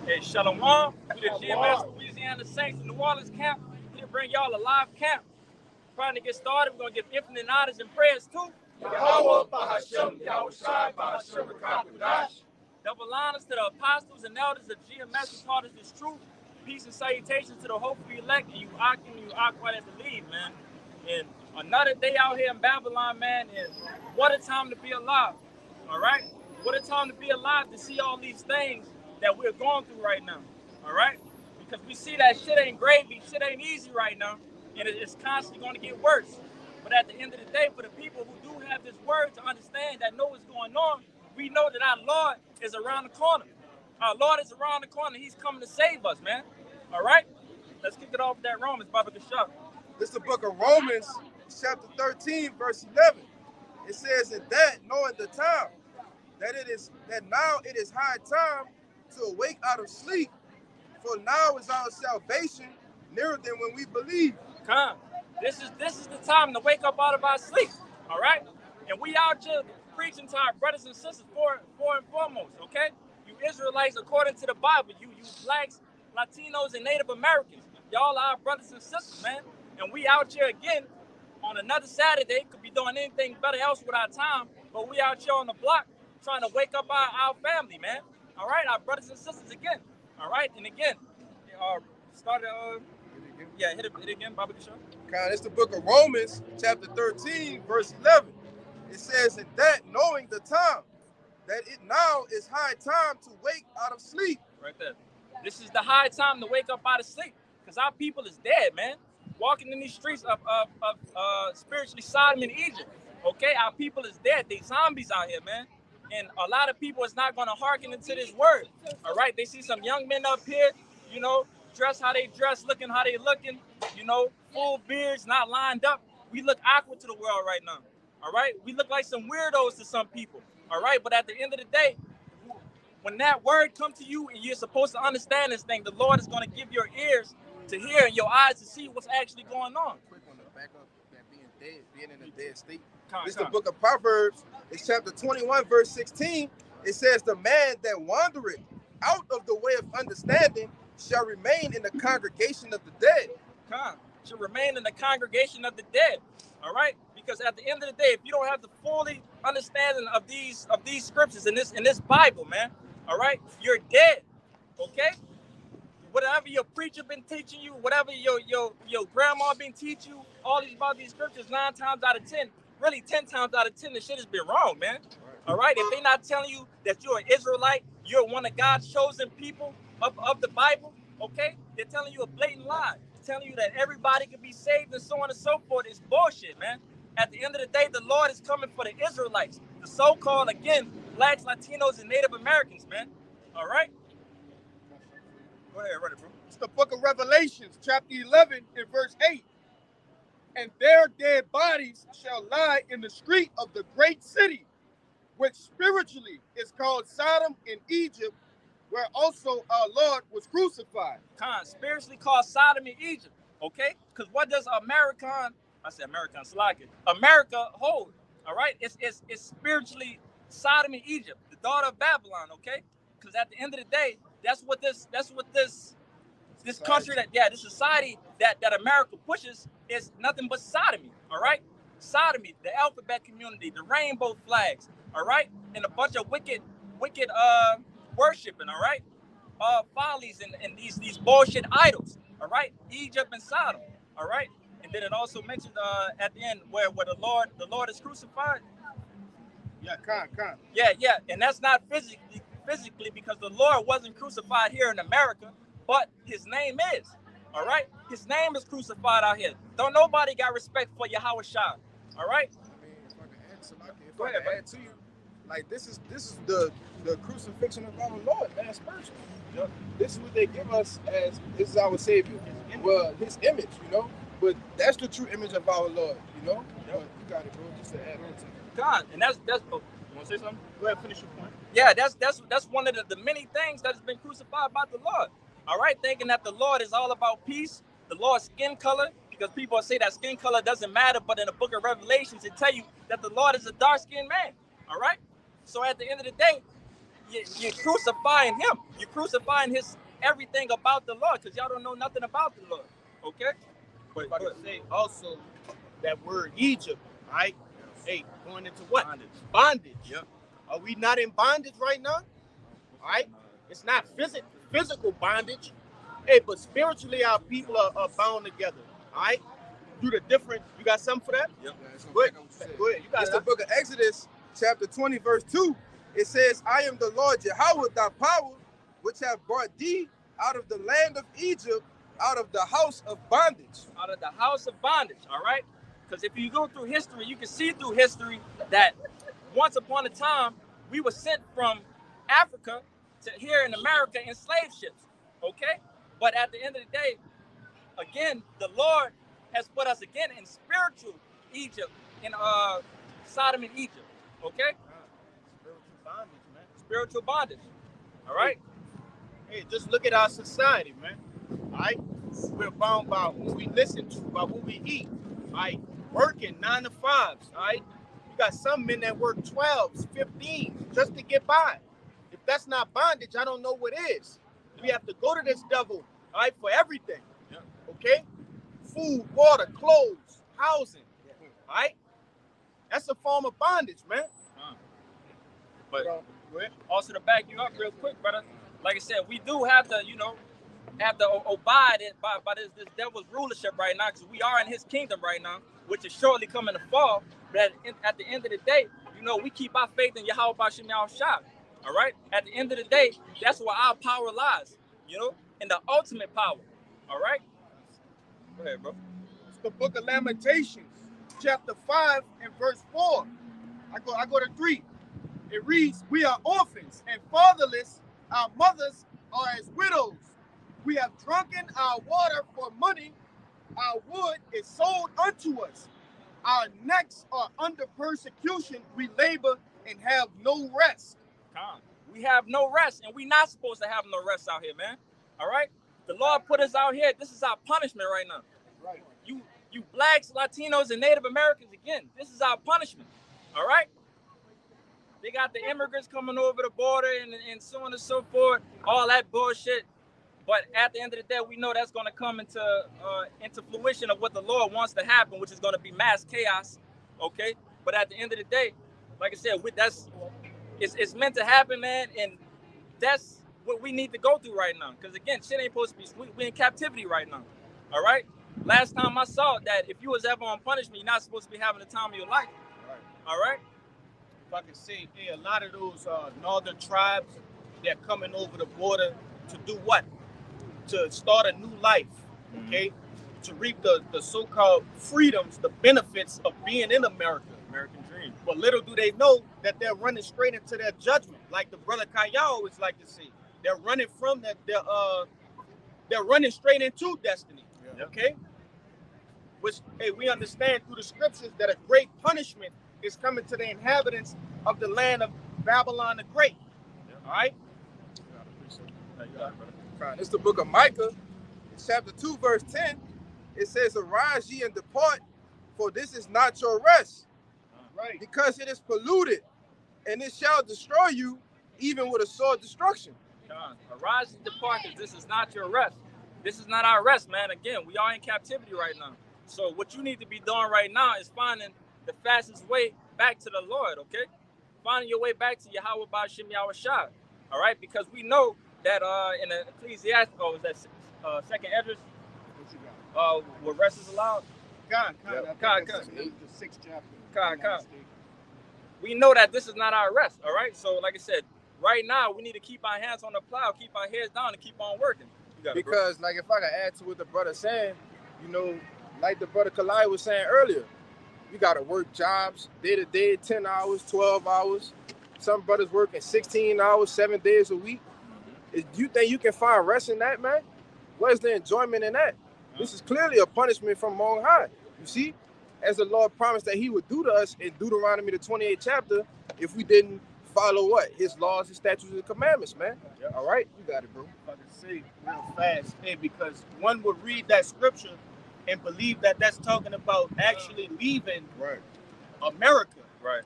Hey, Shalom, we the GMS Louisiana Saints New Orleans camp. Here to bring y'all a live camp. Trying to get started. We're going to give infinite honors and prayers too. Yahweh Bahashem, Yahushai Bahashem Rakakudash. Double honors to the apostles and elders of GMS who taught us this truth. Peace and salutations to the hopefully elect and you Akim, you Aqua at the lead, man. And another day out here in Babylon, man, and what a time to be alive. All right? What a time to be alive to see all these things that we're going through right now. All right? Because we see that shit ain't gravy, shit ain't easy right now, and it's constantly going to get worse. But at the end of the day, for the people who do have this word to understand that know what's going on, we know that our Lord is around the corner. Our Lord is around the corner. He's coming to save us, man. All right? Let's kick it off with that Romans, Baba Kashab. This is the book of Romans, chapter 13, verse 11. It says, "In that, knowing the time, that now it is high time to awake out of sleep, for now is our salvation nearer than when we believe." Come. This is the time to wake up out of our sleep. All right? And we out here preaching to our brothers and sisters for and foremost, okay? You Israelites, according to the Bible, you blacks, Latinos, and Native Americans. Y'all are our brothers and sisters, man. And we out here again on another Saturday. Could be doing anything better else with our time, but we out here on the block trying to wake up our family, man. All right, our brothers and sisters again. All right, and again, hit it again, Baba Kishore. It's the book of Romans, chapter 13, verse 11. It says, "In that, knowing the time, that it now is high time to wake out of sleep." Right there. This is the high time to wake up out of sleep, because our people is dead, man. Walking in these streets of spiritually Sodom and Egypt. Okay, our people is dead. They zombies out here, man. And a lot of people is not going to hearken into this word. All right, they see some young men up here, you know, dress how they dress, looking how they looking, you know, full beards, not lined up. We look awkward to the world right now. All right, we look like some weirdos to some people. All right, but at the end of the day, when that word comes to you and you're supposed to understand this thing, the Lord is going to give your ears to hear and your eyes to see what's actually going on. Quick one to back up that being in a dead state. This is the book of Proverbs. It's chapter 21, verse 16. It says, "The man that wandereth out of the way of understanding shall remain in the congregation of the dead." Shall remain in the congregation of the dead. All right? Because at the end of the day, if you don't have the fully understanding of these scriptures in this Bible, man, all right, you're dead. Okay? Whatever your preacher been teaching you, whatever your grandma been teaching you, all these about these scriptures, 9 times out of 10, really 10 times out of 10, the shit has been wrong, man. All right? If they're not telling you that you're an Israelite, you're one of God's chosen people of the Bible, okay? They're telling you a blatant lie. They're telling you that everybody can be saved and so on and so forth. It's bullshit, man. At the end of the day, the Lord is coming for the Israelites, the so-called, again, blacks, Latinos, and Native Americans, man. All right? Go ahead, run it, bro. It's the book of Revelations, chapter 11, and verse 8. "And their dead bodies shall lie in the street of the great city, which spiritually is called Sodom and Egypt, where also our Lord was crucified." Spiritually called Sodom and Egypt, okay? Because what does America hold? All right? It's spiritually Sodom and Egypt, the daughter of Babylon, okay? Because at the end of the day, that's what this country this society that America pushes is nothing but sodomy, all right? Sodomy, the alphabet community, the rainbow flags, all right? And a bunch of wicked worshiping, all right? Follies and these bullshit idols, all right? Egypt and Sodom, all right? And then it also mentions at the end where the Lord is crucified. Yeah, and that's not physically because the Lord wasn't crucified here in America, but his name is. All right? His name is crucified out here. Don't nobody got respect for Yahweh Shah. All right? I mean, if I can add, Salaki, if I can add to you, like this is the crucifixion of our Lord, man, spiritual. Yep. This is what they give us as this is our Savior. Well, his image, you know. But that's the true image of our Lord, you know. Yep. But you got it, bro. Just to add on to it. God, and that's. Oh, you want to say something? Go ahead, finish your point. Yeah, that's one of the many things that has been crucified by the Lord. All right, thinking that the Lord is all about peace, the Lord's skin color, because people say that skin color doesn't matter, but in the book of Revelations, it tell you that the Lord is a dark-skinned man. All right. So at the end of the day, you're crucifying him. You're crucifying his everything about the Lord because y'all don't know nothing about the Lord. Okay? But I say also that word Egypt, right? Hey, going into what? Bondage. Yep. Are we not in bondage right now? All right? It's not physical bondage. Hey, but spiritually our people are bound together. All right? Through the different, you got something for that? Yep. Go ahead. You got It's it. the book of Exodus, chapter 20, verse 2. It says, I am the Lord Yahweh, thy power, which have brought thee out of the land of Egypt, out of the house of bondage. Out of the house of bondage, all right? Because if you go through history, you can see through history that once upon a time, we were sent from Africa to here in America in slave ships, okay? But at the end of the day, again, the Lord has put us again in spiritual Egypt, in Sodom and Egypt, okay? Spiritual bondage, man. Spiritual bondage, all right? Hey, just look at our society, man. All right? We're bound by who we listen to, by who we eat. All right? Working 9 to 5s, all right? You got some men that work 12s, 15s just to get by. If that's not bondage, I don't know what is. We have to go to this devil, all right, for everything. Yeah. Okay? Food, water, clothes, housing. All right? That's a form of bondage, man. But also to back you up real quick, brother, like I said, we do have to, have to abide by this devil's rulership right now, because we are in his kingdom right now, which is shortly coming to fall. But at the end of the day, we keep our faith in Yahweh B'Shem Yahushua. All right? At the end of the day, that's where our power lies, in the ultimate power. All right? Go ahead, bro. It's the book of Lamentations, chapter 5 and verse 4. I go to 3. It reads, we are orphans and fatherless. Our mothers are as widows. We have drunken our water for money. Our wood is sold unto us. Our necks are under persecution. We labor and have no rest. We have no rest, and we're not supposed to have no rest out here, man. All right? The Lord put us out here. This is our punishment right now. Right. You blacks, Latinos, and Native Americans, again, this is our punishment. All right? They got the immigrants coming over the border and so on and so forth, all that bullshit. But at the end of the day, we know that's going to come into fruition of what the Lord wants to happen, which is going to be mass chaos, okay? But at the end of the day, like I said, it's meant to happen, man, and that's what we need to go through right now. Because again, shit ain't supposed to be. We're in captivity right now, all right? Last time I saw that, if you was ever on punishment, you're not supposed to be having the time of your life, all right? If I can say, a lot of those northern tribes, they're coming over the border to do what? To start a new life, okay? To reap the so-called freedoms, the benefits of being in America. American dream. But little do they know that they're running straight into their judgment, like the brother Kaya always like to say. They're running from that. They're running straight into destiny. Yeah. Okay. Which, we understand through the scriptures that a great punishment is coming to the inhabitants of the land of Babylon the Great. Yeah. All right. It's the book of Micah, chapter 2, verse 10. It says, arise ye and depart, for this is not your rest. Right. Because it is polluted, and it shall destroy you, even with a sword destruction. Arise and depart, because this is not your rest. This is not our rest, man. Again, we are in captivity right now. So what you need to be doing right now is finding the fastest way back to the Lord, okay? Finding your way back to Yahweh B'Shem Yahushua, all right? Because we know that in the Ecclesiastes, is that second Esdras, where rest is allowed? The 6th chapter. We know that this is not our rest, all right? So like I said, right now we need to keep our hands on the plow, keep our heads down, and keep on working. Because like if I could add to what the brother saying, like the brother Kalai was saying earlier, you gotta work jobs day to day, 10 hours, 12 hours. Some brothers working 16 hours, 7 days a week. Do you think you can find rest in that, man? Where's the enjoyment in that? This is clearly a punishment from on high. You see, as the Lord promised that he would do to us in Deuteronomy the 28th chapter if we didn't follow what? His laws, his statutes, and commandments, man. Yep. All right? You got it, bro. I can say real fast, because one would read that scripture and believe that that's talking about actually leaving America. Right.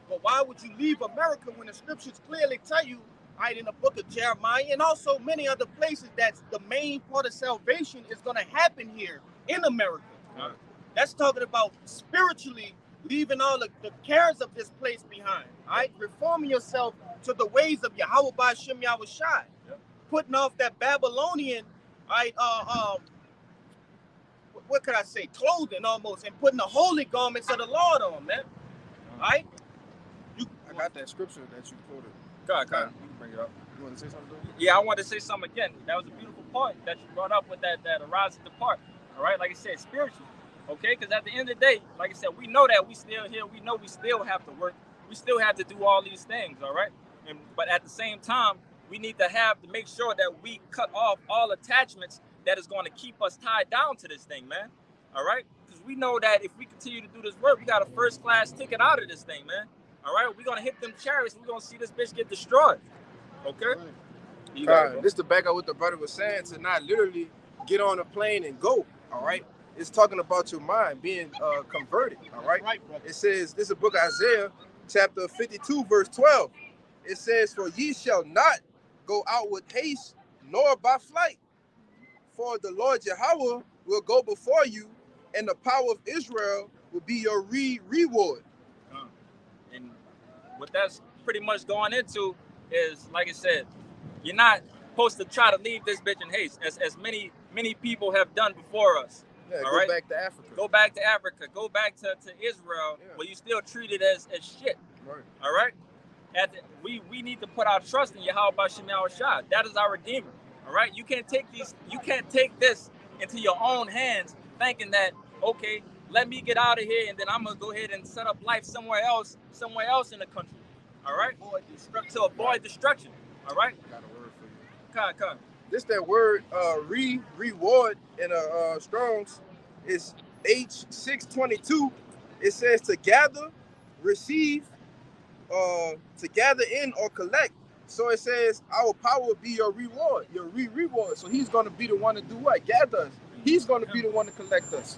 But why would you leave America when the scriptures clearly tell you right, in the book of Jeremiah, and also many other places, that's the main part of salvation is going to happen here in America. Right. That's talking about spiritually leaving all the cares of this place behind, all right? Reforming yourself to the ways of Yahweh Ba'Shem Yahushai. Yep. Putting off that Babylonian, all right, what could I say, clothing almost, and putting the holy garments of the Lord on, man. All right? I got that scripture that you quoted. Go ahead. You can bring it up. You want to say something, though? Yeah, I wanted to say something again. That was a beautiful point that you brought up with that arise and depart. All right, like I said, spiritually. Okay, because at the end of the day, like I said, we know that we still here. We know we still have to work. We still have to do all these things. All right, but at the same time, we need to make sure that we cut off all attachments that is going to keep us tied down to this thing, man. All right, because we know that if we continue to do this work, we got a first-class ticket out of this thing, man. All right, we're gonna hit them chariots. We're gonna see this bitch get destroyed. Okay. This to back up what the brother was saying, to not literally get on a plane and go. All right. It's talking about your mind being converted. All right. It says, this is a book of Isaiah, chapter 52, verse 12. It says, for ye shall not go out with haste, nor by flight. For the Lord Yahweh will go before you, and the power of Israel will be your reward. And what that's pretty much going into is, like I said, you're not supposed to try to leave this bitch in haste, as many people have done before us. Yeah, all go right? back to Africa. Go back to Africa. Go back to Israel, where you still treated as shit. Right. All right? We need to put our trust in Yahweh Ba'Shem Yahushai. That is our Redeemer. All right? You can't take this into your own hands thinking that, okay, let me get out of here and then I'm gonna go ahead and set up life somewhere else in the country. All right? To avoid destruction. All right? I got a word for you. Come. This that word reward in Strong's is H622. It says to gather, receive, to gather in or collect. So it says our power will be your reward, your reward. So he's gonna be the one to do what? Gather us. He's gonna be the one to collect us.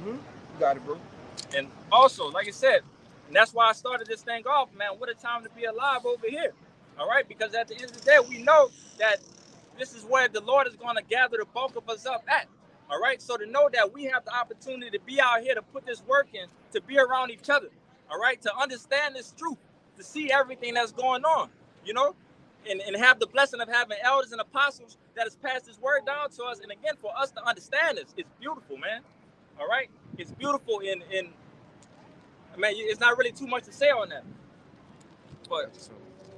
You got it, bro. And also, like I said, and that's why I started this thing off, man. What a time to be alive over here. All right, because at the end of the day, we know that this is where the Lord is going to gather the bulk of us up at. All right, so to know that we have the opportunity to be out here, to put this work in, to be around each other. All right, to understand this truth, to see everything that's going on, you know, and have the blessing of having elders and apostles that has passed this word down to us. And again, for us to understand this, it's beautiful, man. All right, it's beautiful. I mean, it's not really too much to say on that. But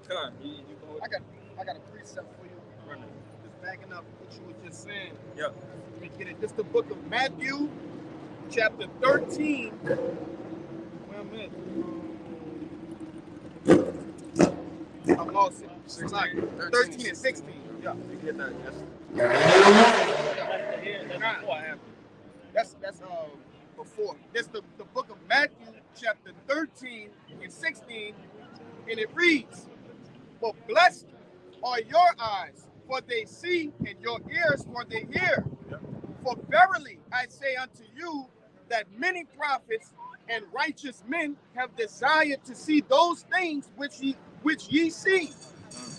come on, I got a precept for you. Just backing up what you were just saying. Yeah. We get it. This is the book of Matthew, chapter 13. I lost it. 13 and 16. Yeah. That's before. This the book of Matthew, chapter 13 and 16, and it reads, for blessed are your eyes, for they see, and your ears, for they hear. For verily I say unto you that many prophets and righteous men have desired to see those things which ye see,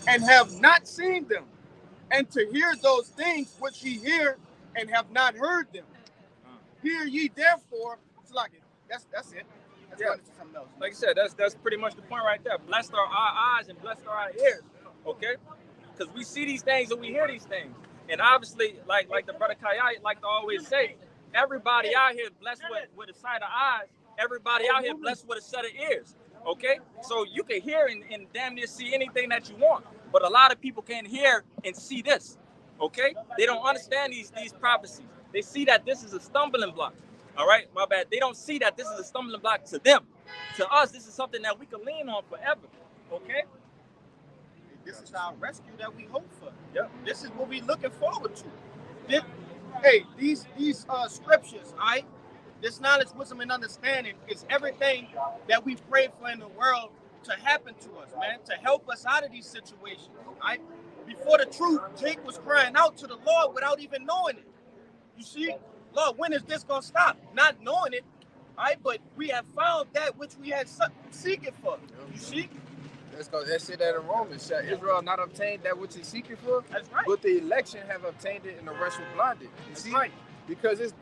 and have not seen them, and to hear those things which ye hear, and have not heard them. Hear ye therefore. It's like it. That's it. That's something else. Like I said, that's pretty much the point right there. Blessed are our eyes and blessed are our ears. Okay? Because we see these things and we hear these things. And obviously, like the brother Kaya like to always say, everybody out here blessed with a sight of eyes. Everybody out here blessed with a set of ears. Okay? So you can hear and damn near see anything that you want. But a lot of people can't hear and see this. Okay? They don't understand these prophecies. They see that this is a stumbling block. All right? My bad. They don't see that this is a stumbling block to them. To us, this is something that we can lean on forever. Okay? This is our rescue that we hope for. Yeah. This is what we're looking forward to. These scriptures, all right? This knowledge, wisdom, and understanding is everything that we pray for in the world to happen to us, man, to help us out of these situations, all right? Before the truth, Jake was crying out to the Lord without even knowing it. You see? Lord, when is this going to stop? Not knowing it, all right? But we have found that which we had seeking for. You see? Let's go. That shit that in Romans. Shall Israel not obtain that which is seeking for? That's right. But the election have obtained it, and the rest were blinded. You That's see? right. Because it's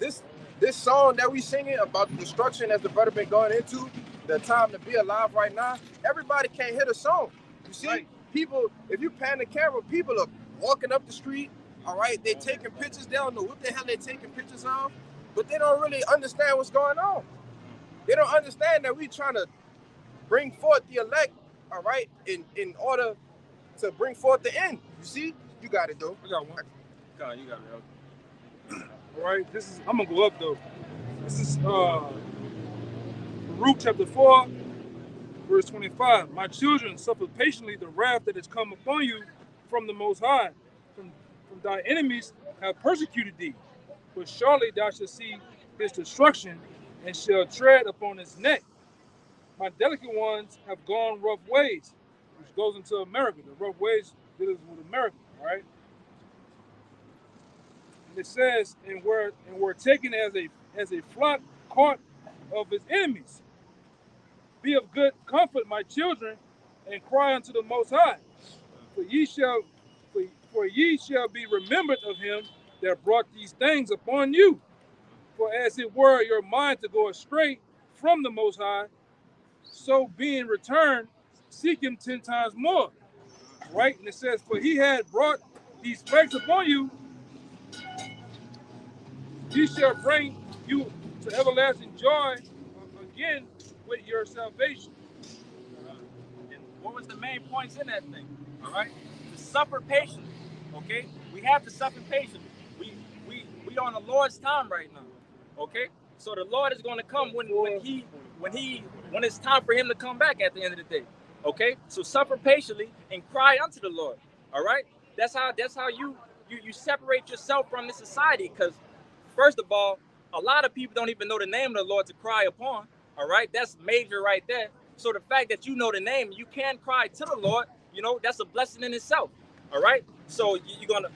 this song that we singing about the destruction that the brother been going into, the time to be alive right now. Everybody can't hit a song. You see, Right. people. If you pan the camera, people are walking up the street. All right, they taking pictures. They don't know what the hell they taking pictures of, but they don't really understand what's going on. They don't understand that we trying to bring forth the elect. All right, in order to bring forth the end. You see, you got it though. I got one. God, you got it. All right, this is. I'm gonna go up though. This is Luke chapter 4, verse 25. My children, suffer patiently the wrath that has come upon you from the Most High. From thy enemies have persecuted thee, but surely thou shalt see his destruction and shall tread upon his neck. My delicate ones have gone rough ways, which goes into America. The rough ways deals with America, all right? And it says, and were taken as a flock caught of his enemies. Be of good comfort, my children, and cry unto the Most High, for ye shall be remembered of him that brought these things upon you. For as it were your mind to go astray from the Most High, so being returned, seek him 10 times more. Right? And it says, for he had brought these plagues upon you, he shall bring you to everlasting joy again with your salvation. And what was the main points in that thing? All right, to suffer patiently. Okay, we have to suffer patiently. We on the Lord's time right now. Okay, so the Lord is going to come when it's time for him to come back at the end of the day. Okay, so suffer patiently and cry unto the Lord. All right, that's how you separate yourself from this society. Because first of all, a lot of people don't even know the name of the Lord to cry upon. All right, that's major right there. So the fact that you know the name, you can cry to the Lord. You know, that's a blessing in itself. All right, so you're gonna.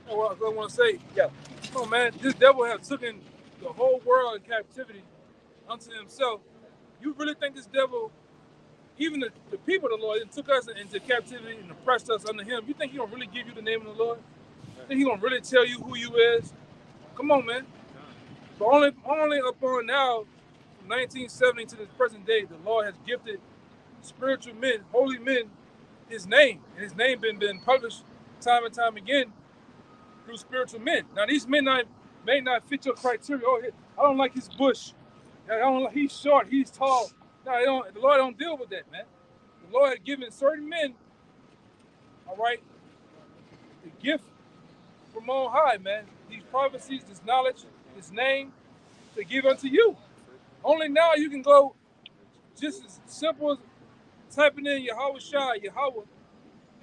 What I want to say, Yeah. come on, man, this devil has taken the whole world in captivity unto himself. You really think this devil, even the people of the Lord, took us into captivity and oppressed us under him? You think he gonna really give you the name of the Lord? You think he gonna really tell you who you is? Come on, man. But only upon now, from 1970 to this present day, the Lord has gifted spiritual men, holy men, his name. And his name been published time and time again through spiritual men. Now, these men may not fit your criteria. Oh, I don't like his bush. He's short, he's tall. No, the Lord don't deal with that, man. The Lord had given certain men, all right, the gift from on high, man. These prophecies, this knowledge, this name, to give unto you. Only now you can go just as simple as typing in Yahweh Shai, Yahweh,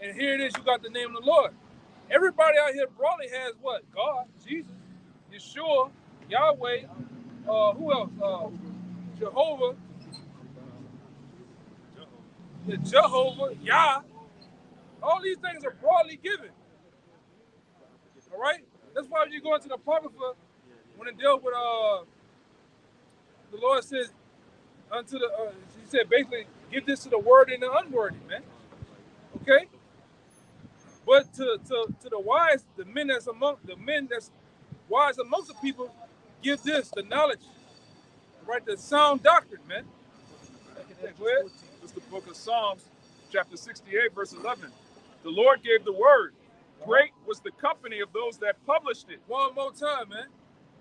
and here it is, you got the name of the Lord. Everybody out here broadly has what? God, Jesus, Yeshua, Yahweh, who else? Jehovah, Yah. All these things are broadly given. All right? That's why when you go into the Apocrypha, when it dealt with, the Lord says, he said basically, give this to the worthy and the unworthy, man. Okay? But to the wise, the men that's wise amongst the people, give this, the knowledge, right? The sound doctrine, man. Go ahead. It's the book of Psalms, chapter 68, verse 11. The Lord gave the word. Great was the company of those that published it. One more time, man.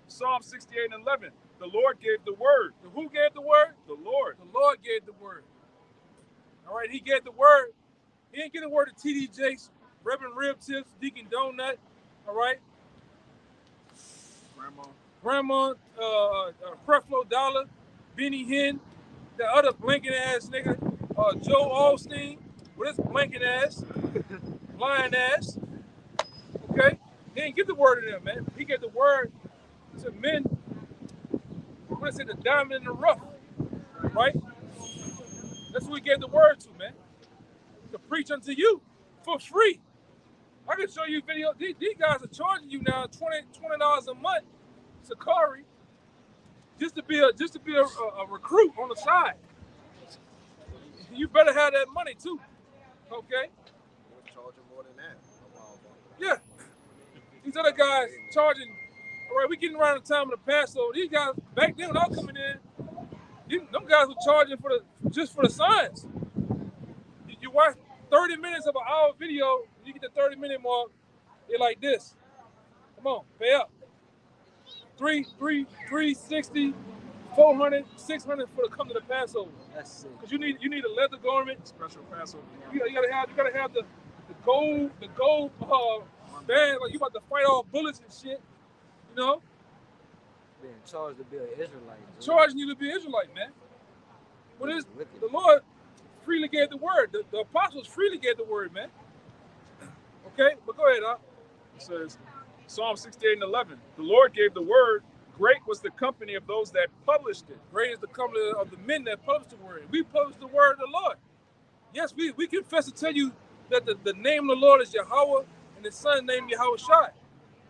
Psalm 68 and 11. The Lord gave the word. Who gave the word? The Lord. The Lord gave the word. All right, he gave the word. He didn't give the word to T.D. Jakes, Reverend Rib Tips, Deacon Donut, all right? Grandma, Creflo Dollar, Benny Hinn, the other blinking ass nigga, Joe Osteen, with his blinking ass, lying ass, okay? He didn't give the word to them, man. He gave the word to men, what is it, the diamond in the rough, right? That's who he gave the word to, man. To preach unto you for free. I can show you video. These guys are charging you now $20 a month, Sakari, just to be a recruit on the side. You better have that money too. Okay? They was charging more than that a while back. Yeah. These other guys charging, all right, we getting around the time of the Passover. These guys, back then when I was coming in, them guys were charging just for the signs. You watch 30 minutes of an hour video, you get the 30-minute mark, they're like this. Come on, pay up. 360, 400, 600 for to come to the Passover. That's it. Cause you need a leather garment. Special Passover. You gotta have the gold band, like you about to fight all bullets and shit. You know? Being charged to be an Israelite. Charging you to be Israelite, man. What is the Lord freely gave the word. The apostles freely gave the word, man. Okay, but go ahead, huh? It says, Psalm 68:11. The Lord gave the word. Great was the company of those that published it. Great is the company of the men that published the word. We publish the word of the Lord. Yes, we confess to tell you that the name of the Lord is Yahweh and his son named Yahweh Shai.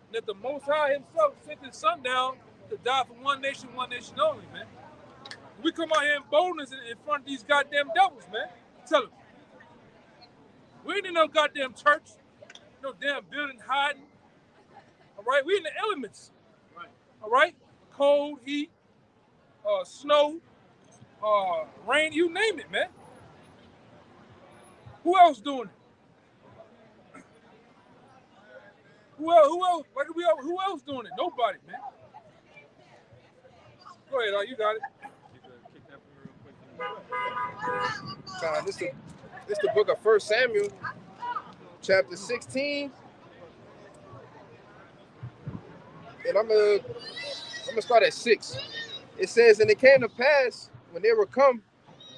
And that the Most High himself sent his son down to die for one nation only, man. We come out here in boldness in front of these goddamn devils, man. Tell them. We ain't in no goddamn church. No damn building hiding. All right? We in the elements. Right. All right? Cold, heat, snow, rain, you name it, man. Who else doing it? Who else? Who else doing it? Nobody, man. Go ahead, you got it. This the book of 1 Samuel, chapter 16. And I'm gonna start at 6. It says, and it came to pass when they were come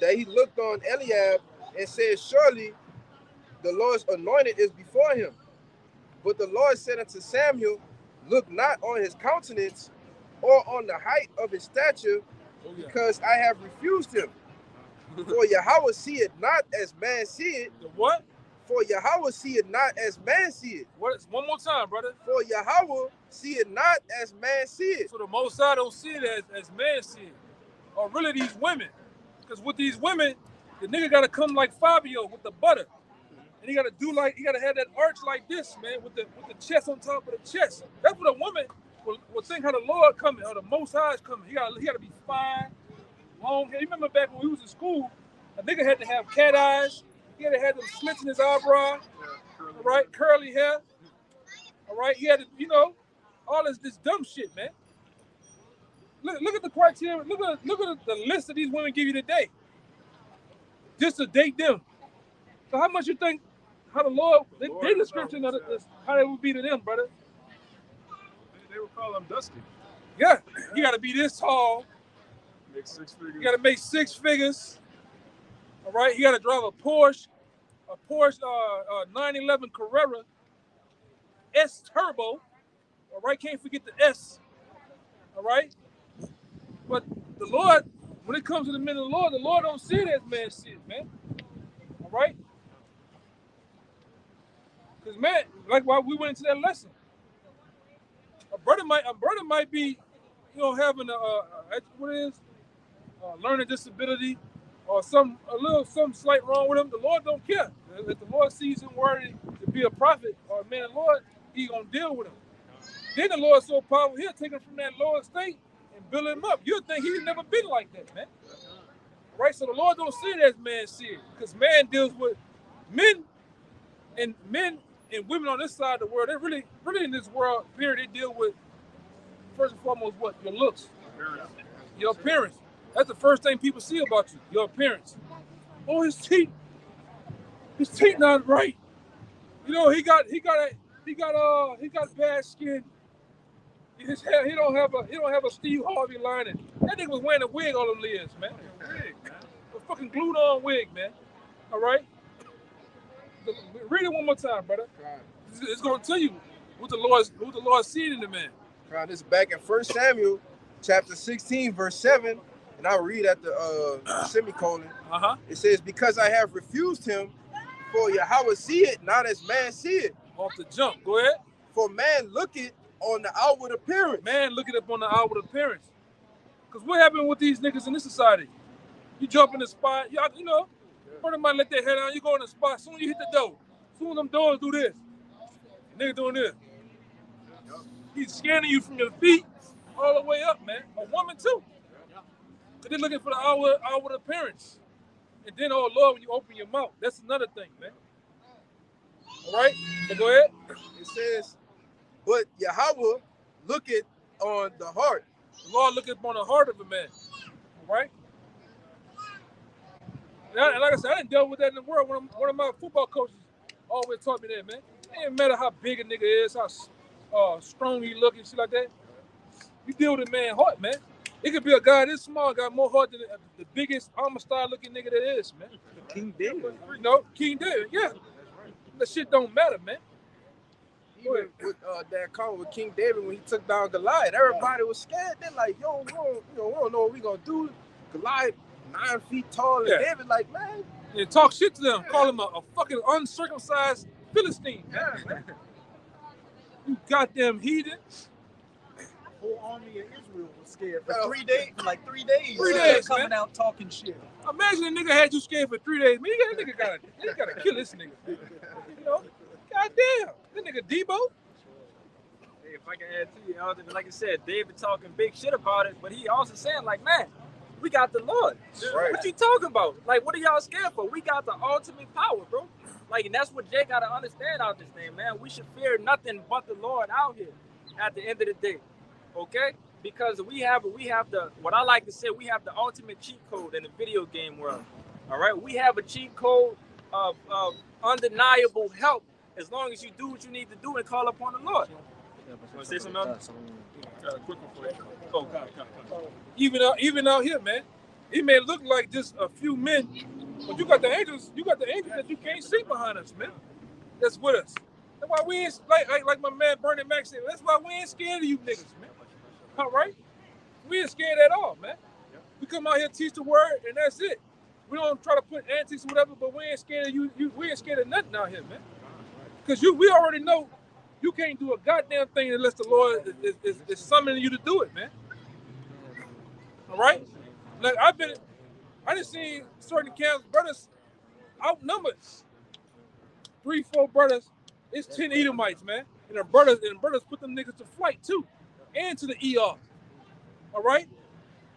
that he looked on Eliab and said, surely the Lord's anointed is before him. But the Lord said unto Samuel, look not on his countenance or on the height of his stature, because I have refused him. For Yahweh see it not as man see it. The what? For Yahweh see it not as man see it. What? One more time, brother. For Yahweh see it not as man see it. So the Most High don't see it as man see it. Or really these women. Because with these women, the nigga gotta come like Fabio with the butter. And he gotta have that arch like this, man, with the chest on top of the chest. That's what a woman will think how the Lord coming, or the Most High is coming. He gotta be fine, long hair. You remember back when we was in school, a nigga had to have cat eyes. He had to have them slits in his eyebrow, all right, curly hair, all right. He had to, all this dumb shit, man. Look at the criteria. Look at the list that these women give you today, just to date them. So how much you think how the Lord, their description of this, how it would be to them, brother? They would call them dusty. Yeah, you got to be this tall. Make 6 figures. You got to make 6 figures. All right, you got to drive a Porsche 911 Carrera S Turbo. All right, can't forget the S. All right, but the Lord, when it comes to the men of the Lord don't see it as man sees it, man. All right, because man, like why we went into that lesson. A brother might be, having learning disability. Or some slight wrong with him, the Lord don't care. If the Lord sees him worthy to be a prophet or a man of the Lord, he gonna deal with him. Then the Lord's so powerful, he'll take him from that lower state and build him up. You'll think he's never been like that, man. Right? So the Lord don't see it as man sees it, because man deals with men and women on this side of the world. They really in this world, period, they deal with first and foremost what? Your looks, your appearance. That's the first thing people see about you, your appearance. Oh, his teeth not right. He got bad skin. His hair, he don't have a Steve Harvey lining. That nigga was wearing a wig all them years, man. A fucking glued on wig, man. All right. Read it one more time, brother. It's gonna tell you what the Lord seeing in the man. This is back in 1 Samuel, chapter 16, verse 7. And I'll read at the semicolon. It says, because I have refused him, for Yahweh see it, not as man see it. Off the jump, go ahead. For man looketh on the outward appearance. Man looking up on the outward appearance. Because what happened with these niggas in this society? You jump in the spot, Brother might let their head down. You go in the spot. Soon you hit the door. Soon them doors do this. Nigga doing this. He's scanning you from your feet all the way up, man. A woman too. Cause they're looking for the outward appearance. And then, oh Lord, when you open your mouth, that's another thing, man. All right? So go ahead. It says, but Yahweh looketh on the heart. The Lord looketh upon the heart of a man. All right? And like I said, I didn't deal with that in the world. One of my football coaches always taught me that, man. It didn't matter how big a nigga is, how strong he look and shit like that. You deal with a man's heart, man. It could be a guy this small, got more heart than the biggest Amistad looking nigga that is, man. King David. You know, King David, yeah. That shit don't matter, man. Even with that call with King David when he took down Goliath, everybody was scared. They're like, yo, we don't know what we gonna do. Goliath 9 feet tall, and Yeah. David like, man. And talk shit to them, call him a fucking uncircumcised Philistine. Man. You goddamn heathen. Whole army of Israel was scared for Yeah. 3 days. For like 3 days. 3 days, coming man. out talking shit. Imagine a nigga had you scared for 3 days. Man, that nigga gotta kill this nigga. You know? Goddamn. That nigga Debo. Hey, if I can add to you, Elder, like I said, David talking big shit about it, but he also saying like, man, we got the Lord. Right. What you talking about? Like, what are y'all scared for? We got the ultimate power, bro. Like, and that's what Jay got to understand out this thing, man. We should fear nothing but the Lord out here at the end of the day, okay? Because we have the, what I like to say, we have the ultimate cheat code in the video game world, all right? We have a cheat code of undeniable help as long as you do what you need to do and call upon the Lord. You want to say something else? Quick one for you. Oh, God. Even out here, man. It may look like just a few men, but you got the angels that you can't see behind us, man. That's with us. That's why we ain't like my man Bernie Mac said, that's why we ain't scared of you niggas, man. All right? We ain't scared at all, man. We come out here, teach the word, and that's it. We don't try to put antics or whatever, but we ain't scared of you. We ain't scared of nothing out here, man. Because we already know you can't do a goddamn thing unless the Lord is summoning you to do it, man. All right? Like I just seen certain camps, brothers outnumbered. 3-4 brothers, it's 10 Edomites, man. And the brothers put them niggas to flight too. And to the ER. All right?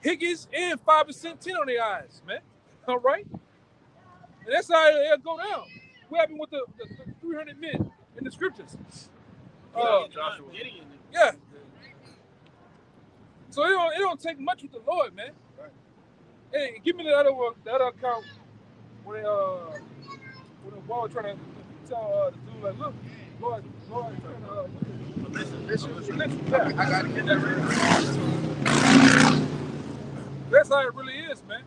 Higgins and 5% 10 on their eyes, man. All right? And that's how it'll go down. What happened with the 300 men in the scriptures? Yeah. So it don't take much with the Lord, man. Hey, give me the other account when the ball trying to tell the dude like, look, Lord trying I gotta get that ready. That's how it really is, man.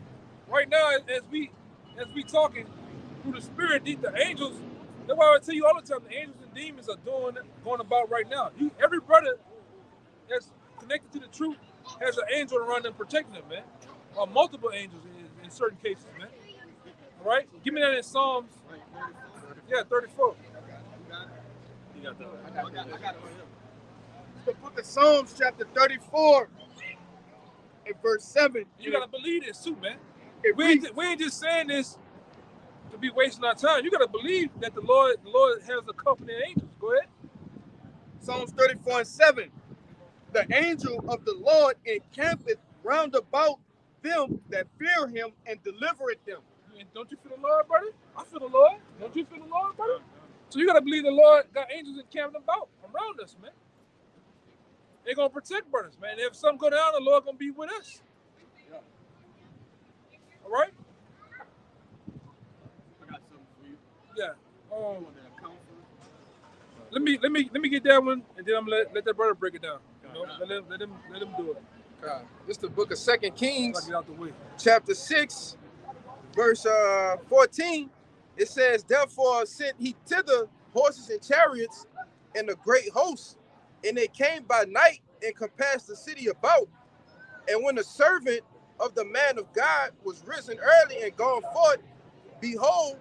Right now, as we talking through the spirit, the angels. That's why I tell you all the time, the angels and demons are going about right now. Every brother that's connected to the truth has an angel around them protecting them, man. Or multiple angels in certain cases, man. All right? Give me that in Psalms. Yeah, 34. You got that. I got it. The book of Psalms, chapter 34, and verse 7. You got to believe this too, man. It We ain't just saying this to be wasting our time. You got to believe that the Lord has a company of angels. Go ahead. Psalms 34 and 7. The angel of the Lord encampeth round about them that fear him and delivereth them. Don't you feel the Lord, brother? I feel the Lord. Don't you feel the Lord, brother? So you got to believe the Lord got angels encamped about around us, man. They're going to protect brothers, man. If something go down, the Lord going to be with us. All right? I got something for you. Yeah. Let me get that one, and then I'm gonna let that brother break it down. You know? Let him do it. This is the book of 2 Kings, Get out the way. chapter 6, verse 14. It says, therefore sent he thither horses and chariots and a great host, and they came by night and compassed the city about. And when the servant of the man of God was risen early and gone forth, behold,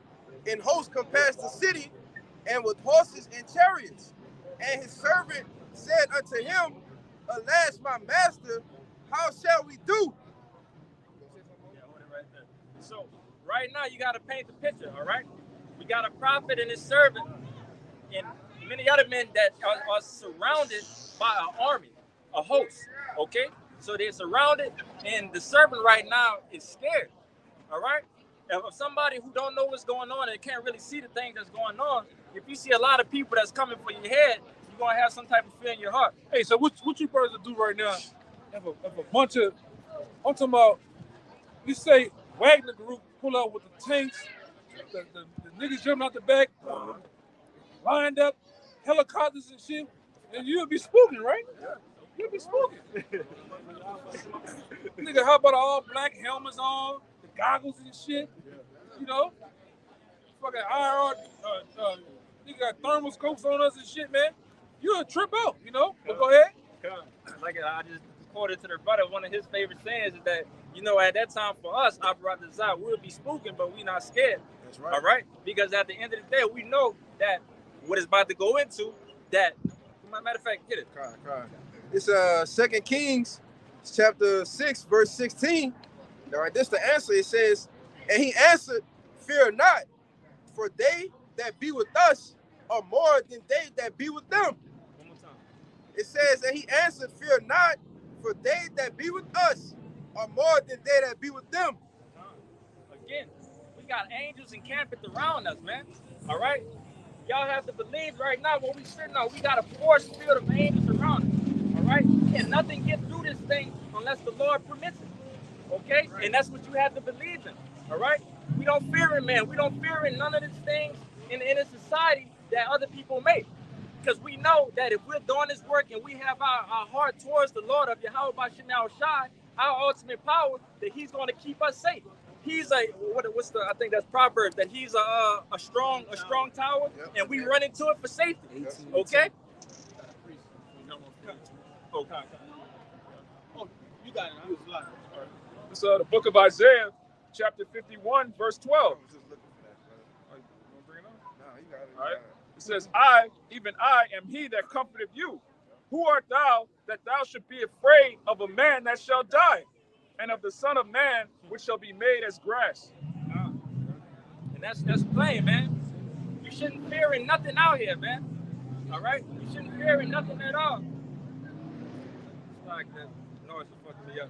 an host compassed the city, and with horses and chariots. And his servant said unto him, alas, my master, how shall we do? Yeah, hold it right there. So right now you got to paint the picture, all right? We got a prophet and his servant and many other men that are surrounded by an army, a host, okay? So they're surrounded, and the servant right now is scared, all right? If somebody who don't know what's going on and can't really see the thing that's going on, if you see a lot of people that's coming for your head, you're going to have some type of fear in your heart. Hey, so what you brothers do right now, if a bunch of, I'm talking about, you say Wagner group pull out with the tanks, the niggas jumping out the back, lined up, helicopters and shit, and you'll be spooking, right? You'll be spooking. Nigga, how about all black helmets on, the goggles and shit, you know? Fucking IR, nigga got thermoscopes on us and shit, man. You'll trip out, you know? But go ahead. Like I just quoted to the brother, one of his favorite sayings is that, you know, at that time for us, our brothers out, we'll be spooking, but we not scared. That's right. All right? Because at the end of the day, we know that what is about to go into, that, matter of fact, hit it. It's 2 Kings chapter 6, verse 16. All right, this the answer. It says, and he answered, fear not, for they that be with us are more than they that be with them. One more time. It says, and he answered, fear not, for they that be with us are more than they that be with them. Again, we got angels encamped around us, man. All right? Y'all have to believe right now what we sitting on. We got a force field of angels around us. All right? And nothing get through this thing unless the Lord permits it. Okay? Right. And that's what you have to believe in. All right? We don't fear in man. We don't fear in none of these things in a society that other people make. Because we know that if we're doing this work and we have our heart towards the Lord of Yahweh B'Shem Yahushai, our ultimate power, that he's going to keep us safe. He's I think that's Proverbs, that he's a strong tower, and we run into it for safety. Okay? Oh, you got it. It's the book of Isaiah, chapter 51, verse 12. All right. It says, I, even I, am he that comforteth you. Who art thou that thou should be afraid of a man that shall die, and of the Son of Man which shall be made as grass? And that's plain, man. You shouldn't fear in nothing out here, man. All right? You shouldn't fear in nothing at all. It's like that noise is fucking me up.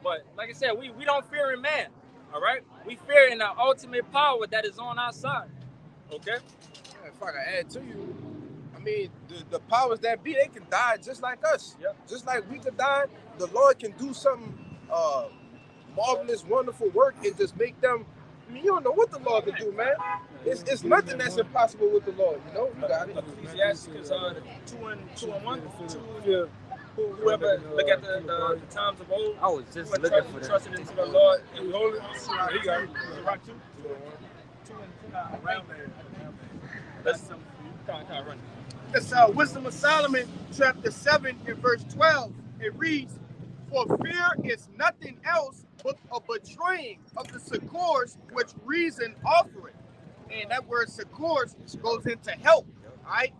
But like I said, we don't fear in man. All right? We fear in the ultimate power that is on our side. Okay? Yeah, if I can add to you, I mean, the powers that be, they can die just like us. Yep. Just like we could die, the Lord can do something marvelous, wonderful work and just make them. I mean, you don't know what the Lord can do, man. It's nothing that's impossible with the Lord, you know? You got it. Ecclesiastes 2:1. Whoever look at the times of old, I was just looking for that. trusted into the Lord and Hold it. There you go. rock 2. 2 and around there. That's some kind of running. It's Wisdom of Solomon, chapter 7, and verse 12. It reads, for fear is nothing else but a betraying of the succors which reason offereth. And that word succors goes into help, all right?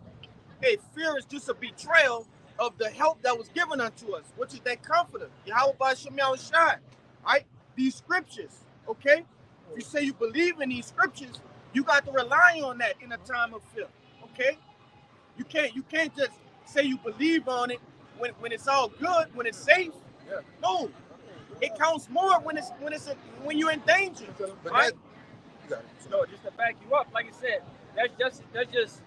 Hey, fear is just a betrayal of the help that was given unto us, which is that comforter, Yahweh B'Shem Yahushai, all right? These scriptures, okay? If you say you believe in these scriptures, you got to rely on that in a time of fear, okay? You can't just say you believe on it when it's all good, when it's safe. Yeah. No, it counts more when you're in danger. But Right? No, just to back you up, like I said, that's just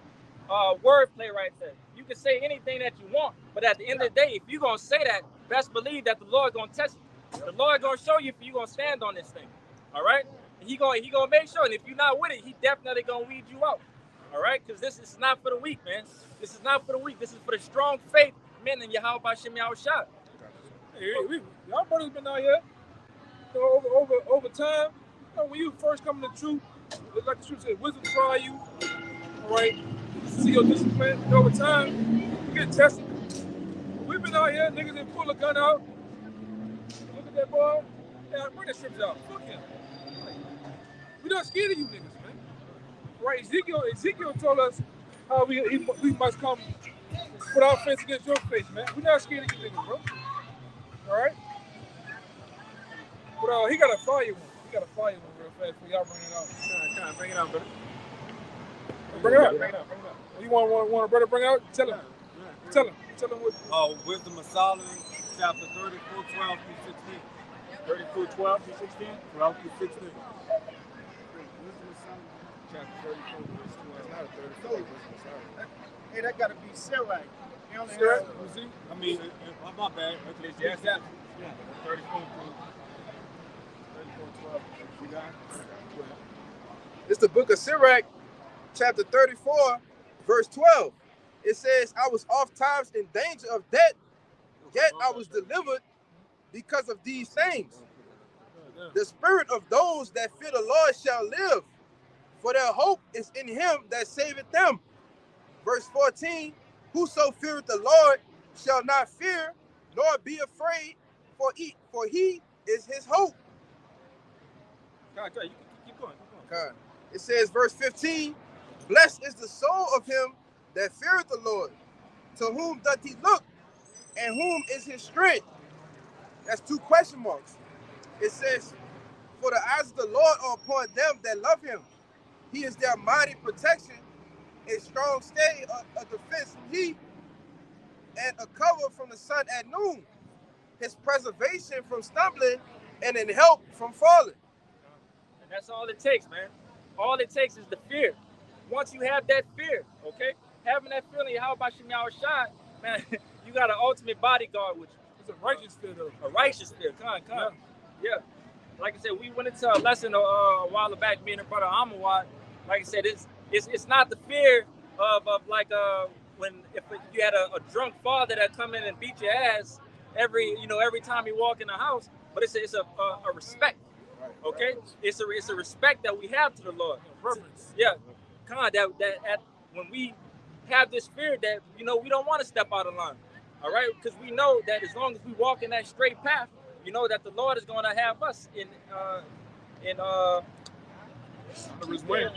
wordplay right there. You can say anything that you want, but at the end of the day, if you're gonna say that, best believe that the Lord gonna test you. The Lord gonna show you if you're gonna stand on this thing. All right? He gonna make sure, and if you're not with it, he definitely gonna weed you out. All right? Because this is not for the weak, man. This is not for the weak. This is for the strong faith men in Yahweh B'Shem Yahushai. Hey, y'all brothers been out here over time. You know, when you first come to the truth, it's like the truth said, wisdom try you. All right, see your discipline. And over time, you get tested. We've been out here, niggas didn't pull a gun out. Look at that boy. Yeah, bring that strips out. Fuck him. We're not scared of you niggas, man. Right? Ezekiel told us how we must come put our face against your face, man. We're not scared of you niggas, bro. All right? But he got a fire one. He got a fire one real fast for y'all bring it out. Kind of bring it out, brother. Bring it out. You want a brother bring it out? Tell him. Tell him what. Wisdom of Solomon, chapter 34, 12 through 16. 34, 12 through 16? 12 through 16. Wisdom of Solomon. Chapter 34, verse 12. It's not a 34, Wisdom of Solomon. Hey, that gotta be Sirach. He only Sirach? has- I mean, my bad. Yes, that. Yeah, 34 through 12. You got it? It's the book of Sirach, chapter 34, verse 12. It says, I was oft times in danger of death, yet I was delivered because of these things. The spirit of those that fear the Lord shall live, for their hope is in him that saveth them. Verse 14, whoso feareth the Lord shall not fear, nor be afraid, for he is his hope. Go ahead. You keep going. God. It says, verse 15, blessed is the soul of him that feareth the Lord. To whom doth he look, and whom is his strength? That's 2 question marks. It says, for the eyes of the Lord are upon them that love him. He is their mighty protection, a strong stay, a defense from heat, and a cover from the sun at noon. His preservation from stumbling, and in help from falling. And that's all it takes, man. All it takes is the fear. Once you have that fear, okay, having that feeling, how about Shemyaw Shai, man, you got an ultimate bodyguard with you. It's a righteous fear, though. A righteous fear, come. Yeah. Like I said, we went into a lesson a while back, me and the brother Amawat. Like I said, it's not the fear of like when if you had a drunk father that come in and beat your ass every time you walk in the house, but it's a respect. Okay, it's a respect that we have to the Lord. Reverence. Yeah, when we have this fear that we don't want to step out of line. All right, because we know that as long as we walk in that straight path, that the Lord is going to have us Under his wing.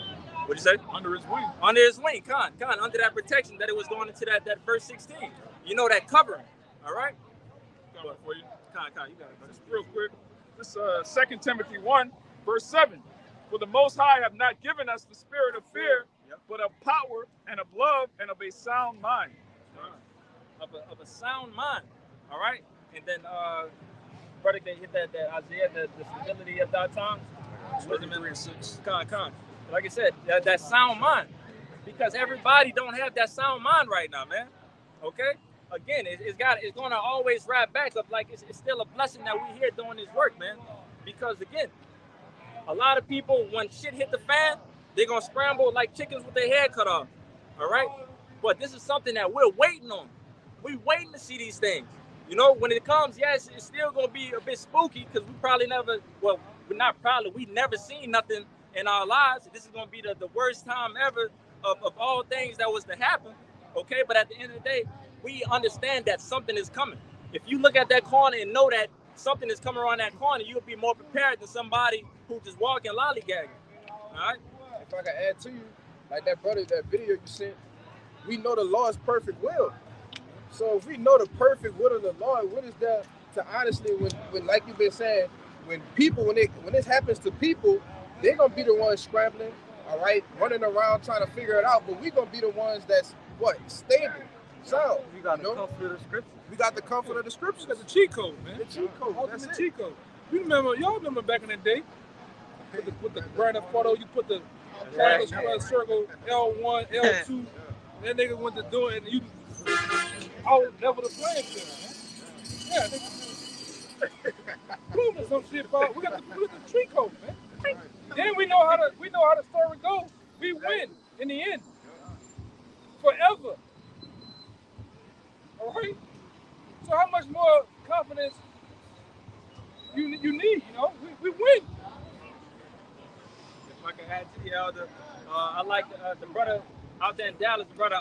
What'd you say? Under his wing. Under his wing, under that protection that it was going into that verse 16. That covering. All right. Got one for you. You got it, brother. Just real quick. This 2 Timothy 1, verse 7. For the Most High have not given us the spirit of fear, but of power and of love and of a sound mind. Of a sound mind. All right. And then brother, they hit that Isaiah, the stability of that tongue. Like I said, that sound mind. Because everybody don't have that sound mind right now, man. Okay? Again, it's gonna always wrap back up like it's still a blessing that we here doing this work, man. Because again, a lot of people, when shit hit the fan, they're gonna scramble like chickens with their head cut off. All right? But this is something that we're waiting on. We're waiting to see these things. When it comes, yes, it's still gonna be a bit spooky because we probably never, we never seen nothing in our lives. This is gonna be the worst time ever of all things that was to happen. Okay, but at the end of the day, we understand that something is coming. If you look at that corner and know that something is coming around that corner, you'll be more prepared than somebody who just walking lollygagging. All right? If I can add to you, like that brother, that video you sent, we know the Lord's perfect will. So if we know the perfect will of the Lord, what is there to honestly, when like you've been saying, when this happens to people, they're gonna be the ones scrambling, all right, running around trying to figure it out. But we're gonna be the ones that's stable, sound. We got the comfort of the scripture. We got the comfort of the scriptures. That's the cheat code, man. The cheat code. That's Ultimate it. cheat code. Y'all remember back in the day, with the brand of photo, you put the triangle, circle, L1, L2, and then niggas went to do it, and you level the playing field, man. Yeah, proving some shit about. We got the cheat code, man. Then we know how the story goes. We win in the end, forever. All right. So how much more confidence you need? We win. If I can add to the elder, I like the brother out there in Dallas, the brother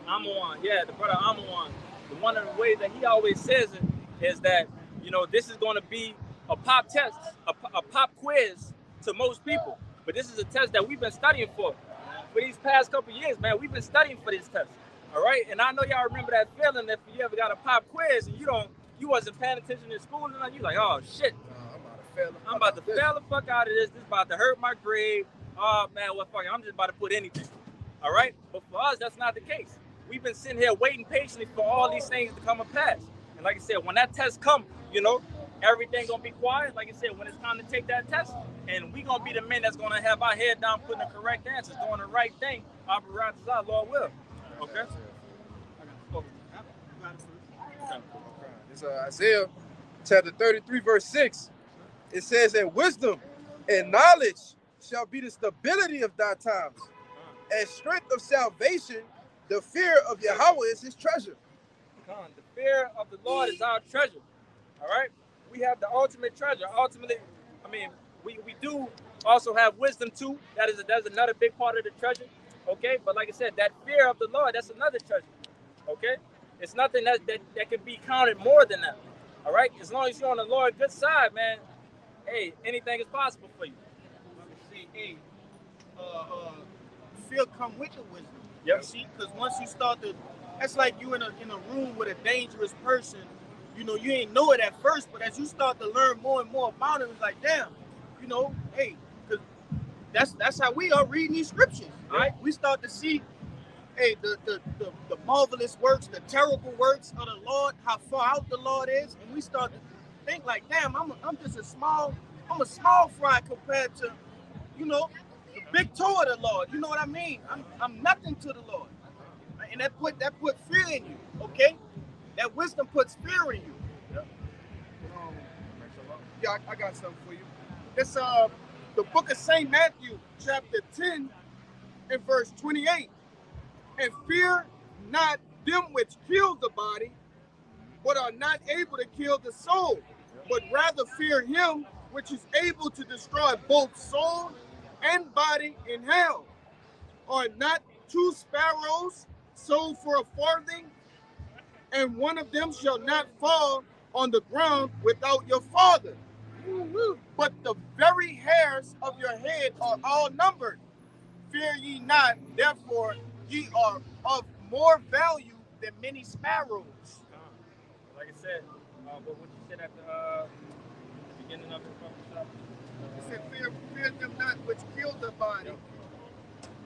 Amawan. Yeah, the brother Amawan. One of the ways that he always says it is that this is going to be a pop test, a pop quiz to most people. But this is a test that we've been studying for these past couple of years, man. We've been studying for this test. All right, and I know y'all remember that feeling if you ever got a pop quiz and you wasn't paying attention in school and you like, oh shit. I'm out of I'm about to fail the fuck out of this. This is about to hurt my grade. Oh man, well fuck it. I'm just about to put anything. All right? But for us, that's not the case. We've been sitting here waiting patiently for all these things to come and pass. And like I said, when that test comes, you know, everything gonna be quiet. Like I said, when it's time to take that test, and we gonna be the men that's gonna have our head down, putting the correct answers, doing the right thing. Our Lord will. Okay? It's Isaiah chapter 33, verse 6. It says that wisdom and knowledge shall be the stability of thy times, and strength of salvation. The fear of Yahweh is his treasure. The fear of the Lord is our treasure. All right? We have the ultimate treasure. Ultimately, I mean, we do also have wisdom too. That's another big part of the treasure. Okay? But like I said, that fear of the Lord, that's another treasure. Okay? It's nothing that can be counted more than that. All right? As long as you're on the Lord's good side, man, hey, anything is possible for you. See, hey, fear come with the wisdom. Yep. You see, because once you start to, that's like you in a room with a dangerous person. You know, you ain't know it at first, but as you start to learn more and more about it, it's like, damn, you know, hey, because that's how we are reading these scriptures. All right, we start to see, hey, the marvelous works, the terrible works of the Lord, how far out the Lord is, and we start to think like, damn, I'm just a small fry compared to, you know, the big toe of the Lord. You know what I mean? I'm nothing to the Lord, and that put fear in you. Okay, that wisdom puts fear in you. Yeah, I got something for you. It's the book of Saint Matthew, chapter 10, and verse 28. And fear not them which kill the body, but are not able to kill the soul, but rather fear him which is able to destroy both soul and body in hell. Are not 2 sparrows sold for a farthing, and one of them shall not fall on the ground without your Father? But the very hairs of your head are all numbered. Fear ye not, therefore ye are of more value than many sparrows. Like I said, what you said at the beginning of the It said, fear them not which kill the body,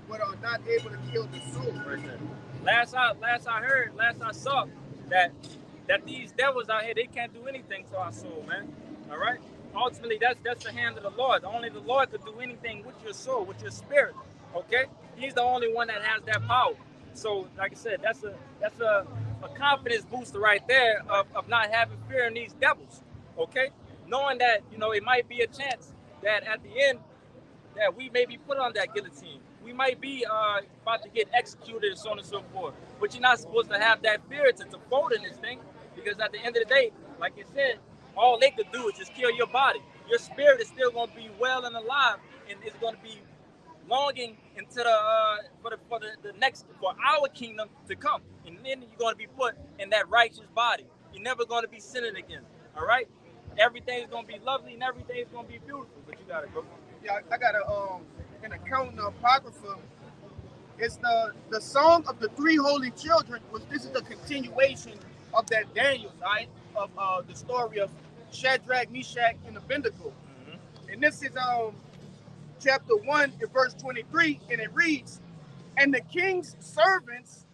but are not able to kill the soul. Right there. Last I saw that these devils out here, they can't do anything to our soul, man. All right? Ultimately, that's the hand of the Lord. Only the Lord could do anything with your soul, with your spirit. Okay? He's the only one that has that power. So, like I said, that's a confidence booster right there of not having fear in these devils. Okay? Knowing that, you know, it might be a chance that at the end that we may be put on that guillotine. We might be about to get executed and so on and so forth. But you're not supposed to have that fear to fold in this thing, because at the end of the day, like you said, all they could do is just kill your body. Your spirit is still going to be well and alive, and it's going to be longing into for our kingdom to come, and then you're going to be put in that righteous body. You're never going to be sinning again. All right, everything's going to be lovely and everything's going to be beautiful. But you got to go. Yeah, I got an account in the Apocrypha. It's the song of the 3 holy children, which this is the continuation of that Daniel, right? Of the story of Shadrach, Meshach, and Abednego. Mm-hmm. And this is chapter 1 and verse 23, and it reads, and the king's servants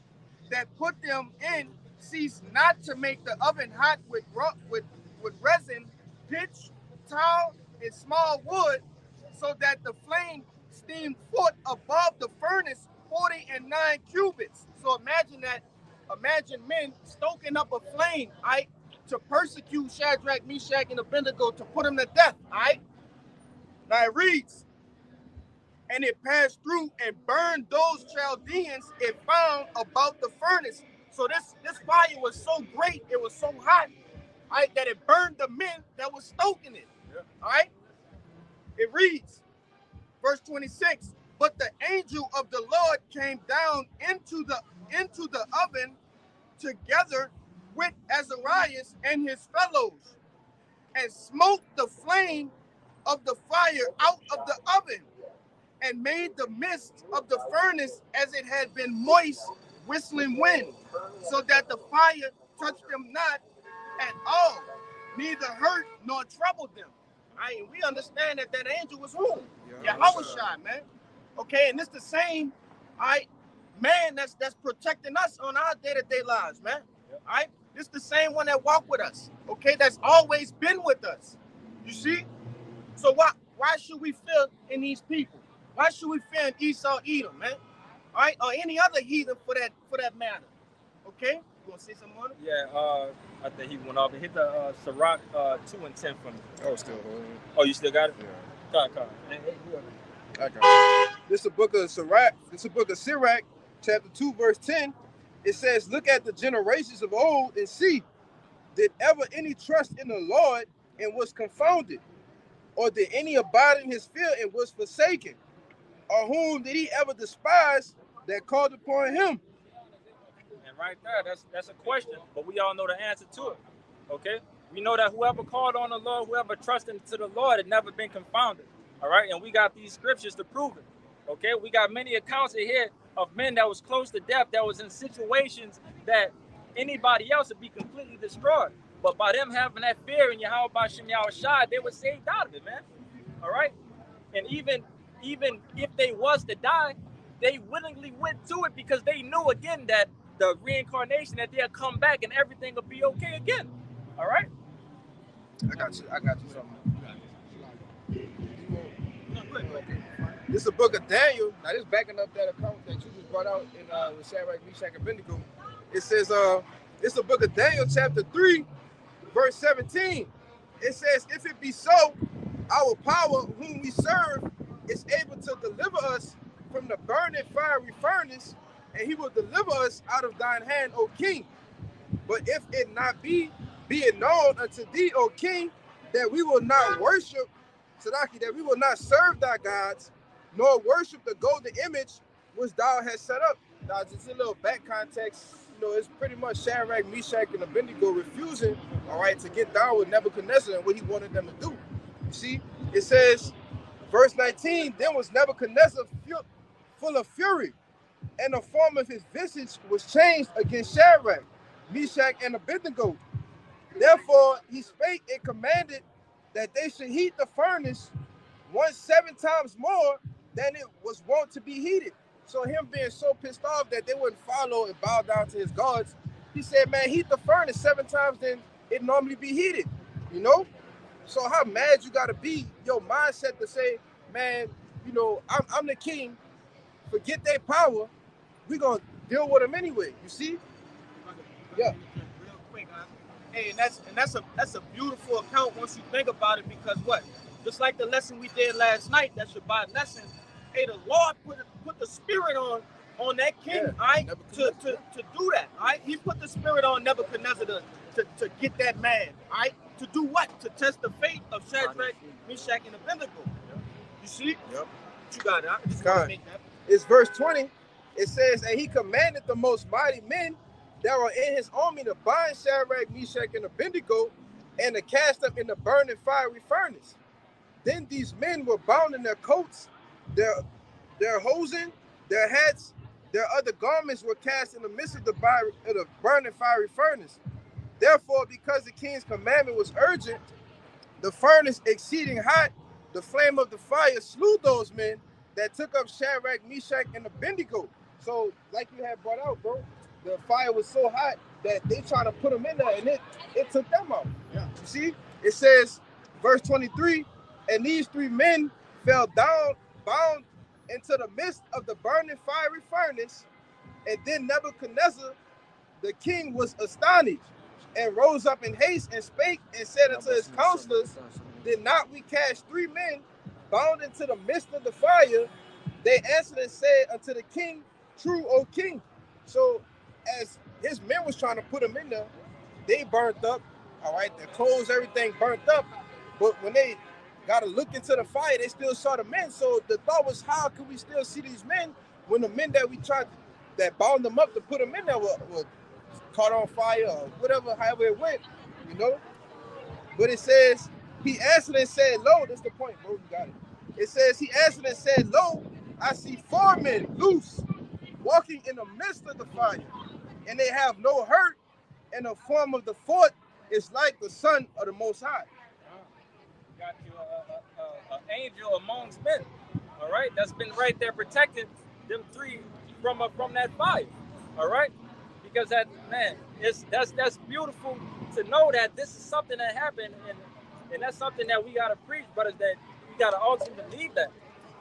that put them in ceased not to make the oven hot with resin, pitch, tar, and small wood, so that the flame steamed foot above the furnace 49 cubits. So imagine men stoking up a flame, right, to persecute Shadrach, Meshach, and Abednego, to put them to death, right? Now it reads, and it passed through and burned those Chaldeans it found about the furnace. So this fire was so great, it was so hot, right, that it burned the men that was stoking it. Yeah. All right? It reads, verse 26, but the angel of the Lord came down into the oven together with Azarias and his fellows, and smote the flame of the fire out of the oven, and made the mist of the furnace as it had been moist, whistling wind, so that the fire touched them not at all, neither hurt nor troubled them. And we understand that that angel was who? Yeah, Yahushua, man. Okay, and it's the same, all right, man that's protecting us on our day-to-day lives, man. All right, it's the same one that walked with us. Okay, that's always been with us. You see? So why should we fear in these people? Why should we fear in Esau, Edom, man? All right, or any other heathen for that matter? Okay, you want to say something on it? Yeah, I think he went off and hit the Sirach 2 and 10 for me. Oh, still holding. Oh, you still got it? Yeah. Come. I got it. This is the book of Sirach. This is the book of Sirach, chapter 2, verse 10. It says, "Look at the generations of old and see, did ever any trust in the Lord and was confounded? Or did any abide in his fear and was forsaken? Or whom did he ever despise that called upon him?" And right there, that's a question, but we all know the answer to it. Okay? We know that whoever called on the Lord, whoever trusted to the Lord, had never been confounded. All right, and we got these scriptures to prove it. Okay, we got many accounts in here of men that was close to death, that was in situations that anybody else would be completely destroyed. But by them having that fear in Yahweh B'Shem Yahushua, they were saved out of it, man. All right, and even if they was to die, they willingly went to it because they knew again that the reincarnation, that they'll come back and everything will be okay again. All right. I got you something. This is the book of Daniel. Now, this is backing up that account that you just brought out in with Shadrach, Meshach, and Abednego. It says, it's the book of Daniel, chapter 3, verse 17. It says, "If it be so, our power, whom we serve, is able to deliver us from the burning fiery furnace, and he will deliver us out of thine hand, O king. But if it not be it known unto thee, O king, that we will not worship, Sadaki, that we will not serve thy gods, nor worship the golden image which thou hast set up." Now, just a little back context, it's pretty much Shadrach, Meshach, and Abednego refusing, all right, to get down with Nebuchadnezzar and what he wanted them to do. You see, it says, verse 19, "Then was Nebuchadnezzar full of fury, and the form of his visage was changed against Shadrach, Meshach, and Abednego. Therefore he spake and commanded that they should heat the furnace 7 times more than it was wont to be heated." So him being so pissed off that they wouldn't follow and bow down to his gods, he said, man, heat the furnace 7 times than it normally be heated, So how mad you gotta be, your mindset to say, man, I'm the king, forget their power, we gonna deal with them anyway, you see? Yeah. Real quick, huh? Hey, and that's a beautiful account once you think about it, because what? Just like the lesson we did last night, that Shabbat lesson, hey, the Lord put the spirit on that king, all right, to do that, all right? He put the spirit on Nebuchadnezzar to get that man, all right? To do what? To test the fate of Shadrach, Meshach, and Abednego. You see? Yep. You got it. I just want to make that. It's verse 20. It says, "And he commanded the most mighty men that were in his army to bind Shadrach, Meshach, and Abednego, and to cast them in the burning fiery furnace. Then these men were bound in their coats, their hosen, their hats, their other garments were cast in the midst of the burning fiery furnace. Therefore, because the king's commandment was urgent, the furnace exceeding hot, the flame of the fire slew those men that took up Shadrach, Meshach, and Abednego." So, like you had brought out, bro, the fire was so hot that they trying to put them in there, and it took them out. Yeah. You see? It says, verse 23, "And these 3 men fell down, bound into the midst of the burning fiery furnace. And then Nebuchadnezzar, the king, was astonished, and rose up in haste, and spake, and said unto his counselors, Did not we cast 3 men bound into the midst of the fire? They answered and said unto the king, True, O king." So as his men was trying to put them in there, they burnt up, all right, their clothes, everything burnt up. But when they got to look into the fire, they still saw the men. So the thought was, how could we still see these men when the men that we tried, that bound them up to put them in there were caught on fire or whatever, however it went, But it says, he answered and said, Lo, that's the point, bro, you got it. It says, he answered and said, Lo, I see 4 men loose, walking in the midst of the fire, and they have no hurt, and the form of the 4th is like the Son of the Most High. got you an angel amongst men. All right, that's been right there protecting them three from that fire. All right, because that man, that's beautiful to know that this is something that happened, and that's something that we gotta preach, brothers. That we gotta ultimately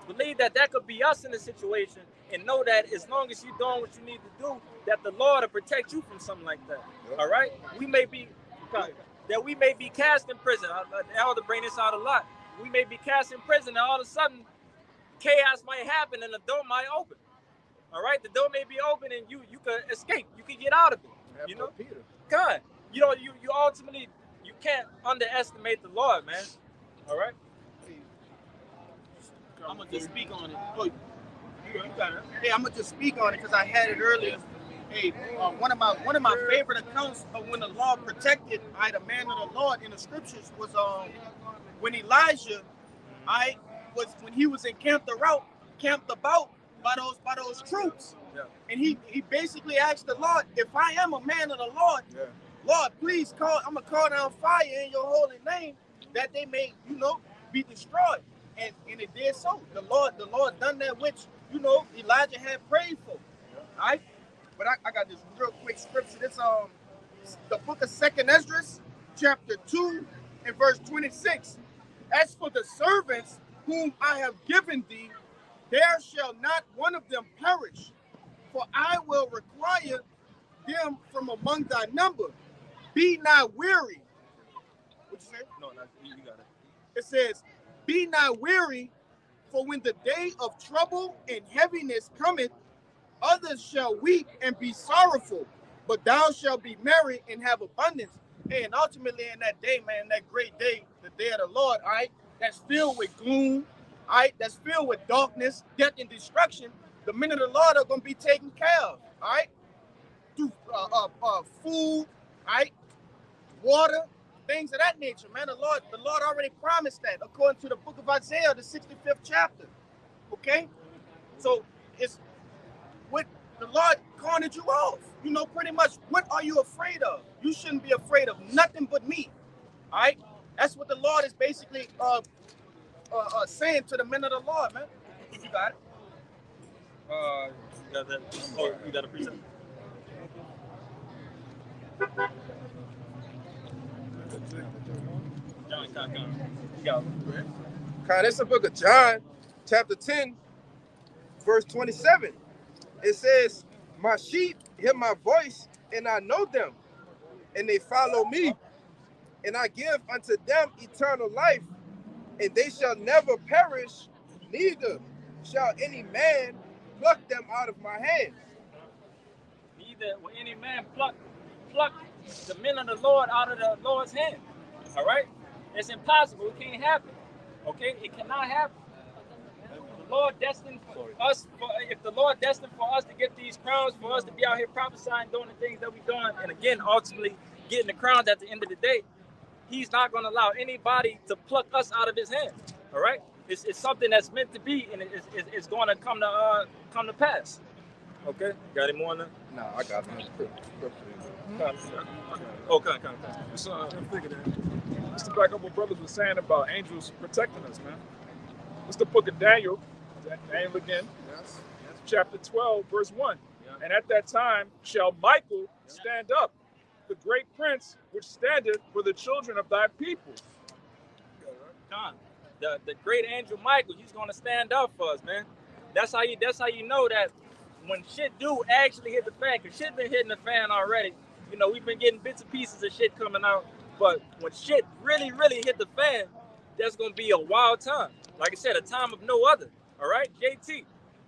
believe that could be us in the situation, and know that as long as you're doing what you need to do, that the Lord will protect you from something like that. Yep. All right, we may be cast in prison. The elder bring this out a lot. We may be cast in prison, and all of a sudden, chaos might happen, and the door might open. All right, the door may be open, and you could escape. You could get out of it. Yeah, you know, Peter. God, you know, you ultimately you can't underestimate the Lord, man. All right. I'm gonna just speak on it. Oh, you got it. Hey, I'm gonna just speak on it because I had it earlier. Hey, one of my favorite accounts of when the Lord protected the man of the Lord in the scriptures was when Elijah, was when he was camped about by those troops. Yeah. And he basically asked the Lord, if I am a man of the Lord, Lord, please I'm gonna call down fire in your holy name that they may, be destroyed. And it did so. The Lord done that which, Elijah had prayed for. All right? But I got this real quick scripture. It's the book of 2nd Esdras, chapter 2, and verse 26. As for the servants whom I have given thee, there shall not one of them perish, for I will require them from among thy number. Be not weary. What you say? No, you got it. It says, be not weary, for when the day of trouble and heaviness cometh, others shall weep and be sorrowful, but thou shalt be merry and have abundance. And ultimately in that day, man, that great day, the day of the Lord, all right, that's filled with gloom, all right, that's filled with darkness, death, and destruction, the men of the Lord are going to be taken care of, all right, through food, all right, water, things of that nature, man. The Lord already promised that according to the book of Isaiah, the 65th chapter. Okay? So it's what the Lord cornered you off. Pretty much what are you afraid of? You shouldn't be afraid of nothing but me. All right? That's what the Lord is basically saying to the men of the Lord, man. You got it? You got that. Oh, you got to present. It's the book of John, chapter 10, verse 27. It says, my sheep hear my voice, and I know them, and they follow me. And I give unto them eternal life, and they shall never perish, neither shall any man pluck them out of my hand. Neither will any man pluck the men of the Lord out of the Lord's hand. All right? It's impossible. It can't happen. Okay? It cannot happen. The Lord destined for us, if the Lord destined for us to get these crowns, for us to be out here prophesying, doing the things that we're doing, and again, ultimately getting the crowns at the end of the day, He's not going to allow anybody to pluck us out of His hand. All right? It's something that's meant to be, and it's going to come to pass. Okay? Got any more on that? No, I got it. Okay. So I'm thinking that. Just to back up what brothers were saying about angels protecting us, man. It's the book of Daniel again. Yes. Chapter 12, verse 1. Yeah. And at that time shall Michael stand up, the great prince which standeth for the children of thy people. John, the great angel Michael, he's going to stand up for us, man. That's how you know that when shit do actually hit the fan, because shit been hitting the fan already. We've been getting bits and pieces of shit coming out, but when shit really, really hit the fan, that's going to be a wild time. Like I said, a time of no other. All right, JT.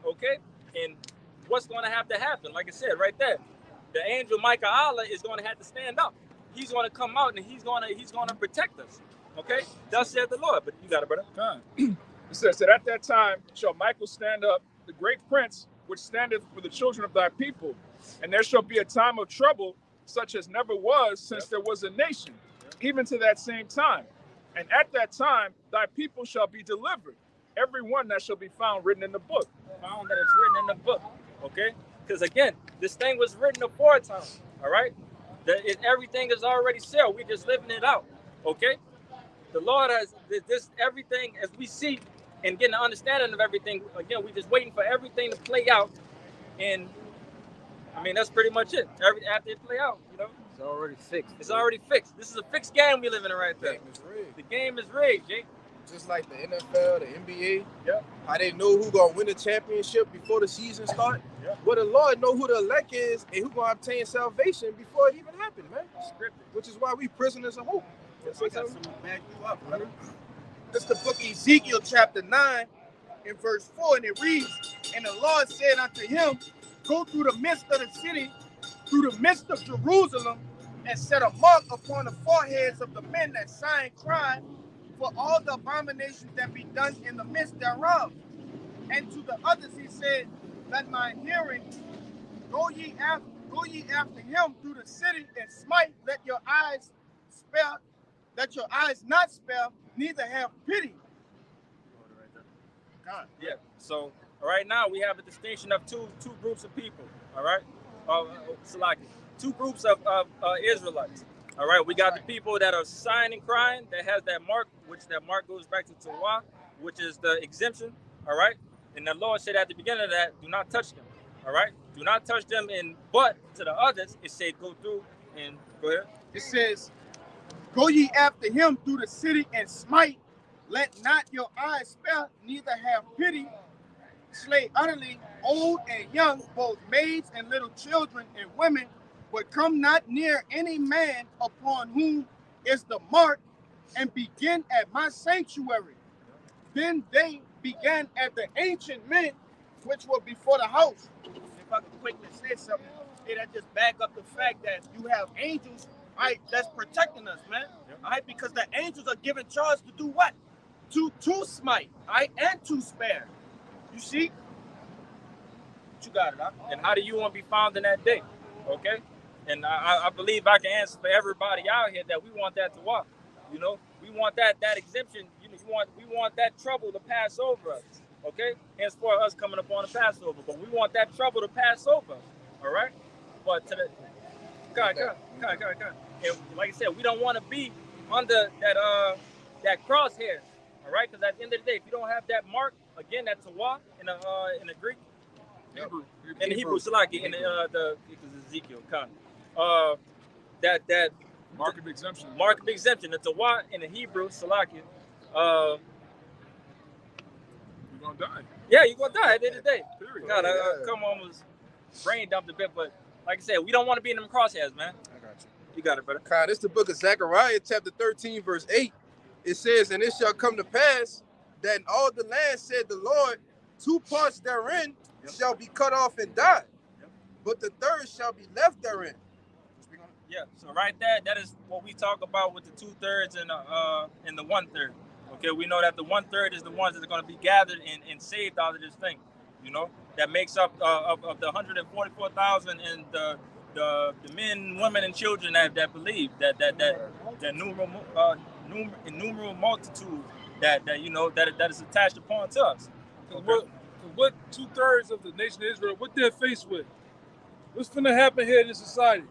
Okay, and what's going to have to happen? Like I said, right there, the angel Michael Allah is going to have to stand up. He's going to come out and he's going to protect us. Okay, thus said the Lord. But you got it, brother. It says that at that time shall Michael stand up, the great prince which standeth for the children of thy people, and there shall be a time of trouble such as never was since there was a nation, even to that same time. And at that time thy people shall be delivered, every one that shall be found written in the book. Found that it's written in the book. Okay, because again, this thing was written aforetime. All right, everything is already sealed. We're just living it out. Okay, the Lord has this everything as we see and getting an understanding of everything. Again, we just waiting for everything to play out, and I mean that's pretty much it. After it play out, you know, It's already fixed. it's already fixed. This is a fixed game we living in right there. Game is rigged. The game is rigged, Jake. Just like the NFL, the NBA. Yeah. How they know who gonna win the championship before the season start. Yeah. Well, the Lord know who the elect is and who gonna obtain salvation before it even happened, man. Scripted. Which is why we prisoners of hope. Yes, I got something to back you up, brother. This is the book of Ezekiel, chapter 9, and verse 4, and it reads, "And the Lord said unto him, Go through the midst of the city, through the midst of Jerusalem, and set a mark upon the foreheads of the men that sign crime for all the abominations that be done in the midst thereof. And to the others he said, Let mine hearing, go ye after him through the city and smite, let your eyes not spare, neither have pity." God. Yeah. So right now we have a distinction of two groups of people. All right. Salaki. Two groups of Israelites. All right. We got the people that are signing crime that has that mark, which that mark goes back to Torah, which is the exemption. All right. And the Lord said at the beginning of that, do not touch them. All right. Do not touch them. But to the others, it said go through and go ahead. It says, "Go ye after him through the city and smite, let not your eyes spare, neither have pity. Slay utterly old and young, both maids and little children and women, but come not near any man upon whom is the mark, and begin at my sanctuary." Then they began at the ancient men which were before the house. If I could quickly say something, that just back up the fact that you have angels, right, that's protecting us, man. All right, because the angels are given charge to do what? To smite, all right, and to spare. You see? You got it, huh? And how do you want to be found in that day? Okay? And I believe I can answer for everybody out here that we want that to walk. You know, we want that exemption. You know, we want that trouble to pass over us. Okay? Hence for us coming up on the Passover. But we want that trouble to pass over us. All right? But to the God. And like I said, we don't want to be under that crosshair. All right? Because at the end of the day, if you don't have that mark, again, that Torah in the Greek, in the Hebrew, Salaki, in the Ezekiel, that Mark of exemption. Mark of exemption, the Torah in the Hebrew, Salaki. You're gonna die. Yeah, you're gonna die at the end of the day. Period. God, come almost brain dumped a bit, but like I said, we don't want to be in them crosshairs, man. I got you. You got it, brother. God, it's the book of Zechariah, chapter 13, verse 8. It says, "And it shall come to pass that in all the land, said the Lord, 2 parts therein shall be cut off and die, but the third shall be left therein." Yeah, so right there, that is what we talk about with the 2/3 and the 1/3. Okay, we know that the 1/3 is the ones that are going to be gathered and saved out of this thing. You know, that makes up of the 144,000 and the men, women, and children that believe that innumerable multitude that you know that is attached upon to us. Okay. What 2/3 of the nation of Israel, what they're faced with? What's going to happen here in this society?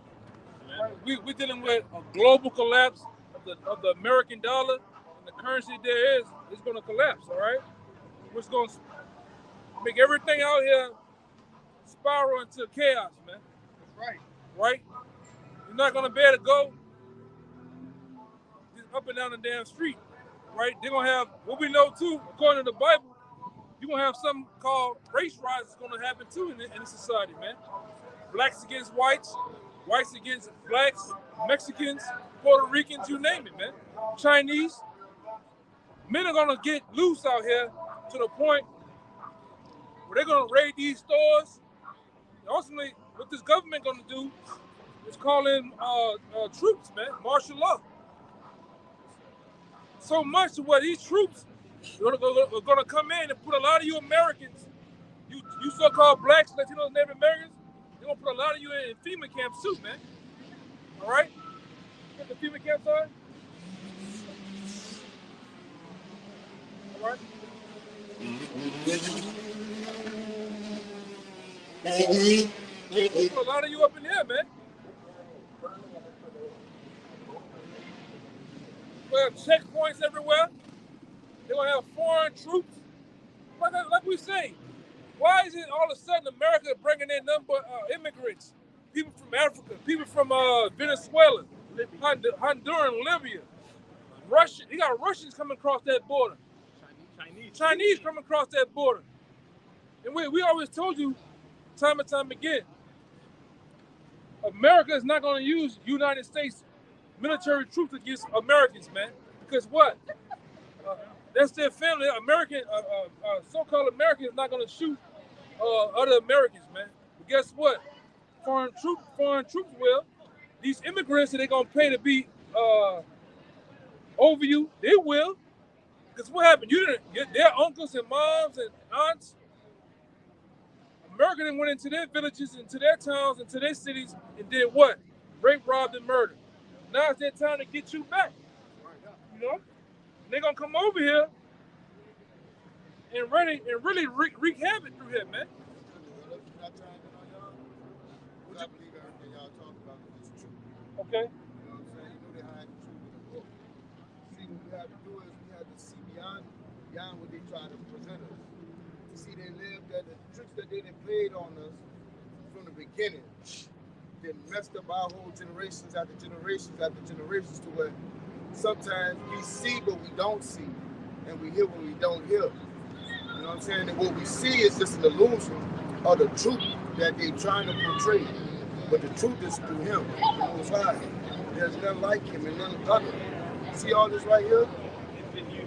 Right? We're dealing with a global collapse of the American dollar, and the currency there is going to collapse. All right, which going to make everything out here spiral into chaos, man. Right. Right? You're not going to be able to go up and down the damn street. Right? They're going to have what we know too, according to the Bible. You're going to have something called race riots that's going to happen too in the society, man. Blacks against whites, whites against blacks, Mexicans, Puerto Ricans, you name it, man. Chinese. Men are going to get loose out here to the point where they're going to raid these stores. And ultimately, what this government going to do is call in troops, man, martial law. So much to where these troops are going to come in and put a lot of you Americans, you so-called blacks, Latinos, Native Americans, they're going to put a lot of you in FEMA camps too, man. All right? You know what the FEMA camps are? All right? Put a lot of you up in here, man. Well, checkpoint checkpoints everywhere. They're gonna have foreign troops. Like we say, why is it all of a sudden America bringing in nothing but immigrants? People from Africa, people from Venezuela, Honduran, Libya, Russia. You got Russians coming across that border. Chinese coming across that border. And we always told you time and time again, America is not going to use United States military troops against Americans, man. Because what? That's their family. American, so-called Americans not going to shoot other Americans, man. But guess what? Foreign troops will. These immigrants that they're going to pay to be over you, they will. Because what happened? Their uncles and moms and aunts, America then went into their villages, into their towns, into their cities, and did what? Rape, robbed, and murdered. Now it's their time to get you back. You know? They're gonna come over here and really wreak havoc through here, man. Okay. You know what I'm saying? You know they hide the truth in the book. See, what we have to do is we have to see beyond what they try to present us. To see they lived that the tricks that they done played on us from the beginning, then messed up our whole generations after generations after generations to where sometimes we see but we don't see, and we hear what we don't hear. You know what I'm saying? And what we see is just an illusion of the truth that they're trying to portray. But the truth is through him, the Most High. There's none like him and none other. See all this right here?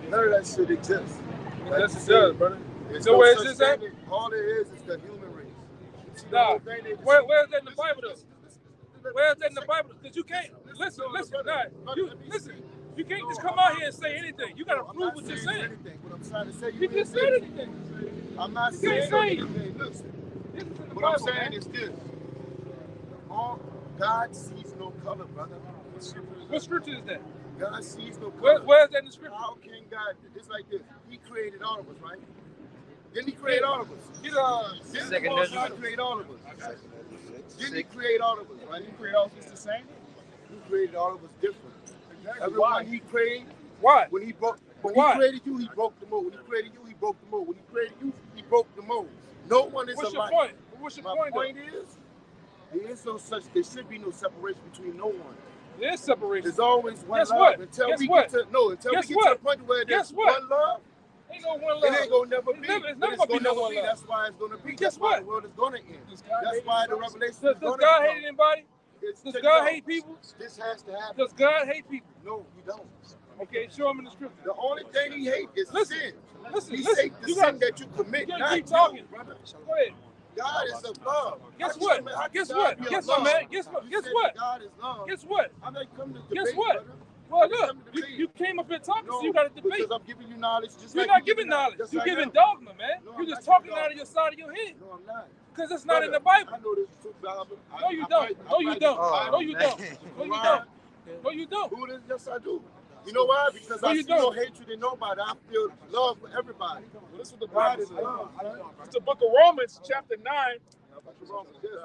None of that shit exists. Yes, it does, brother. There's So no where's such this at? thing. All there is the human race. See, the Nah, whole thing they- where's that in the Bible though? Where's that in the Bible? Because you can't listen. You can't just come out here and say anything. You gotta prove what you're saying. Anything. What I'm trying to say, You just said anything. I'm not You saying can't say anything. Listen, This is in the what I'm Bible, saying man. is this. All God sees no color, brother. What scripture is that? God sees no color. Where's that in the scripture? How can God? It's like this. He created all of us, right? Didn't he create all of us? Second Didn't God create all of us? Didn't he create all of us, right? He created all of us the same? He created all of us different. Everyone he created, Why? when he Why? created you, he broke the mold. When he created you, he broke the mold. When he created you, he broke the mold. No one is What's your alike. point? What's your My point point is, there should be no separation between no one. There is separation. There's always one Guess love. what? Until Guess we what? get to until Guess we get what? to the point where there's Guess what? one love, Ain't no one it love. ain't gonna never be. It's never But gonna be no never one love. That's why it's gonna be. Guess That's why what? the world is gonna end. That's why the revelation Does is gonna God come. hate anybody? It's Does check God it out. hate people? This has to happen. Does God hate people? No, we don't. Okay, show him in the scripture. The only thing he hates is Listen, sin. listen, He listen. hates the You sin gotta- that you commit, You not gotta keep you, talking. brother. Go ahead. God is of love. Guess How what? can- how can Guess God what? be of Guess what, love? man? Guess what? You Guess said what? that God is love. Guess what? I'm not coming to debate, Guess what? brother. Well, I'm look, coming to debate. you came up here talking, No, so you got to debate. because I'm giving you knowledge. Just You're like not you giving knowledge. Yes, You're I giving am. dogma, man. No, You're I'm just not talking giving out of your side of your head. No, I'm not. Because it's not in the Brother, Bible. I know this truth, Bible. No, you don't. No, you don't. No, you don't. No, you don't. No, you don't. Who it is? Yes, I do. You know why? Because No, I you see no don't. hatred in nobody. I feel love for everybody. Well, this is what the God Bible is says. love. son. It's the book of Romans, chapter 9, This is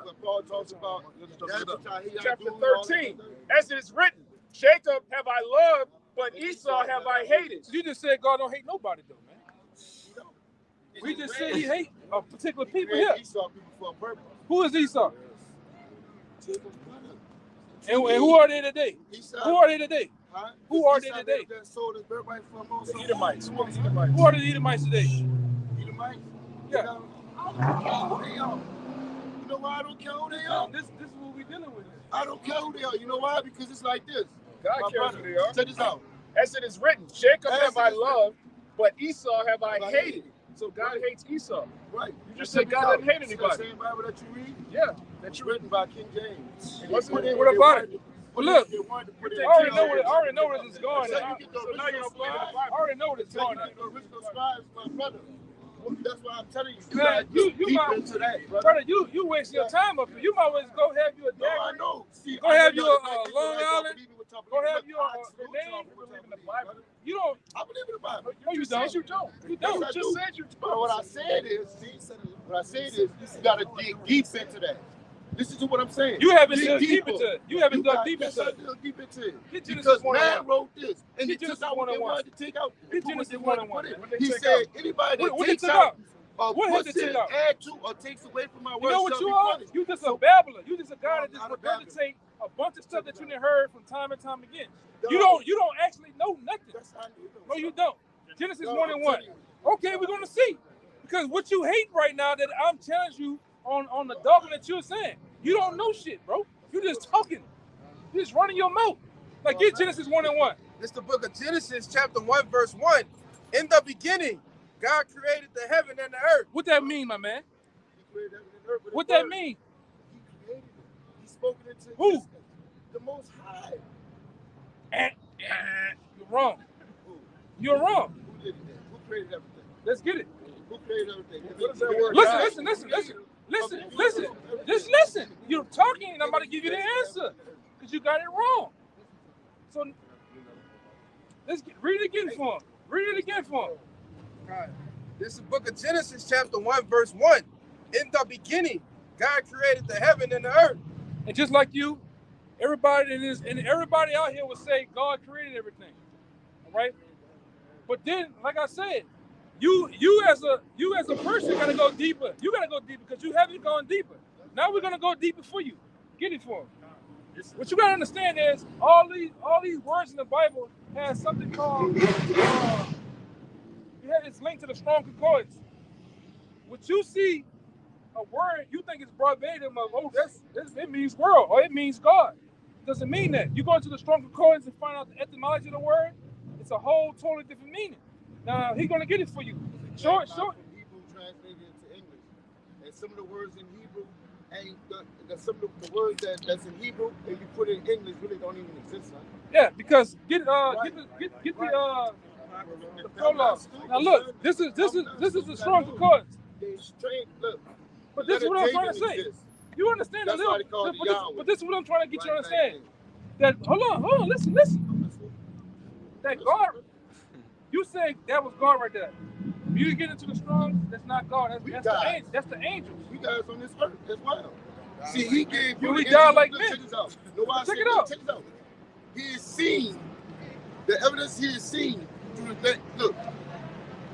what Paul talks about. That which I hear I chapter do, and all that 13. stuff. As it is written, Jacob have I loved, but Esau have I hated. You just said God don't hate nobody, though, man. We just said he hate a particular He people created here. Esau people for a purpose. Who is Esau? Jacob's brother. And who are they today? Esau, Who are they today? huh? who are they Esau today? That sold his birthright for him also. The Edomites. Who are the Edomites? Who are the Edomites today? Edomites? Yeah. I don't care who they are. You know why I don't care who they are? This is what we're dealing with. I don't care who they are. You know why? Because it's like this. God My cares brother, who they are. check this out. As it is written, Jacob As have it I is loved, but Esau have I Have I hated. hated. So God hates Esau. Right. You just said God didn't hate It's anybody. the same Bible that you read. Yeah. That's written by King James. And What's they put it- in what they about wanted it? to- Well, look, they wanted to put you in- I already know where this is going. So I you get the So now you're original gonna believe in the scribes. Bible. already know where this is So going. you get the original scribes, my brother. That's why I'm telling you. You Man, gotta you dig deep might- into that, brother. Brother, you wasting your time up here. You might as well go have you a No, I dagger. know. See, Go I have know you a, that black Long Israelites don't Island. believe in what y'all Go believe. have Look, you I a salute y'all grenade. for what y'all Believe in the believe, Bible. brother. You don't. I believe in the Bible. No, you just said don't. you don't. You Yes, don't. I You do. just said you But what I said is, you gotta dig deep into that. Listen to what I'm saying. You haven't Dig dug deep into it. You haven't dug deep Yes, into I it. dug deep into it. Get Genesis Because 1 man and 1. wrote this, and he Get took Genesis out 1 what they and 1. wanted to take out. Get Genesis 1 and 1. He said anybody that What they takes took out out? or What puts they in, took out? add to, or takes away from my You words know what shall you be are? punished. You just a So- babbler. You just a guy that No, just I'm not a babbler. regurgitate a bunch of stuff that you done heard from time and time again. No. You don't actually know nothing. That's how I knew it. No, you don't. Genesis No, 1 and I'm 1. telling you. Okay, we're gonna see. Because what you hate right now that I'm challenging you on the dogma that you're saying. You don't know shit, bro. You just talking. You just running your mouth. Like get Genesis 1 and 1. It's the book of Genesis, chapter 1, verse 1. In the beginning, God created the heaven and the earth. What that mean, my man? He created heaven and earth with his What that word. mean? He created it. He spoke it into Who? existence. The Most High. You're wrong. Who? You're wrong. Who did that? Who created everything? Let's get it. Who created everything? What is that word? Listen. Just listen. You're talking, and I'm about to give you the answer because you got it wrong. So read it again for him. Read it again for him. God. This is the book of Genesis, chapter 1, verse 1. In the beginning, God created the heaven and the earth. And just like you, everybody out here would say God created everything. All right? But then, like I said, you as a person gotta go deeper. You gotta go deeper because you haven't gone deeper. Now we're gonna go deeper for you. Get it for him. What you gotta understand is all these words in the Bible has something called it's linked to the Strong Concordance. What you see a word you think is verbatim of it means world or it means God. It doesn't mean that. You go into the Strong Concordance and find out the etymology of the word, it's a whole totally different meaning. Now he's gonna get it for you. Show it. Hebrew translated into English, and some of the words in Hebrew and some of the words that's in Hebrew, if you put it in English, really don't even exist, son. Yeah, because get the prologue. Now look, this is the Strong Concordance. Look, But this is what I'm trying to say. exists. You understand That's a little, why they call it Yahweh. but this is what I'm trying to get you to Right, understand. That hold on, listen. That God, you say that was God right there. You get into the strong, that's not God. That's the angels. We guys on this earth as well. See, he gave you We the die angels. like Look, men. check this out. No, I Check said, it out. Check this out. He is seen. The evidence he is seen through the thing. Look,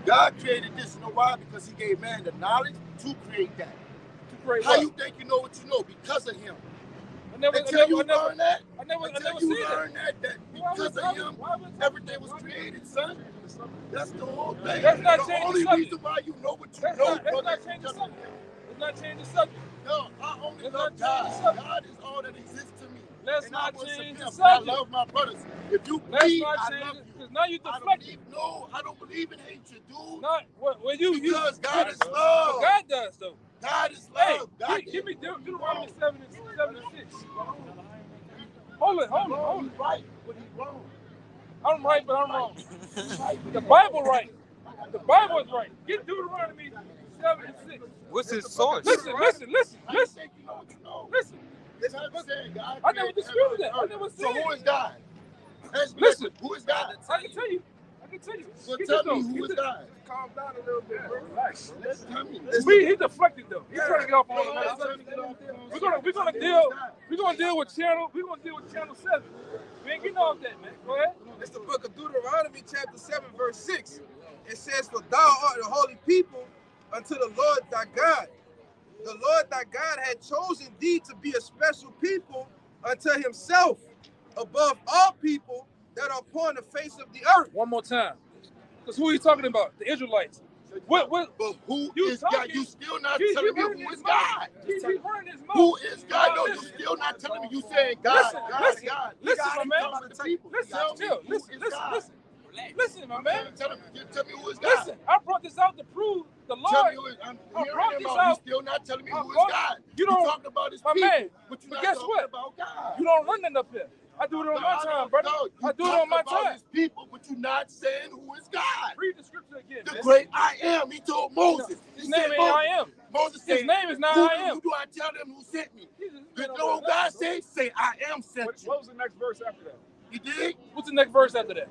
God created this. You know why? Because he gave man the knowledge to create that. How you think you know what you know? Because of him. Until you learn that, because of him, everything was created, son. That's the whole thing. That's not the changing only the subject. reason why you know what you That's know, not brother. changing the subject. Let's not change the subject. No, I only Let's love not change God. the subject. God is all that exists to me. Let's And I not worship change him. the subject. I love my brothers. If you Let's bleed, not I change love it you. because now you I deflecting. don't believe in hatred, dude. Not well, you Because God is love. God does though. God is Hey, love. God give me Deuteronomy 7 and 6. Hold it. He's right, but he's wrong. I'm right, but I'm wrong. The Bible right. The Bible is right. Get Deuteronomy 7 and 6. What's his source? Listen. I think you know what you know. Listen. It's not saying God I never created disputed heaven that. I and never earth. said So who it. is God? Listen. Who is God? I can tell you. So Get tell this me though. who is God. Calm down a little bit, bro. Relax. Tell me. He deflected though. He's trying to get off on the other subject. We're gonna deal with channel 7. We ain't getting off that, man. Go ahead. It's the book of Deuteronomy, chapter 7, verse 6. It says, "For thou art a holy people unto the Lord thy God. The Lord thy God had chosen thee to be a special people unto himself, above all people that are upon the face of the earth." One more time. Because who are you talking about? The Israelites. What? But who You is God? talking- You still not He telling me running who his is mouth. God. He's running his mouth. Who is God? No, you Listen. still not telling me. You saying God, Listen, God, listen, God. listen, God, my he man. talking to the people. Listen, Tell me chill. who Listen, is listen, God. listen, my man. Tell me who is God. Listen, I brought this out to prove the Tell Lord. me who is. I'm I hearing brought him this out. You out. still not telling me I who is brought- God. you don't- talking about his my people, man, but you're but not guess talking what? about God. You don't run nothing up here. I do it on my time, brother. I do it on my time. His people, but you're not saying who is God. Read the scripture again, The man. great I am. He told Moses. His He name said, ain't Moses, I am. Moses His said, name is not who, I am. Who do I tell them who sent me? Jesus, You man, know what God said? Say, I am sent What you. was the next verse after that? You dig? What's the next verse after that?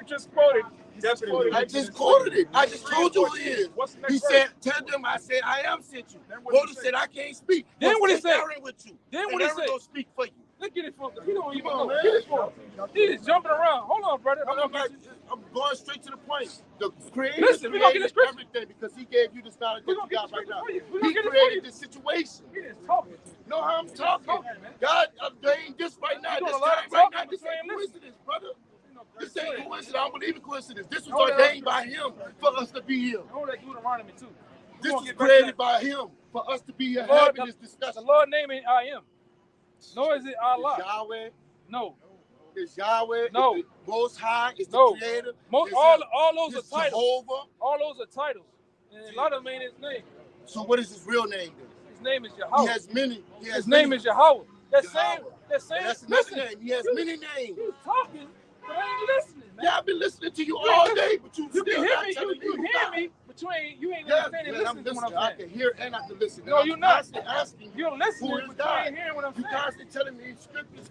You just quoted. I just quoted it. I just told you who he is. What's the next He verse? said, tell them I said, I am sent you. Then what did he Moses say? said, I can't speak. Then what he said? Aaron with you. Then And what he Aaron said? gonna speak for you. Look at it, folks. He don't even Come on, know. man. Get it for him. He's jumping around. Hold on, brother. I'm going straight to the point. The creator Listen, we gonna get created this scripture. everything because he gave you the knowledge We that gonna you get got right the now. scripture for you. We He gonna get it for you. created this situation. He is talking. No, I'm talking. man. God ordained this right now. You doing This a lot time of right talking, now. This but you ain't ain't listening. coincidence, brother. This ain't coincidence. I don't believe in coincidence. This was Hold on. ordained by him for us to be here. Hold that Deuteronomy too. This gonna was get back to created that. by him for us to be here The Lord- having this The discussion. Lord name ain't I am. Nor is it Allah. It's Yahweh. No. It's Yahweh. No. It's the Most High. It's No. the Creator. Most, It's all those it's are titles. Jehovah. All those are titles. And a lot of them ain't his name. So what is his real name then? His name is He Yahweh. has many. He has His name many. is Yahweh. That Yahweh. same, that same. And that's another Listen, name. He has you- many names. He's talking, but I ain't listening, man. Yeah, I've been listening to you You all ain't day, but you You still can hear not me. telling You me. hear me, but you ain't Yeah, understanding. man, I'm Listening to listening. what I I'm can saying. hear and I can listen. No, And you're I'm not. constantly asking you. You're listening, Who but is you God? ain't hearing what I'm You saying. constantly telling me scripture.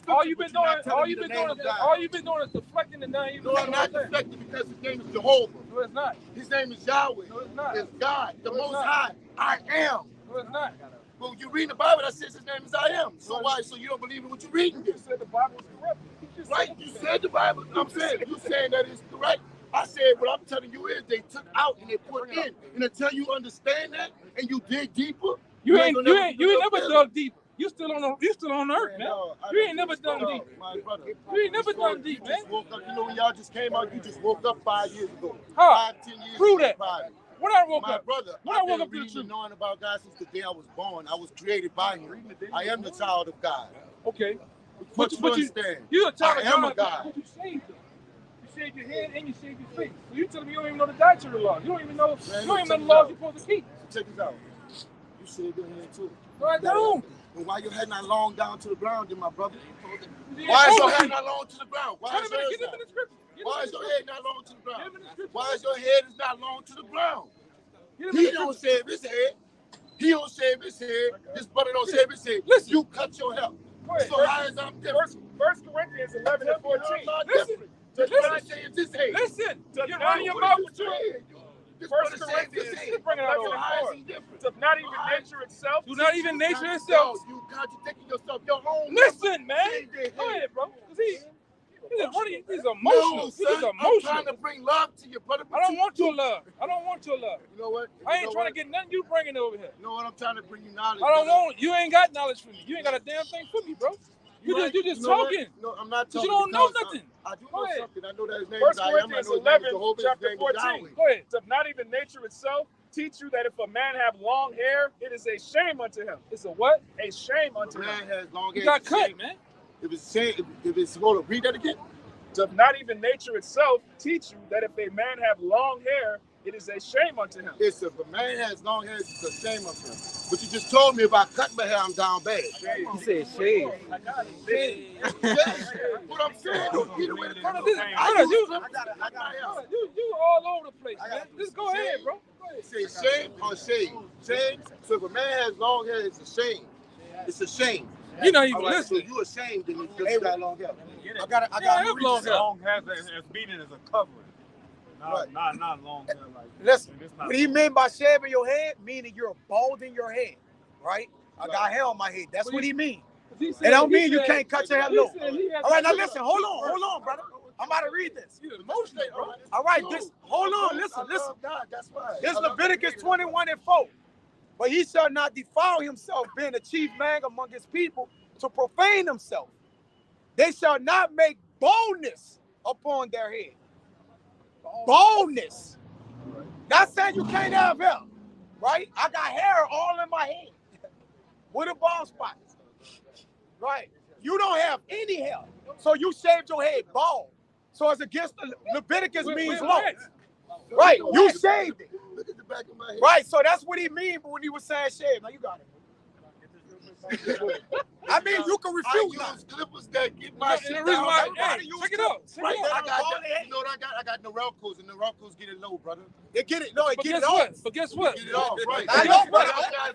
All you've been but you're not doing, telling all me you've the been name doing, of God. all you've been doing is deflecting and not even. No, I'm not deflecting because his name is Jehovah. No, it's not. His name is Yahweh. No, it's not. It's God, the No, it's Most not. High. I am. No, it's not. But when you read the Bible, that says his name is I am. So why? So you don't believe in what you're reading? You said the Bible was corrupt. You just Right? said You that. said the Bible. I'm saying you saying that it's correct. I said what I'm telling you is they took out and they put in. And until you understand that and you dig deeper, You ain't gonna never get no dug deeper. You still on earth, man. No, I You ain't don't never think dug so. deep. My brother. You ain't never dug deep, You man. just woke up. You know when y'all just came out, you just woke up 5 years ago. How? 5, 10 years Prove ago, that. probably. When I woke My up, brother, when I I've woke been up to the reading truth. and knowing about God since the day I was born. I was created by him. I am the child of God. Okay. But you understand. You're a child I of am God, a God. but you saved them. You saved your head and you saved your face. So you telling me you don't even know the dietary law. You don't even know, you don't even know the laws you're supposed to keep. Check this out. You saved your hand too. No, I don't. And why your head not long down to the ground, then my brother? You Why is didn't your know head me. not long to the ground? Why Get is him in yours the not? scripture. Get him Why in is the your scripture. head not long to the Get ground? him in the scripture. Why is your head is not long to the ground? Get him in He the don't scripture. shave his head. He don't shave his head. His brother don't shave his head. Listen. You cut your hair. Go ahead. So how is I'm different? First Corinthians 11 and 14. Listen. Does Listen. not say it's his head. Listen. Does You're not running your even mouth know with you. This First brother says his Corinthians head. Bring it out So over. how is he different? Does not even nature itself. Do not even nature No, itself. you contradicting yourself. Your own Listen, man. say their Go head. ahead, bro. 'Cause he's running. He's No, emotional. He's son, I'm emotional. trying to bring love to you, brother. I don't want your love. I don't want your love. You know what? I ain't trying to get nothing you bringing over here. You know what? I'm trying to bring you knowledge. I don't brother. want. You ain't got knowledge for me. You ain't got a damn thing for me, bro. You right. just You know what? talking. No, I'm not 'Cause talking. you don't know because nothing. I do Go know ahead. something. I know that his name First is I am. I Corinthians know his name 11, is Jehovah. His chapter name is 14. Yahweh. Go ahead. Does not even nature itself teach you that if a man have long hair, it is a shame unto him. It's a what? A shame The unto him. man has long hair. You got It's cut, shame. man. If it's saying, if it's hold up, read that again. Does not even nature itself teach you that if a man have long hair, it is a shame unto him. It's if a man has long hair, it's a shame of him. But you just told me if I cut my hair, I'm down bad. You said shave. What I'm saying, though, either way the color This- is, brother, I you- use them. I got hair. You all over the place, man. Just go ahead, bro. Go ahead. Say shame or shame. Shame. So if a man has long hair, it's a shame. It's a shame. You're not even All right, so listening. you ashamed then because you got long hair. I got Yeah, I have long hair. long hair as meaning as a covering. Right. Not long hair like. Listen, and it's not- what he meant by shaving your head, meaning you're balding your head, right? I got hair on my head. That's what he mean. He It said- don't he mean you said- can't cut your hair he low. said he had All right, now to- listen. Hold on, brother. I'm about to read this. You emotional, bro. All right, hold on. Listen. This Leviticus 21:4. But he shall not defile himself, being the chief man among his people, to profane himself. They shall not make boldness upon their head. Boldness. Not saying you can't have hair, right? I got hair all in my head with a bald spot, right? You don't have any hair, so you shaved your head bald. So it's against the Leviticus means law, right? You shaved it. Look at the back of my head. Right, so that's what he mean when he was saying shave. Now you got it. I mean, you can refute that. Clippers that get my shit And the reason down. why, Everybody hey, use check it clippers. out. Check Right, it out. I got, you know what I got? I got Norelcos, and Norelcos get it low, brother. They get it, no, it But get guess it what? off. But guess what? Get it off, right. I I know, know, but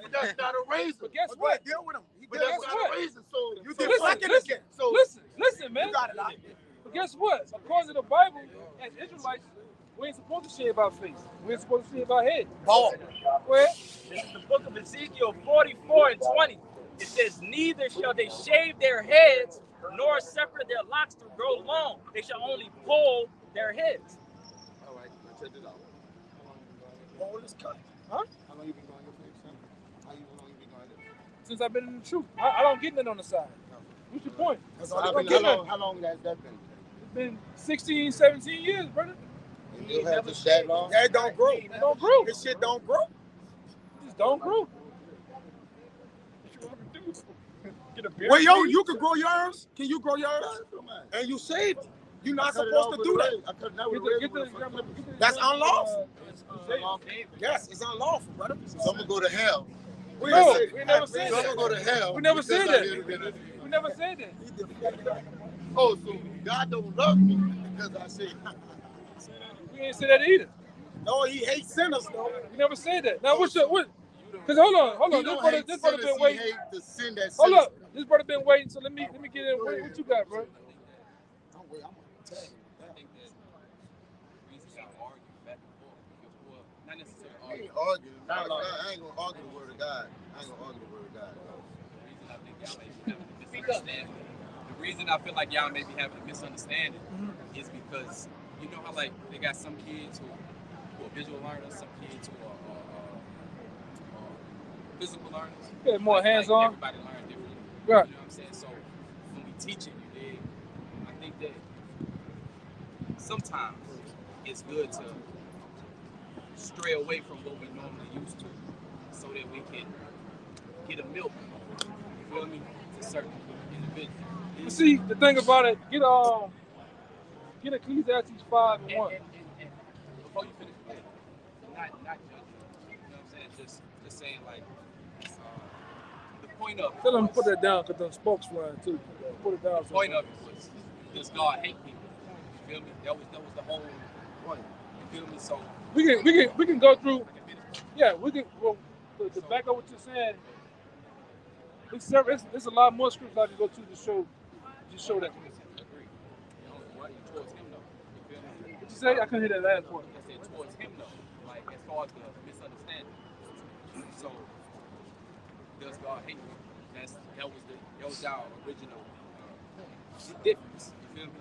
but that's not a razor. But guess But what? Deal with him. But That's guess not what? a razor, so you So did listen, second listen, again. So listen, man. you got it out. But guess what? According to the Bible, as Israelites, we ain't supposed to shave our face. We ain't supposed to shave our head. Bald. Where? This is the book of Ezekiel 44:20. It says, neither shall they shave their heads, nor separate their locks to grow long. They shall only pull their heads. All right, check this out. Bald is cut. Huh? How long you been going your face? How long you been going there? Since I've been in the truth. I don't get nothing on the side. What's your point? How long has that been? It's been 16, 17 years, brother. You have to that long? That don't grow. It don't grow. This shit don't grow. It just don't grow. Get a beard. Well, yo, you can grow yours. Can you grow yours? And you shaved. You're not supposed to do that. That's unlawful. Yes, it's unlawful, brother. Some will go to hell. We never said Some will that. go to hell. We never said because that. We never said that. Oh, so God don't love me because I say. We ain't say that either. No, he hates sinners, though. We never said that. Now, what's your what? Because hold on. This brother been waiting. He hate the sin that Hold sinners. up. This brother been waiting. So let me get in. What you got, bro? I ain't arguing. I ain't gonna argue the word of God. I ain't gonna argue the word of God. The reason I feel like y'all may be having a misunderstanding is because you know how like they got some kids who are visual learners, some kids who are physical learners. Yeah, more hands-on. Everybody learns differently. Right. You know what I'm saying? So when we teach it, you dig, I think that sometimes it's good to stray away from what we normally used to so that we can get a milk, you feel me, to certain individuals. But see, the thing about it, get Ecclesiastes 5:1. And before you finish, not judging, you know what I'm saying? Just saying like the point of it. Tell them to put that down because the spokes flying too. Put it down. The point of it was, does God hate people? You feel me? That was the whole point. You feel me? So we can go through. Yeah, we can. Well, to back up what you're saying, it's a lot more scripts I can go to just show that. towards him though. You feel me? What you say? I couldn't hear that last part. I said towards him though. Like as far as the misunderstanding. So does God hate you? That was our original difference. You feel me?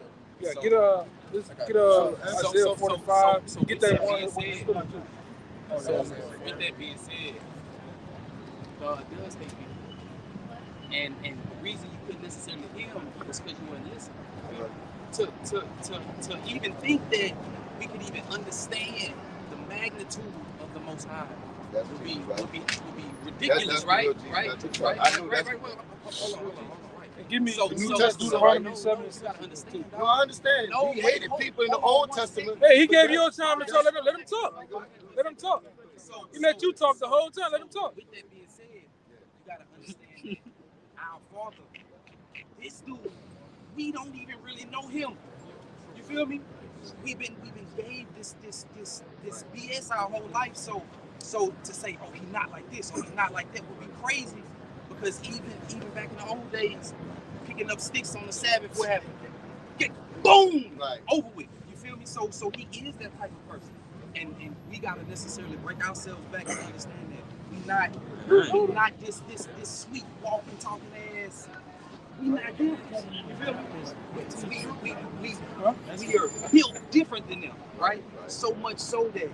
Yeah, So, get Isaiah 45. so Get with that that one. being said, So with that being said, God does hate people. And the reason you couldn't necessarily hear him was because you weren't listening. To even think that we could even understand the magnitude of the Most High would be ridiculous, right? Right? Hold on. Give me So Deuteronomy 7 and 6. understand. No, I understand. He hated people in the Old Testament. Hey, he gave you a time to talk. Let him talk. Let him talk. He let you talk the whole time. Let him talk. With that being said, you gotta understand our Father. This dude, we don't even really know him. You feel me? We've been gave this BS our whole life. So to say, oh, he's not like this, or he's not like that, would be crazy. Because even back in the old days, picking up sticks on the Sabbath, what happened? Get boom, Right. over with. You feel me? So he is that type of person, and we gotta necessarily break ourselves back and understand that we not this sweet walking talking ass. We not doing this. You feel me? We are built different than them, right? So much so that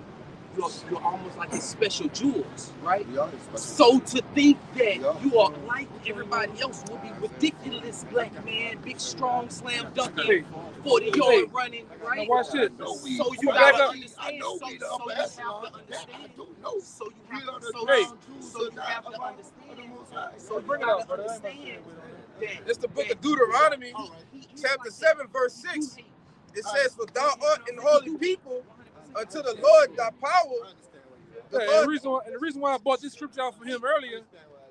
you're almost like a special jewels, right? We are special. So to think that you are like everybody else would be ridiculous, black man, big, strong, slam dunking, 40-yard running, right? Now watch this. So you Back gotta up. understand. know So we you the upper have echelon. to understand. I do know. So you We have are to the so ground you truth have of to the understand. Most So you Bring it up, gotta brother. understand that It's the book of Deuteronomy, chapter 7, verse 6. It says, for thou art an holy people unto the Lord thy power. The Yeah, Lord, and the reason why I bought this scripture out from him earlier,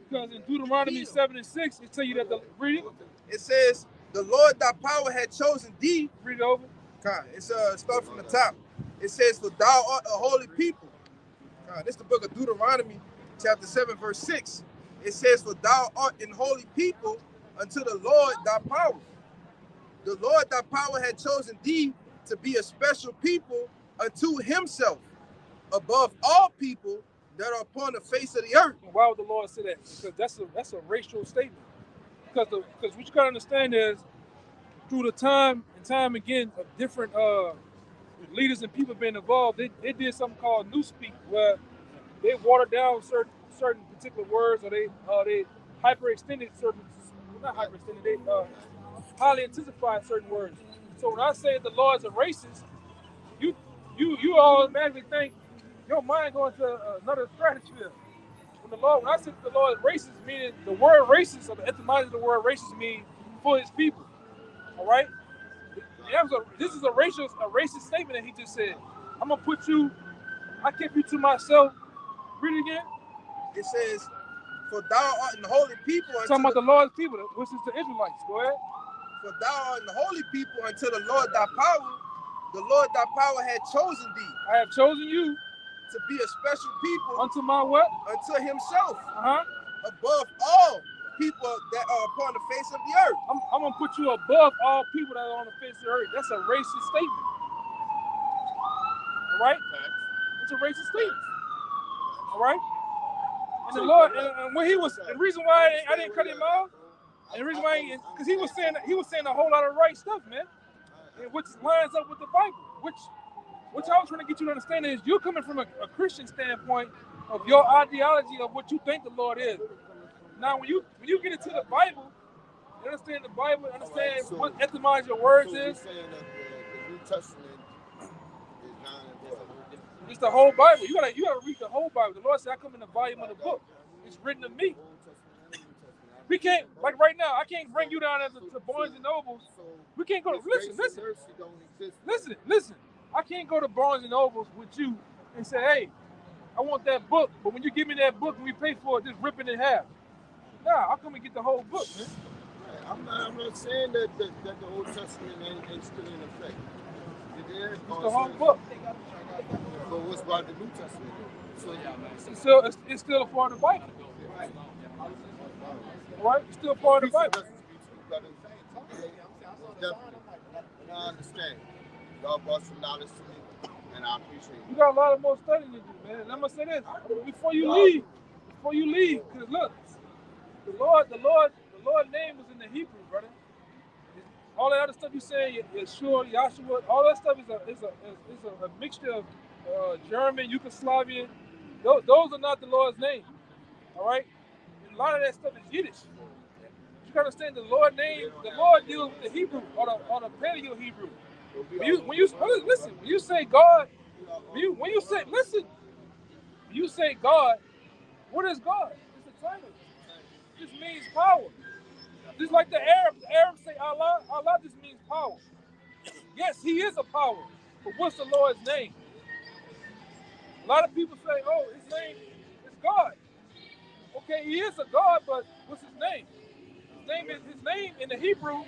because in Deuteronomy 7 and 6, it tell you that read it says, the Lord thy power had chosen thee. it over. It's start from the top. It says, for thou art a holy people. This is the book of Deuteronomy, chapter 7, verse 6. It says, for thou art an holy people unto the Lord thy power. the Lord thy power had chosen thee to be a special people unto himself, above all people that are upon the face of the earth. And why would the Lord say that? Because that's a racial statement. Because what you gotta understand is, through the time and time again of different leaders and people being involved, they did something called newspeak, where they watered down certain particular words, or they hyperextended certain, not hyperextended, they highly intensified certain words. So when I say the Lord's a racist, you automatically think your mind going to another stratosphere. When I say the Lord is racist, meaning the word racist, or the etymology of the word racist, means for his people. All right. This is a racist statement that he just said. I'm gonna put you. I kept you to myself. Read it again. It says, "For thou art an holy people." Talking about the Lord's people, which is the Israelites. Go ahead. For thou art an holy people unto the Lord thy power. The Lord thy power had chosen thee. I have chosen you to be a special people unto my what? Unto himself. Above all people that are upon the face of the earth. I'm gonna put you above all people that are on the face of the earth. That's a racist statement. All right? It's a racist statement. All right? And the Lord, and when he was, the reason why I didn't cut him off, and the reason why, because he was saying a whole lot of right stuff, man, and which lines up with the Bible. Which I was trying to get you to understand is you're coming from a Christian standpoint of your ideology of what you think the Lord is. Now, when you get into the Bible, you understand the Bible, understand what etymology of words is. Saying that the New Testament is not it's the whole Bible. You gotta read the whole Bible. The Lord said, "I come in the volume of the book. It's written of me." We can't, like right now, I can't bring you down to Barnes and Nobles. We can't go to listen. I can't go to Barnes and Nobles with you and say, "Hey, I want that book," but when you give me that book and we pay for it, just rip it in half. Nah, I'll come and get the whole book, man. I'm not saying that the Old Testament ain't still in effect. It's the whole book. But what's about the New Testament? So it's still a part of the Bible. Right? It's still a part of the Bible. Definitely. And I understand. God brought some knowledge to me, and I appreciate it. You got a lot of more studying to do, man. And I'm gonna say this before you leave, because look, the Lord name was in the Hebrew, brother. All that other stuff you say, Yeshua, Yahshua, all that stuff is a mixture of German, Yugoslavian. Those are not the Lord's name. All right, and a lot of that stuff is Yiddish. You gotta understand the Lord deals with the Hebrew or the Paleo Hebrew. When you say God, when you say God, what is God? It's a title. It just means power. Just like the Arabs say Allah, Allah just means power. Yes, he is a power, but what's the Lord's name? A lot of people say, oh, his name is God. Okay, he is a God, but what's his name? His name in the Hebrew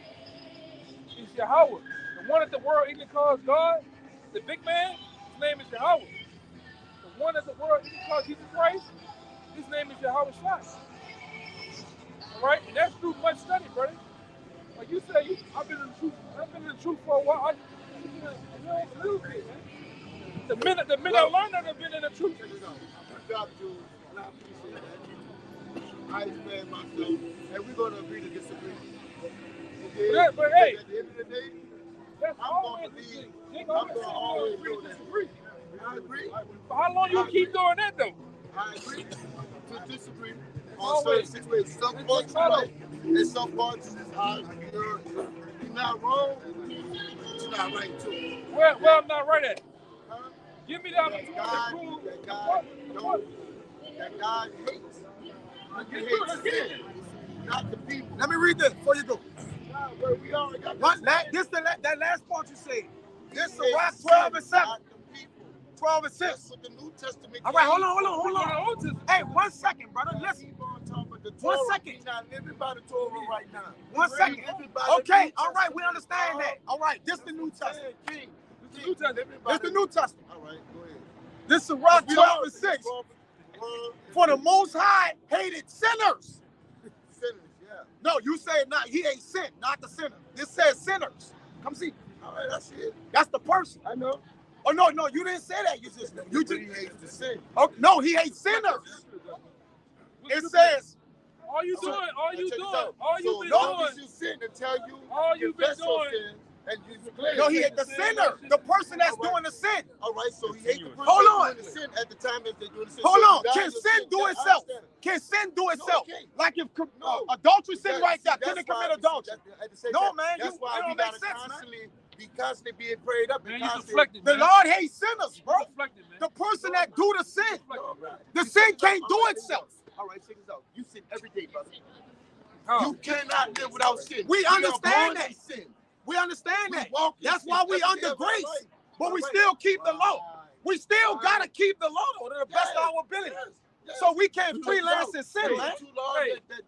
is Yahweh. The one that the world even calls God, the big man, his name is Yahweh. The one that the world even calls Jesus Christ, his name is Yahweh Shai. All right, and that's through much study, brother. Like you say, I've been in the truth for a while. A little bit, man. The minute I learned that I've been in the truth. I explain myself, and we're gonna agree to disagree. Okay? But hey, at the end of the day, that's always the thing. I'm gonna always disagree. I agree. For how long you keep doing that though? I agree to disagree on certain situations. Some parts are right, and some parts you're not wrong, but you're not right too. Well, I'm not right at it. Huh? Give me the opportunity to prove that God hates. He hates sin, not the people. Let me read this before you go. We already got that last part you said. This is Rock 12 and 7. 12 and 6. That's what the New Testament. All right, hold on. Hey, 1 second, brother. Listen. 1 second. Not living by the Torah right now. 1 second. Okay, all right, we understand that. All right, this is the New Testament. This is the New Testament. All right, go ahead. This is Rock 12 and 6. For the Most High hated sinners. Sinners, yeah. No, you say not. He ain't sin, not the sinner. This says sinners. that. You just He hates the sin. oh, no, he hates sinners. It says, All you doing, all you Check this doing, out. all you So been long as doing, you sin and tell you, all you been confess your doing. sin, and you declare. no, he hates the sinner, the person that's doing the sin. All right, so he hates the person Hold on. doing the sin at the time that they're doing the sin. Hold So on. you die Can in your sin do Yeah, I itself? understand it. Can sin do itself? it can't. Like if No. adultery sin That- right there, see, couldn't that's commit why- adultery. at the same No, time, man, that's you- why it we don't make gotta sense, man. constantly being prayed up. Man, and you constantly- deflected, The man. Lord hates sinners, bro. You deflected, man. The person that do the sin, Deflected. the sin can't do itself. All right, check this out. You sin every day, brother. How? You cannot live without sin. We are understand born that. in sin. We understand We that. walk in That's sin why we every day under of our grace, life. but we Right. still keep the law. We still gotta keep the law to the best of our ability. Yes. So we can't Check this freelance out. and sin, Those man. two laws Hey. that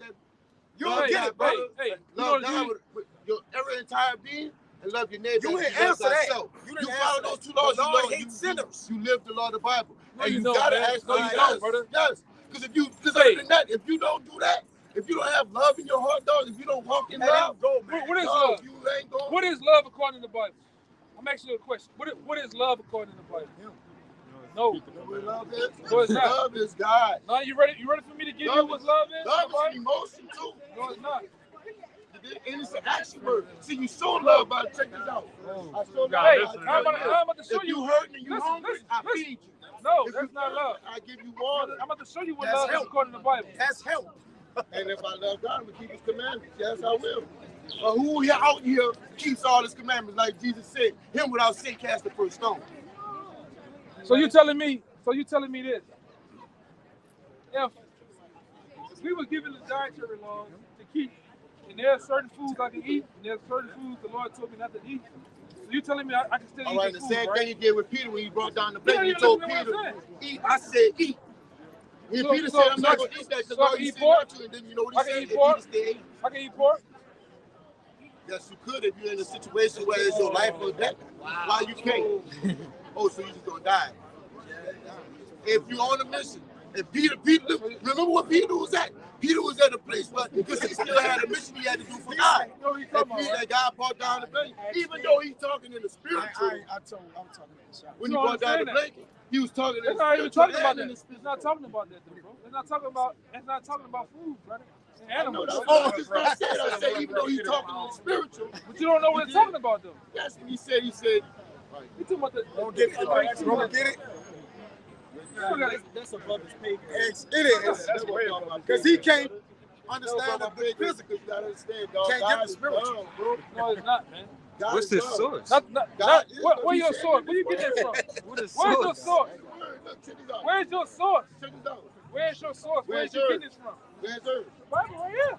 You love don't get God, it, brother. Hey, you know love what God you with your every entire being and love your neighbor. You as didn't love answer that. thyself. You You didn't follow answer those that. two laws. The You Lord know, hates sinners. you live the law of the Bible. No, and you you don't, gotta man. ask No, for you it. don't, brother. Yes. Because if you, because Hey. other than that, if you don't do that, if you don't have love in your heart, dog, if you don't walk in love, go, What is no, love? you ain't going. What is love according to the Bible? I'm asking you a question. What is love according to the Bible? No. You know what love is? No, it's not. Love is God. Now you ready? You ready for me to give you Love what is- love is? Love Right? is an emotion too. No, it's not. And it's an action word. See, you show love by check this out. I show love Hey, by I'm about to show if you. you hurting and you Listen, hungry, listen, I listen. feed you. No, If that's you not love. I give you water. I'm about to show you what That's love is help. according to the Bible. That's help. And if I love God, I'm gonna keep His commandments. Yes, I will. But who here out here keeps all His commandments, like Jesus said? Him without sin cast the first stone. So you telling me this? If we were given the dietary laws to keep, and there are certain foods I can eat, and there are certain foods the Lord told me not to eat. So you telling me I can still All eat right, the the food, same right? thing He did with Peter when He brought down the You plate. don't He even told listen to Peter, what I'm "Eat." I said, "Eat." When So- Peter so- said, "I'm not so- gonna eat that," because so I Lord, can you eat said pork? not to, and then you know what I He can said? eat If pork? Peter stayed, I can eat pork. yes, you could if you're in a situation where it's your life or death. Why you can't? Oh, so you just gonna die? If you're on a mission, if Peter, remember what Peter was at? Peter was at a place where, because he still had a mission he had to do for God. You know what he's And talking about, Peter, right? God brought down the blanket, even though he's talking in the spiritual. I'm talking to the shop. When You he brought down the understand that? blanket, he was talking in That's the not even spiritual talking about and in that. the It's physical. not talking about that, though, bro. It's not talking about food, brother. And animals. Oh, that's what I said. I said, even though he's talking in the spiritual, But you don't know what it's talking about, though. that's what he said. He said, You talking about the Don't get it. Don't get it. That's above his pay grade. It is. that's what I'm talking about. Because he can't No, understand but the my physical. You gotta understand, dog. Can't get God the is spiritual. love, bro. No, it's not, man. God What's is his love. source? God is Where love. He your said source? in Where you his get that word. from? What is Where's your source? source? Look, check this out. Where's your source? Check this out. Where's your source? Where's Where's you yours? getting this from? Where's her? Bible right here.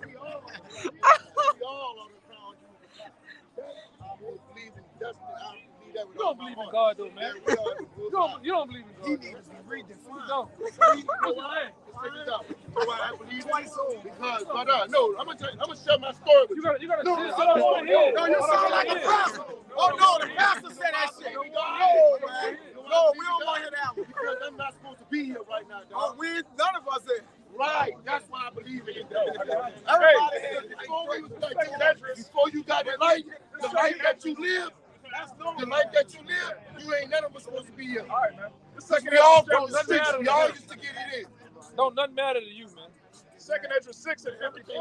We all on the crown. I believe in destiny. I believe that with You all don't my believe in heart. God, though, man. Yeah, we are. You don't believe in God. He needs to be redefined. You don't. You know why? Check this out. You know why I believe it? Because, brother, no, I'm gonna share my story with you. You gotta No, I don't want to hear it. No, you I don't sound wanna like a hear it. pastor. Oh, no, the pastor said that shit. No, man. No, we don't want to hear that one. Because I'm not supposed to be here right now, Oh, dog. none of us is. Right. That's why I believe in it. Everybody Hey, is. before you got the life that you live, the life that you live, you ain't none of us supposed to be here. All right, man. We all from the streets. We all used to get it in. Don't nothing matter to you, man. 2nd Ezra 6 and 54.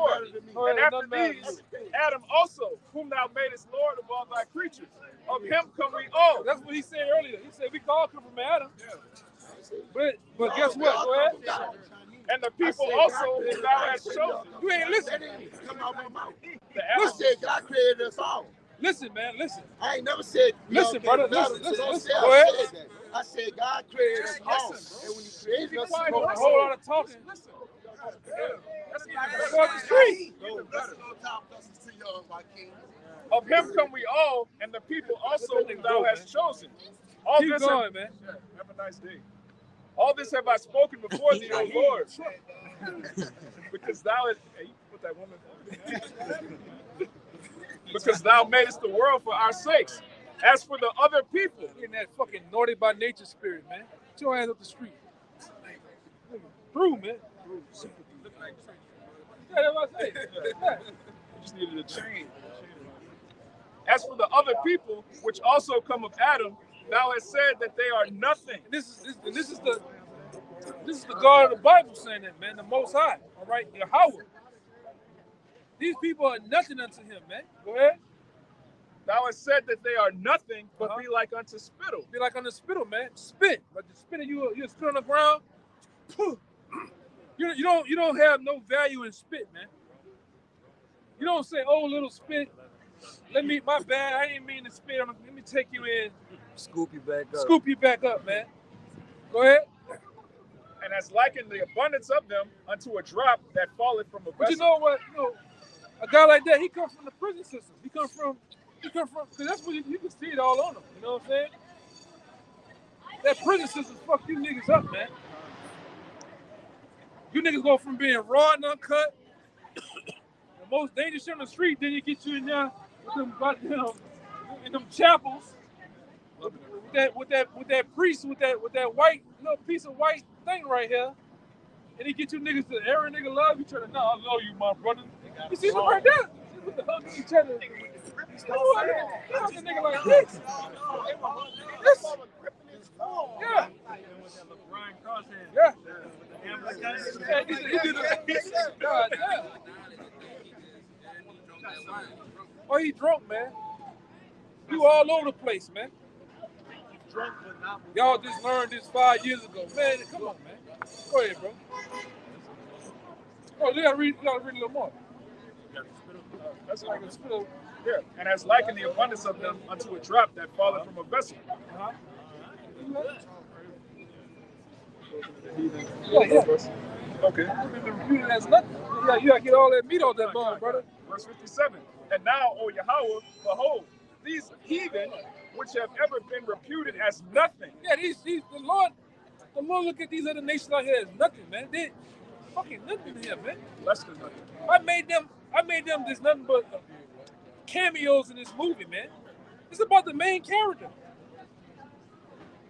No, And it after doesn't matter to these, you. Adam also, whom thou madest Lord of all thy creatures. Of him come we all. That's what he said earlier. He said we can all come from Adam. But guess what? Go ahead. And the people also whom thou hast chosen. You ain't That listening. didn't come out my mouth. The I Adam, said God created us all. Listen, man. Listen. I ain't never said we Listen, all brother, came together, listen, so don't listen. say Go I ahead. said that. I said God created us all. And when He created us, You doing a whole lot of talking. listen. Go up the street. Of him come we all, and the people also whom thou hast chosen. All Keep this going, man. Have a nice day. All this have I spoken before thee, O Lord. Because thou hast, hey, you put that woman. Because thou madest the world for our sakes. As for the other people, In that fucking naughty by nature spirit, man. Get your hands up the street. Through, man. Yeah, that's what I say. Yeah. You just needed a change. As for the other people, which also come of Adam, thou hast said that they are nothing. This is the God of the Bible saying that, man, the Most High. All right, Yahweh. These people are nothing unto him, man. Go ahead. Thou hast said that they are nothing, but Uh-huh. be like unto spittle. Be like on the spittle, man. Spit. Like the spit, you spit on the ground. You don't have no value in spit, man. You don't say, oh, little spit. My bad. I didn't mean to spit. Let me take you in. Scoop you back up. Scoop you back up, man. Go ahead. And has likened the abundance of them unto a drop that falleth from a vessel. But you know what? A guy like that, he comes from the prison system. He comes from, because that's what you can see it all on him. You know what I'm saying? That prison system fuck you niggas up, man. You niggas go from being raw and uncut, the most dangerous shit on the street, then you get you in there with them goddamn, in them chapels, with that priest, with that white little piece of white thing right here, and he get you niggas to every nigga love you, try to, I love you, my brother. You see them right there? With the hugging each other. How's a nigga like this? Yeah. Yeah. He did it. God damn. Oh, he drunk, man. You all over the place, man. Y'all just learned this 5 years ago. Man, come on, man. Go ahead, bro. Oh, you gotta read a little more. That's like a spittle. Yeah. And has likened the abundance of them unto a drop that falleth from a vessel. Uh-huh. Yeah. Okay. That's nothing. You gotta get all that meat off that bone, brother. Verse 57. And now, O Yahweh, behold, these heathen, which have ever been reputed as nothing. Yeah, the Lord look at these other nations out here as nothing, man. They fucking nothing here, man. Less than nothing. I made them just nothing but cameos in this movie, man. It's about the main character.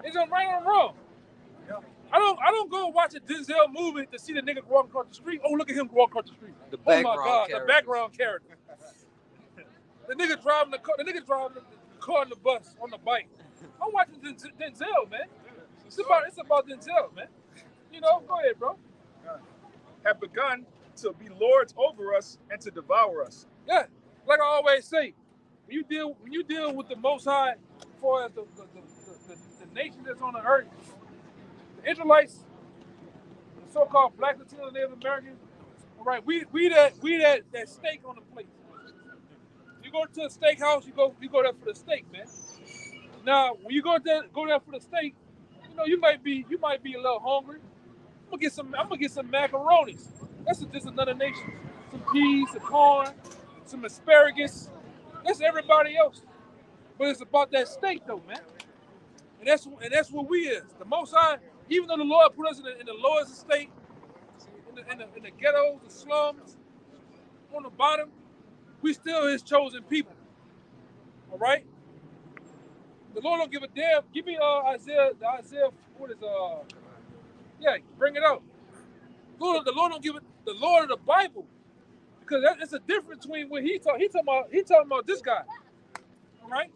It's on right or wrong. Yeah. I don't go watch a Denzel movie to see the nigga walking across the street. Oh, look at him walk across the street. The Oh my background God, characters. the background character. The nigga driving the car. The nigga driving the car on the bus on the bike. I'm watching Denzel, man. It's about Denzel, man. You know, go ahead, bro. Have begun to be lords over us and to devour us. Yeah, like I always say, when you deal with the Most High, as far as the nation that's on the earth, the Israelites, the so-called Black, Latino, Native Americans, all right, we that steak on the plate. You go to a steakhouse, you go there for the steak, man. Now, when you go there for the steak, you might be a little hungry. I'm gonna get some macaronis. That's just another nation. Some peas, some corn, some asparagus. That's everybody else. But it's about that steak though, man. And that's what we is. The Most High, even though the Lord put us in the lowest estate, in the ghettos, the slums, on the bottom, we still His chosen people. All right. The Lord don't give a damn. Give me Isaiah. What is Yeah, bring it out. The Lord don't give it. The Lord of the Bible, because it's a difference between what He talking about this guy. All right.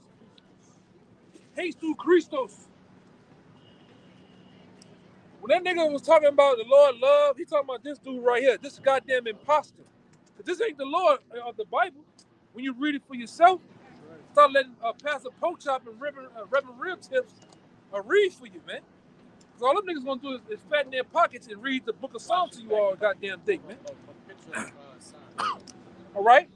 Jesus Christos. When that nigga was talking about the Lord love, he talking about this dude right here, this goddamn imposter. This ain't the Lord of the Bible. When you read it for yourself, start letting Pastor Pochop and Reverend Rib Tips read for you, man. Because all them niggas gonna do is fatten their pockets and read the book of Psalms to you all goddamn day, man. All right?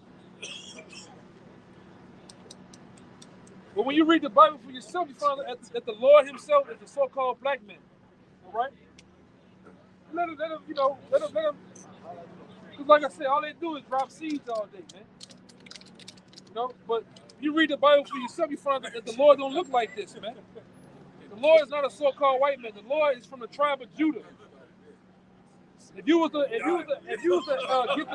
But when you read the Bible for yourself, you find that the Lord Himself is the so-called black man. All right? Let him, because like I said, all they do is drop seeds all day, man. But you read the Bible for yourself, you find that the Lord don't look like this, man. The Lord is not a so-called white man. The Lord is from the tribe of Judah. If you was to get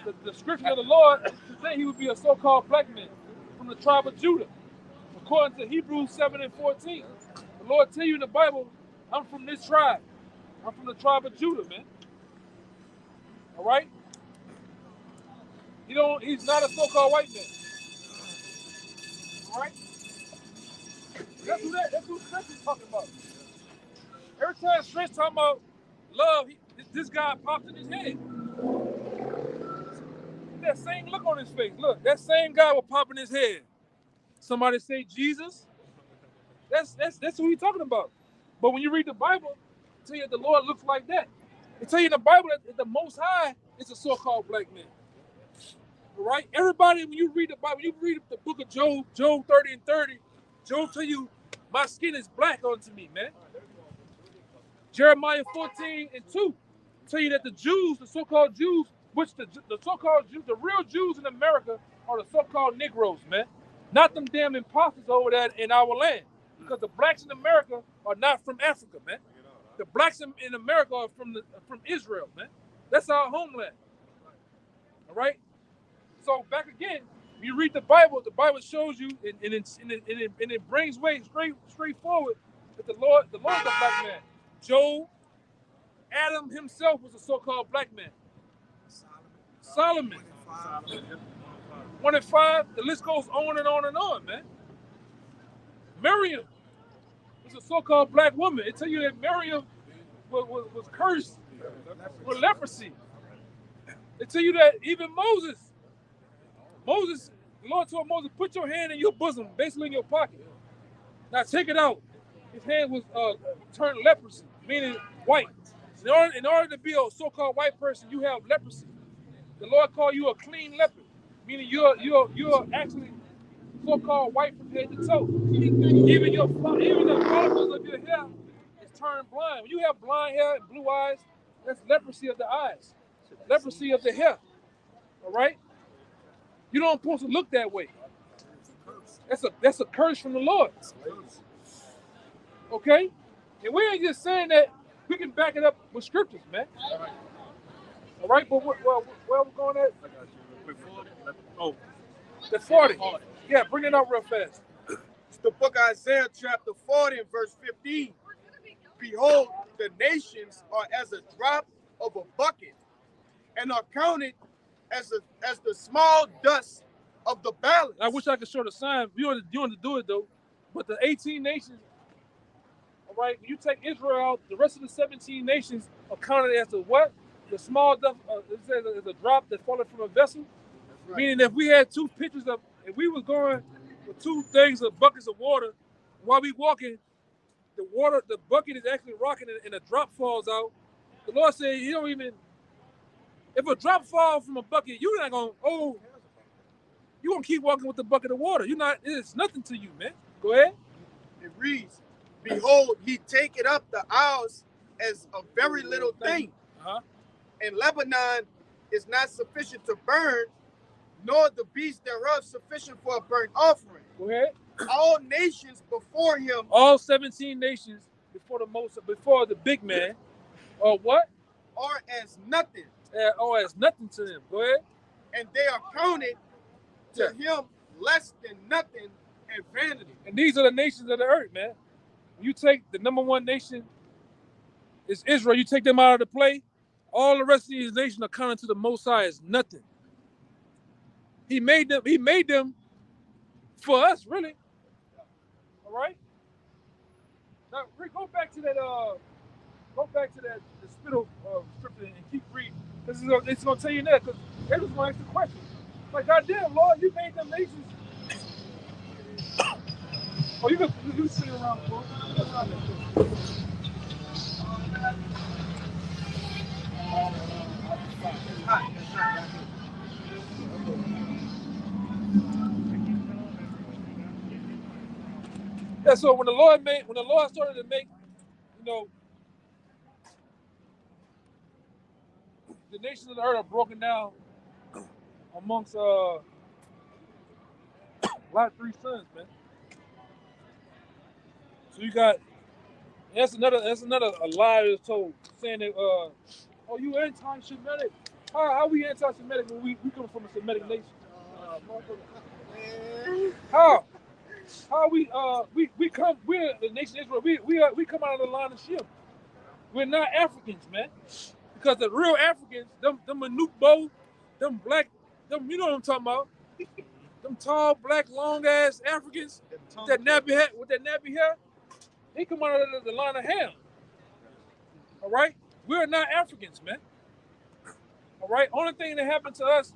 the description of the Lord, today He would be a so-called black man from the tribe of Judah. According to Hebrews 7:14, the Lord tell you in the Bible, I'm from this tribe. I'm from the tribe of Judah, man. All right? He's not a so-called white man. All right? That's who Stretch is talking about. Every time Stretch talking about love, this guy pops in his head. That same look on his face. Look, that same guy will pop in his head. Somebody say Jesus. That's who he's talking about. But when you read the Bible, it tell you the Lord looks like that. It tell you in the Bible that the Most High is a so-called black man. All right? Everybody, when you read the Bible, you read the book of Job, Job 30 and 30, Job tell you, my skin is black unto me, man. Jeremiah 14 and 2 tell you that the Jews, the so-called Jews, which the so-called Jews, the real Jews in America are the so-called Negroes, man. Not them damn imposters over there in our land. Because the blacks in America are not from Africa, man. The blacks in America are from Israel, man. That's our homeland. All right? So back again, when you read the Bible shows you, and it brings way straightforward that the Lord is a black man. Job, Adam himself was a so-called black man. Solomon. 1 and 5, the list goes on and on and on, man. Miriam was a so-called black woman. It tell you that Miriam was cursed with leprosy. It tell you that even Moses, the Lord told Moses, put your hand in your bosom, basically in your pocket. Now take it out. His hand was turned leprosy, meaning white. In order to be a so-called white person, you have leprosy. The Lord called you a clean leper, meaning you're actually so-called white from head to toe. Even the follicles of your hair is turned blind. When you have blind hair and blue eyes, that's leprosy of the eyes, leprosy of the hair. All right? You don't supposed to look that way. That's a curse from the Lord. Okay? And we ain't just saying that. We can back it up with scriptures, man. All right, but where we going at? Oh, the 40. Yeah, bring it up real fast. It's the book of Isaiah, chapter 40, and verse 15. Behold, the nations are as a drop of a bucket, and are counted as the small dust of the balance. I wish I could show the sign. You want to do it though, but the 18 nations. All right, when you take Israel out, the rest of the 17 nations are counted as the what? The small dust. It says it's a drop that fallen from a vessel. Right. Meaning, if we had two pitchers of, if we was going with two things of buckets of water, while we walking, the bucket is actually rocking and a drop falls out. The Lord said, you don't even. If a drop falls from a bucket, you're not gonna. You gonna keep walking with the bucket of water. You're not. It's nothing to you, man. Go ahead. It reads, behold, he taketh up the isles as a very little thing. And Lebanon is not sufficient to burn, nor the beast thereof sufficient for a burnt offering. Go ahead. All nations before him. All 17 nations before the big man, are what? Are as nothing. Or as nothing to them. Go ahead. And they are counted to him less than nothing and vanity. And these are the nations of the earth, man. You take the number one nation is Israel. You take them out of the play, all the rest of these nations are counted to the Most High as nothing. He made them for us, really. All right. Now, Rick, go back to that the spittle scripture and keep reading. Because it's gonna tell you that. Because they're just gonna ask the question. Like, goddamn, Lord, you made them nations. Oh, you sit around, bro. That's not that. Yeah, so when the Lord started to make, the nations of the earth are broken down amongst Lot's 3 sons, man. So you got that's another lie that's told, saying that you anti-Semitic. How we anti-Semitic when we come from a Semitic nation? How we're the nation of Israel. We come out of the line of Shem. We're not Africans, man. Because the real Africans, them Manukbo, them black Them, you know what I'm talking about? Them tall, black, long ass Africans with that nappy hair, they come out of the line of Ham. All right? We're not Africans, man. All right? Only thing that happened to us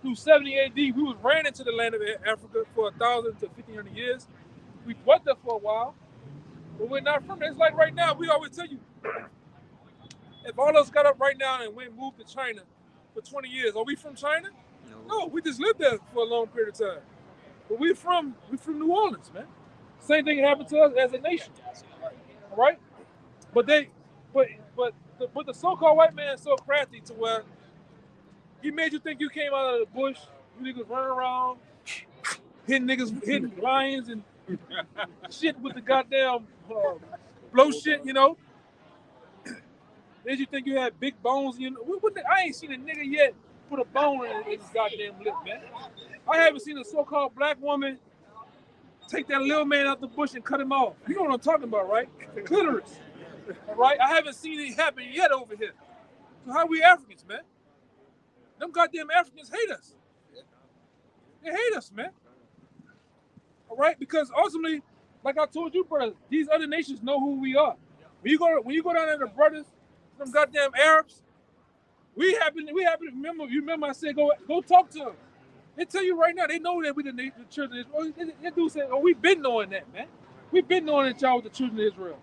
through 70 AD, we was ran into the land of Africa for 1,000 to 1,500 years. We was there for a while, but we're not from it. It's like right now, we always tell you, if all of us got up right now and moved to China for 20 years, are we from China? No, we just lived there for a long period of time. But we're from New Orleans, man. Same thing happened to us as a nation. All right? But the so-called white man is so crafty to where he made you think you came out of the bush. You niggas running around, hitting lions and shit with the goddamn blow shit, you know. Made you think you had big bones. You know, I ain't seen a nigga yet put a bone in his goddamn lip, man. I haven't seen a so-called black woman take that little man out the bush and cut him off. You know what I'm talking about, right? The clitoris. All right? I haven't seen it happen yet over here. So how we Africans, man? Them goddamn Africans hate us. They hate us, man. All right? Because ultimately, like I told you, brothers, these other nations know who we are. When you go down there to brothers, some goddamn Arabs, we happen to remember. You remember I said go talk to them. They tell you right now they know that we the children of Israel. They do say, oh, we've been knowing that, man. We've been knowing that y'all was the children of Israel.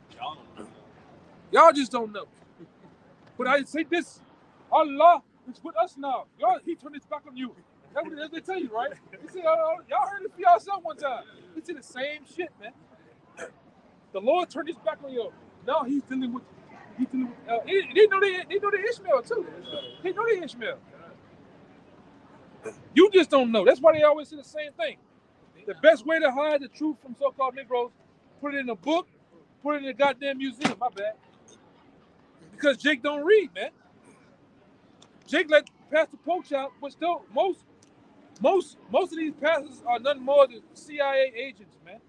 Y'all just don't know. But I say this, Allah is with us now. Y'all, He turned His back on you. That's what they tell you, right? They say, y'all heard it for yourself one time. It's the same shit, man. The Lord turned His back on you. Now He's dealing with. They know they Ishmael too. They know they Ishmael. You just don't know. That's why they always say the same thing. The best way to hide the truth from so-called Negroes, put it in a book, put it in a goddamn museum. My bad. Because Jake don't read, man. Jake let Pastor Poach out, but still most of these pastors are nothing more than CIA agents, man.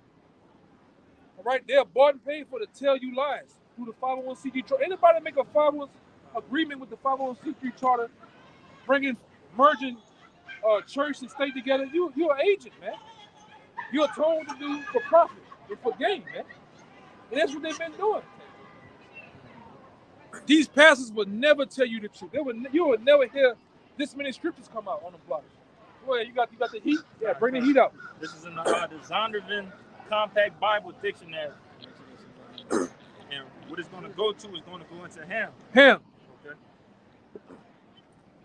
All right, they're bought and paid for to tell you lies through the 501c3 charter. Anybody make a 501 agreement with the 501c3 charter, merging church and state together, you're an agent, man. You're told to do for profit and for gain, man. And that's what they've been doing. These pastors would never tell you the truth. You would never hear this many scriptures come out on the block. Well, you got the heat? Yeah, bring the heat out. This is in the Zondervan Compact Bible Dictionary. And what it's going to go to is going to go into Ham. Ham. Okay.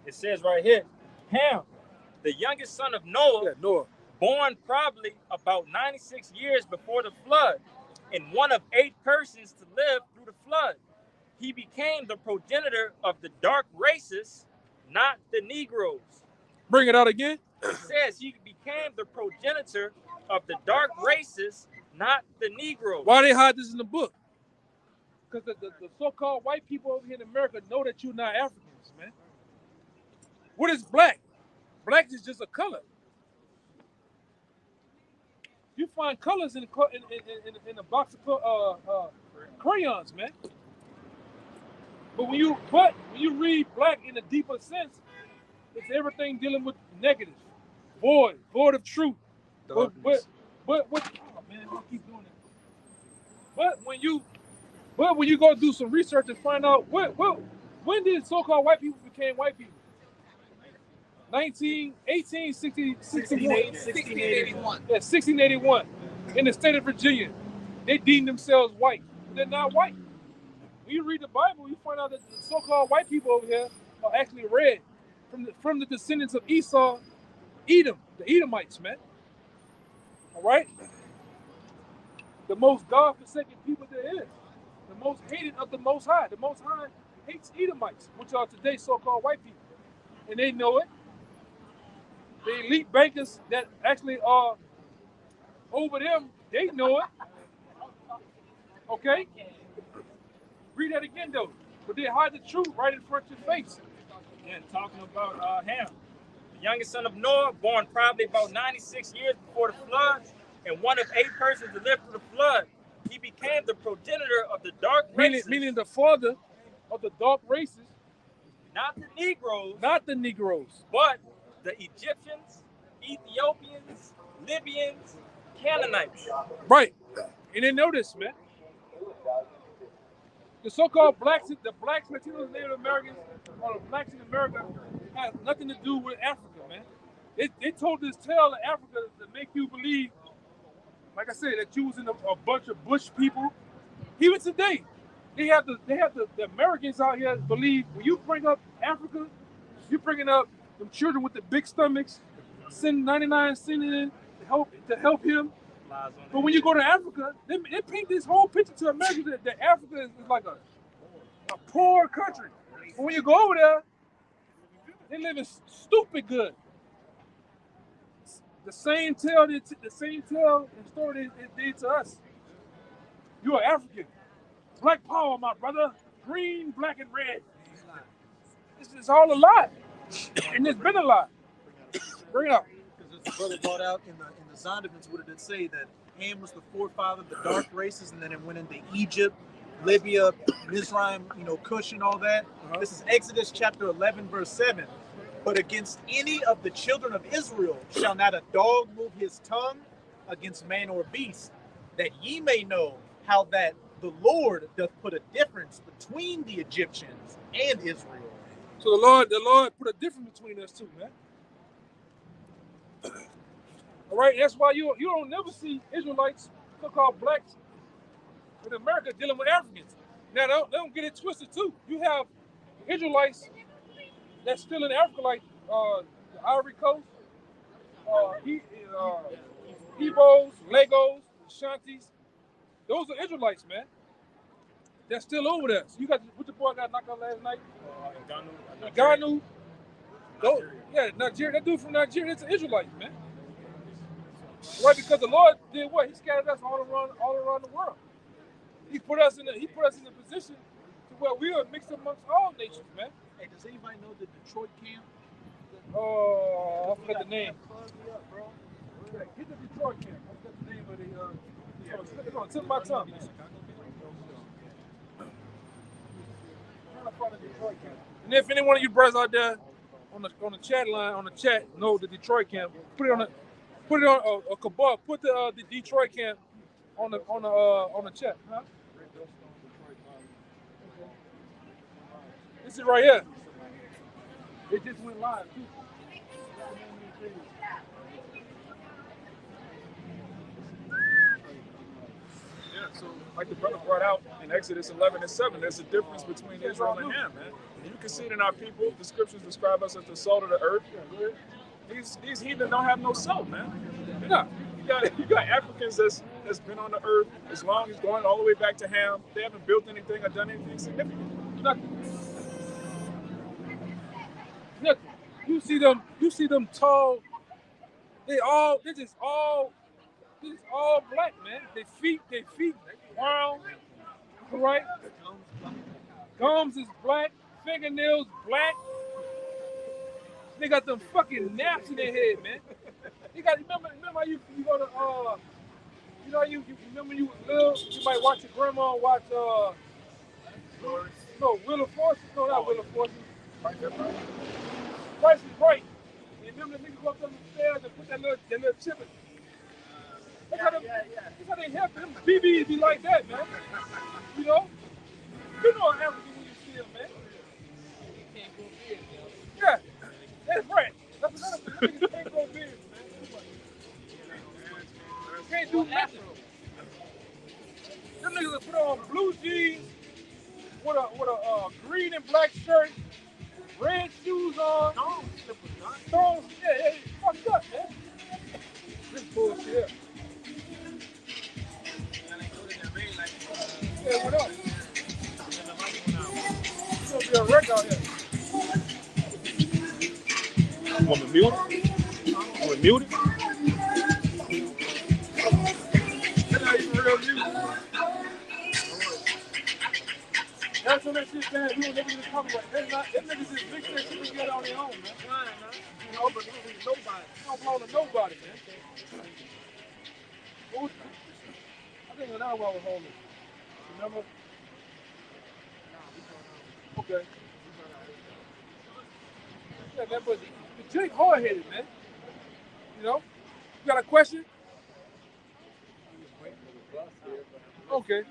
It says right here, Ham, the youngest son of Noah, Noah, born probably about 96 years before the flood, and one of 8 persons to live through the flood. He became the progenitor of the dark races, not the Negroes. Bring it out again. It says he became the progenitor of the dark races, not the Negroes. Why they hide this in the book? Because the so-called white people over here in America know that you're not Africans, man. What is black? Black is just a color. You find colors in a box of crayons, man. But when you read black in a deeper sense, it's everything dealing with negative, void of truth. But oh man, I keep doing it. But when you go do some research and find out when did so-called white people become white people? 1681. Yeah, 1681. In the state of Virginia, they deemed themselves white. They're not white. When you read the Bible, you find out that the so-called white people over here are actually red, from the descendants of Esau, Edom, the Edomites, man. All right? The most God-forsaken people there is. The most hated of the Most High. The Most High hates Edomites, which are today so-called white people. And they know it. The elite bankers that actually are over them, they know it. Okay? Read that again, though. But they hide the truth right in front of your face. And talking about Ham, the youngest son of Noah, born probably about 96 years before the flood, and one of 8 persons to live through the flood. He became the progenitor of the dark races. Meaning the father of the dark races. Not the Negroes. Not the Negroes. But the Egyptians, Ethiopians, Libyans, Canaanites. Right. And then notice, man, the so-called blacks, the blacks, Latinos, Native Americans, or the blacks in America has nothing to do with Africa, man. They told this tale of Africa to make you believe, like I said, that you was in a bunch of bush people. Even today, they have the Americans out here believe when you bring up Africa, you're bringing up them children with the big stomachs, send 99 cents in to help him. But when you go to Africa, they paint this whole picture to Americans that Africa is like a poor country. But when you go over there, they live in stupid good. The same tale and story they did to us. You're African. Black power, my brother. Green, black, and red. It's all a lie. And it's been a lie. Bring it up. Because the brother brought out in the Zondervan's, what did it say? That Ham was the forefather of the dark races, and then it went into Egypt, Libya, Mizraim, Cush and all that. This is Exodus chapter 11, verse 7. But against any of the children of Israel shall not a dog move his tongue against man or beast, that ye may know how that the Lord doth put a difference between the Egyptians and Israel. So the Lord put a difference between us two, man. All right, that's why you don't never see Israelites, so-called blacks, in America dealing with Africans. Now, don't get it twisted too. You have Israelites that's still in Africa, like the Ivory Coast, Igbos, Lagos, Shantis. Those are Israelites, man. They're still over there. So you got what the boy got knocked out last night? Nagano. Yeah, Nigeria. That dude from Nigeria, that's an Israelite, man. Right, because the Lord did what? He scattered us all around the world. He put us in a position to where we are mixed amongst all nations, man. Hey, does anybody know the Detroit camp? Oh, I forgot the name. Get the Detroit camp. I forgot the name of the. It's on the tip of my tongue. And if any one of you brothers out there on the chat line, on the chat, know the Detroit camp, put it on a kabab. Put the Detroit camp on the chat, huh? This is right here. It just went live too. Yeah, so like the brother brought out in Exodus 11 and 7, there's a difference between Israel and Ham, man. And you can see it in our people. The scriptures describe us as the salt of the earth. These heathen don't have no salt, man. Yeah. You got Africans that's been on the earth as long as going all the way back to Ham. They haven't built anything or done anything significant. Nothing. You see them tall. They're just all black, man. Their feet brown, right? Gums is black, fingernails black. They got them fucking naps in their head, man. You remember how you go to you remember when you were little, you might watch your grandma watch Wheel of Fortune. No, not Wheel of Fortune. Price is Right. And remember the niggas go up the stairs and put that little chip in. That's how they help them. BBs be like that, man. You know an African when you see them, man. Yeah, that's right. That's another thing. Niggas can't grow beards, man. Can't do nothing. Them niggas will put on blue jeans with a green and black shirt, red shoes on. Thongs, yeah, fucked up, man. This bullshit. Yeah, what up? It's gonna be a wreck out here. Want me mute it? Want me mute it? That's not even real music. That's what that shit, man. We don't never even talk about it. Them niggas just mix that shit together on their own, man. You know, but they don't need nobody. They don't belong to nobody, man. I think another one was holding. Remember? Okay. Yeah, man, but Jake hard-headed, man. You know? You got a question? Okay.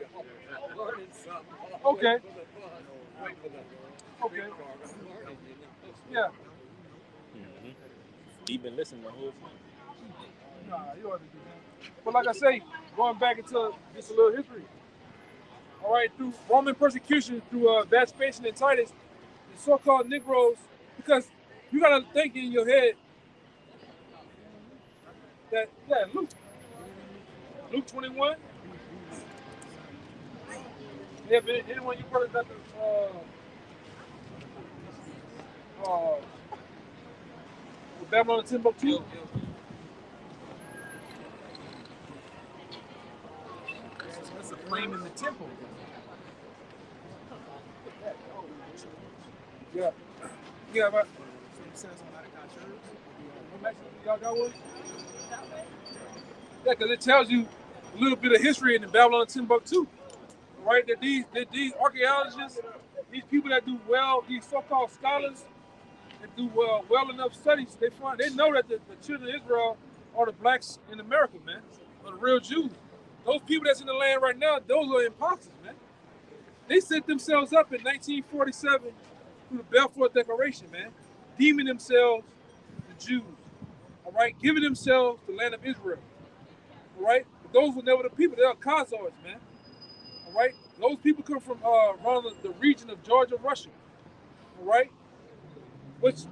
Okay. Okay. Yeah. He been listening the whole time. Nah, you ought to do that. But like I say, going back into just a little history. All right, through Roman persecution, through Vespasian and Titus, the so-called Negroes, because you got to think in your head that, yeah, Luke 21. Yeah, but anyone you heard about the Babylon and Timbuktu? That's a flame in the temple. Yeah. Yeah, but So it says on y'all got one? Yeah, because it tells you a little bit of history in the Babylon and Timbuktu. Right? That these archaeologists, these people that do well, these so-called scholars that do well enough studies, they know that the children of Israel are the blacks in America, man, are the real Jews. Those people that's in the land right now, those are imposters, man. They set themselves up in 1947 through the Balfour Declaration, man, deeming themselves the Jews, all right, giving themselves the land of Israel, all right. But those were never the people; they are Khazars, man. All right, those people come from around the region of Georgia, Russia. All right, which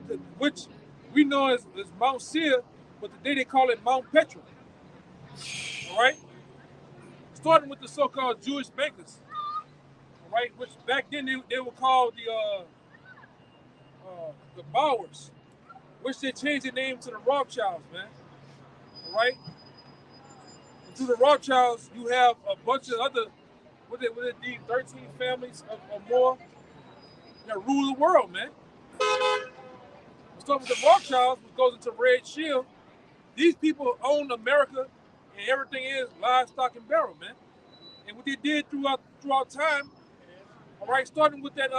we know as Mount Seir, but today they call it Mount Petra. All right, starting with the so-called Jewish bankers. All right, which back then they were called the Bowers, which they changed their name to the Rothschilds, man. All right, and through the Rothschilds, you have a bunch of other. With it, 13 families or more that rule the world, man. Start with the Rothschilds, which goes into Red Shield. These people own America, and everything is livestock and barrel, man. And what they did throughout time, all right, starting with that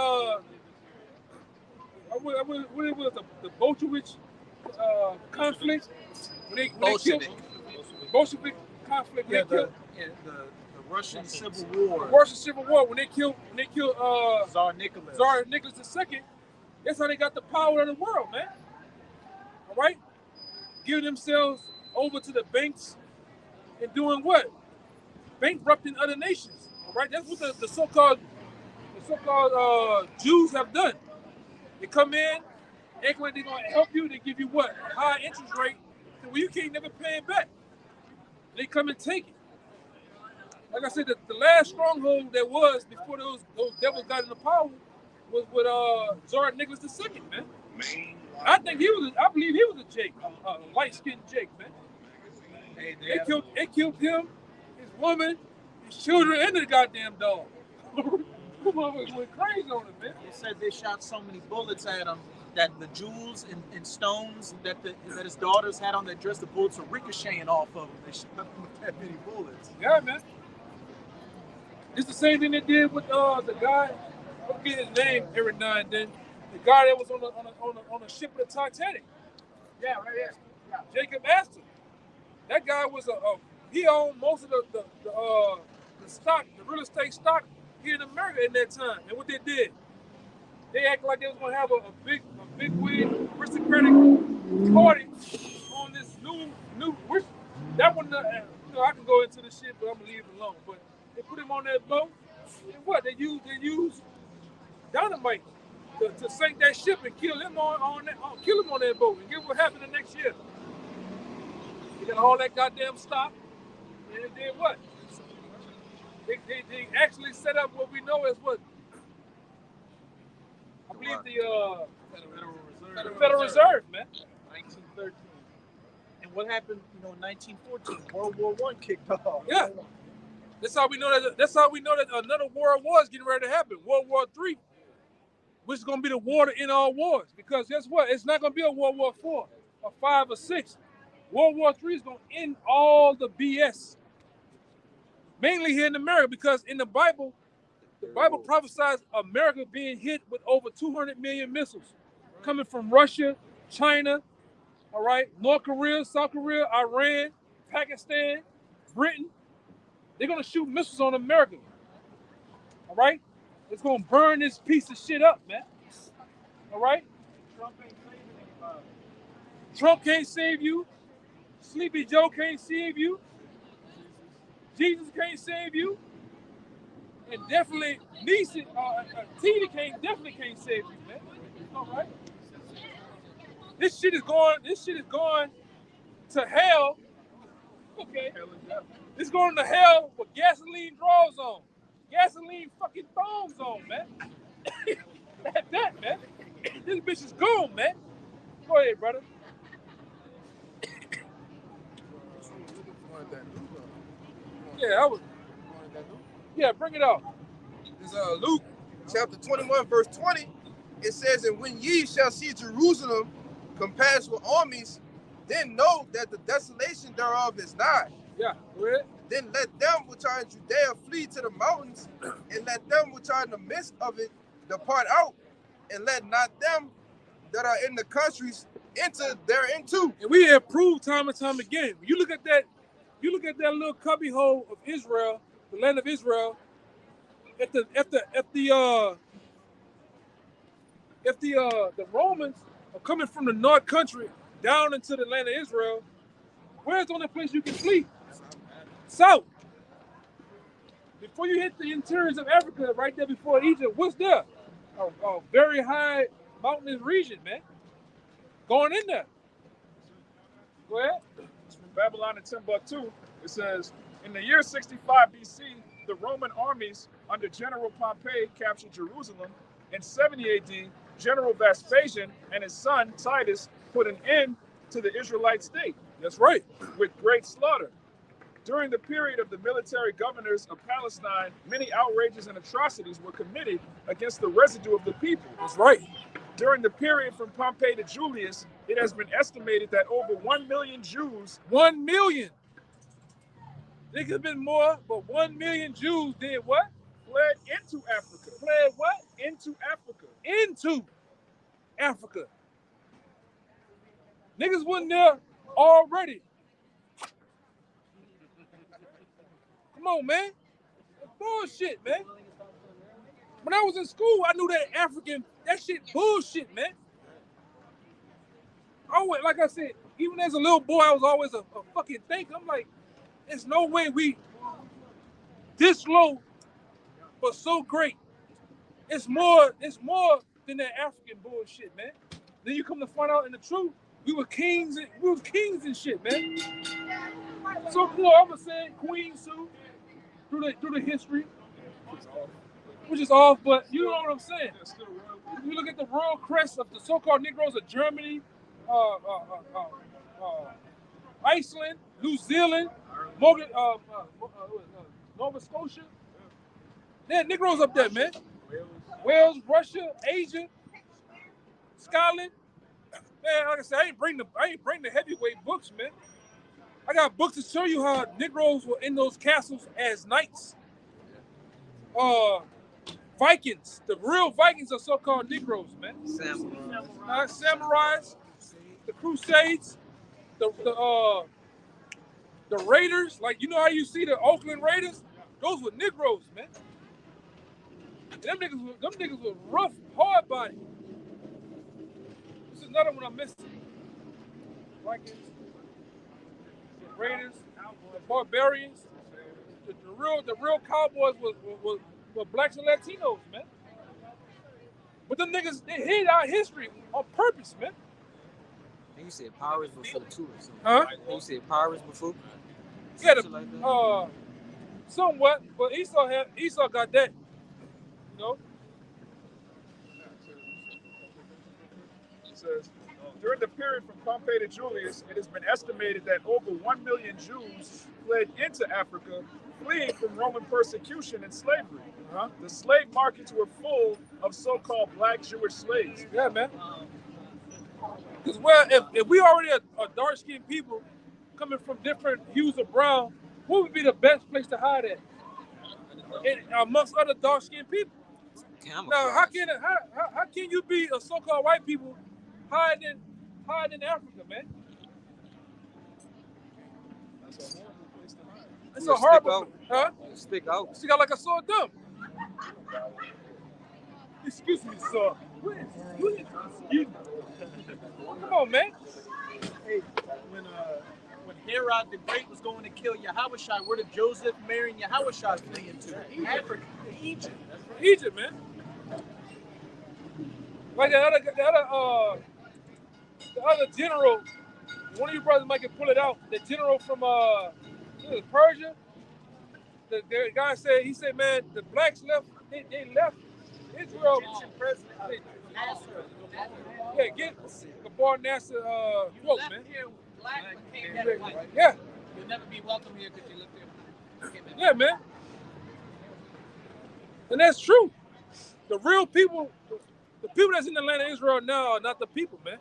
what it was, the Bolshevik conflict, when they killed Bolshevik conflict, the Russian Civil War. The Russian Civil War, when they killed Tsar Nicholas. Tsar Nicholas II, that's how they got the power of the world, man. All right, giving themselves over to the banks and doing what? Bankrupting other nations. All right, that's what the so-called Jews have done. They come in, act like they're gonna help you. They give you what? A high interest rate, where you can't never pay it back. They come and take it. Like I said, the last stronghold that was before those devils got into power was with Tsar Nicholas II, man. I believe he was a Jake, a light-skinned Jake, man. They killed him, his woman, his children, and the goddamn dog. Went crazy on him, man. They said they shot so many bullets at him that the jewels and stones that his daughters had on their dress, the bullets were ricocheting off of them. They shot him with that many bullets. Yeah, man. It's the same thing they did with the guy. I forget his name every now and then. The guy that was on the ship of the Titanic. Yeah, right here. Yeah. Jacob Astor. That guy was he owned most of the stock, the real estate stock here in America in that time. And what they did, they acted like they was gonna have a big wig aristocratic party on this new which that one. I can go into this shit, but I'm gonna leave it alone. But they put him on that boat, and what they used dynamite to sink that ship and kill him on that boat. And guess what happened the next year? They got all that goddamn stock, and they did what? They actually set up what we know as what? I believe the Federal Reserve, man. 1913. And what happened, in 1914? World War I kicked off. Yeah. That's how we know that another world war is getting ready to happen. World War III, which is going to be the war to end all wars. Because guess what? It's not going to be a World War IV or 5 or 6. World War III is going to end all the BS. Mainly here in America, because in the Bible prophesies America being hit with over 200 million missiles coming from Russia China, all right, North Korea, South Korea, Iran, Pakistan, Britain. They're gonna shoot missiles on America. All right? It's gonna burn this piece of shit up, man. All right? Trump can't save you. Sleepy Joe can't save you. Jesus can't save you. And definitely Tina definitely can't save you, man. All right? This shit is going to hell. Okay. It's going to hell with gasoline draws on. Gasoline fucking thongs on, man. Like that, man. This bitch is gone, man. Go ahead, brother. Yeah, I was. Yeah, bring it up. It's Luke chapter 21, verse 20. It says, and when ye shall see Jerusalem compassed with armies, then know that the desolation thereof is nigh. Yeah, go ahead. Then let them which are in Judea flee to the mountains, and let them which are in the midst of it depart out, and let not them that are in the countries enter thereinto. And we have proved time and time again. When you look at that little cubby hole of Israel, the land of Israel. If the Romans are coming from the North Country down into the land of Israel, where's the only place you can flee? South. Before you hit the interiors of Africa, right there before Egypt, what's there? A very high mountainous region, man. Going in there. Go ahead. It's from Babylon and Timbuktu. It says, in the year 65 BC, the Roman armies under General Pompey captured Jerusalem. In 70 AD, General Vespasian and his son Titus put an end to the Israelite state. That's right. With great slaughter. During the period of the military governors of Palestine, many outrages and atrocities were committed against the residue of the people. That's right. During the period from Pompey to Julius, it has been estimated that over 1 million Jews. 1 million. There could have been more, but 1 million Jews did what? Fled into Africa. Fled what? Into Africa. Into Africa. Niggas wasn't there already. Come on, man. That's bullshit, man. When I was in school, I knew that shit bullshit, man. Always, like I said, even as a little boy, I was always a fucking thinker. I'm like, there's no way we this low, but so great. It's more than that African bullshit, man. Then you come to find out in the truth, we were kings and shit, man. So cool, I was saying Queen Sue through the history, which is off, but you know what I'm saying. If you look at the royal crest of the so-called Negroes of Germany, Iceland, New Zealand, Nova Scotia. There are Negroes up there, man. Wales, Russia, Asia, Scotland. Man, like I said, I ain't bring the heavyweight books, man. I got books to show you how Negroes were in those castles as knights. Vikings. The real Vikings are so-called Negroes, man. Samurais, the Crusades, the Raiders. Like, you know how you see the Oakland Raiders? Those were Negroes, man. And them niggas were rough, hard body. This is another one I'm missing. Vikings, the Raiders, the Barbarians. The real cowboys were blacks and Latinos, man. But them niggas, they hid our history on purpose, man. And you said pirates before too, or something. Huh? You said pirates before? Yeah, like somewhat, but Esau got that, you know. It says, during the period from Pompey to Julius, it has been estimated that over 1 million Jews fled into Africa, fleeing from Roman persecution and slavery. The slave markets were full of so-called black Jewish slaves. Yeah, man. Because if we already are dark-skinned people coming from different hues of brown, what would be the best place to hide at? Amongst other dark-skinned people. Now, how can you be a so-called white people hiding hiding in Africa, man. It's a horrible, huh? Stick out. She got like a sore thumb. Excuse me, sir. Excuse me. Come on, man. Hey, when Herod the Great was going to kill Yahushua, where did Joseph, Mary, and Yahushua flee into? Africa, Egypt. Egypt, man. Like the other general, one of you brothers might can pull it out. The general from Persia. The guy said, he said, man, the blacks left. They left Israel. Yeah, get the Bar Nasser quote, man. Yeah. You'll never be welcome here because you live there. Yeah, man. And that's true. The real people, the people that's in the land of Israel now are not the people, man.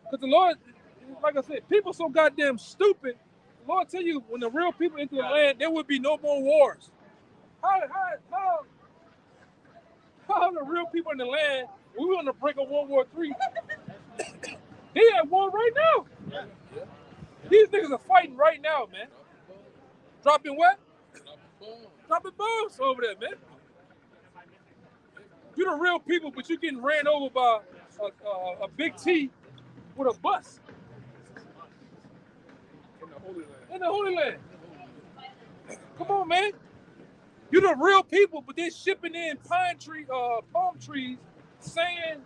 Because the Lord, like I said, people so goddamn stupid. The Lord tell you, when the real people enter the land, there would be no more wars. How the real people in the land, we want to break up World War III. They at war right now. These niggas are fighting right now, man. Dropping what? Dropping bombs over there, man. You're the real people, but you're getting ran over by a big T with a bus. In the Holy Land. Come on, man. You're the real people, but they're shipping in palm trees, saying,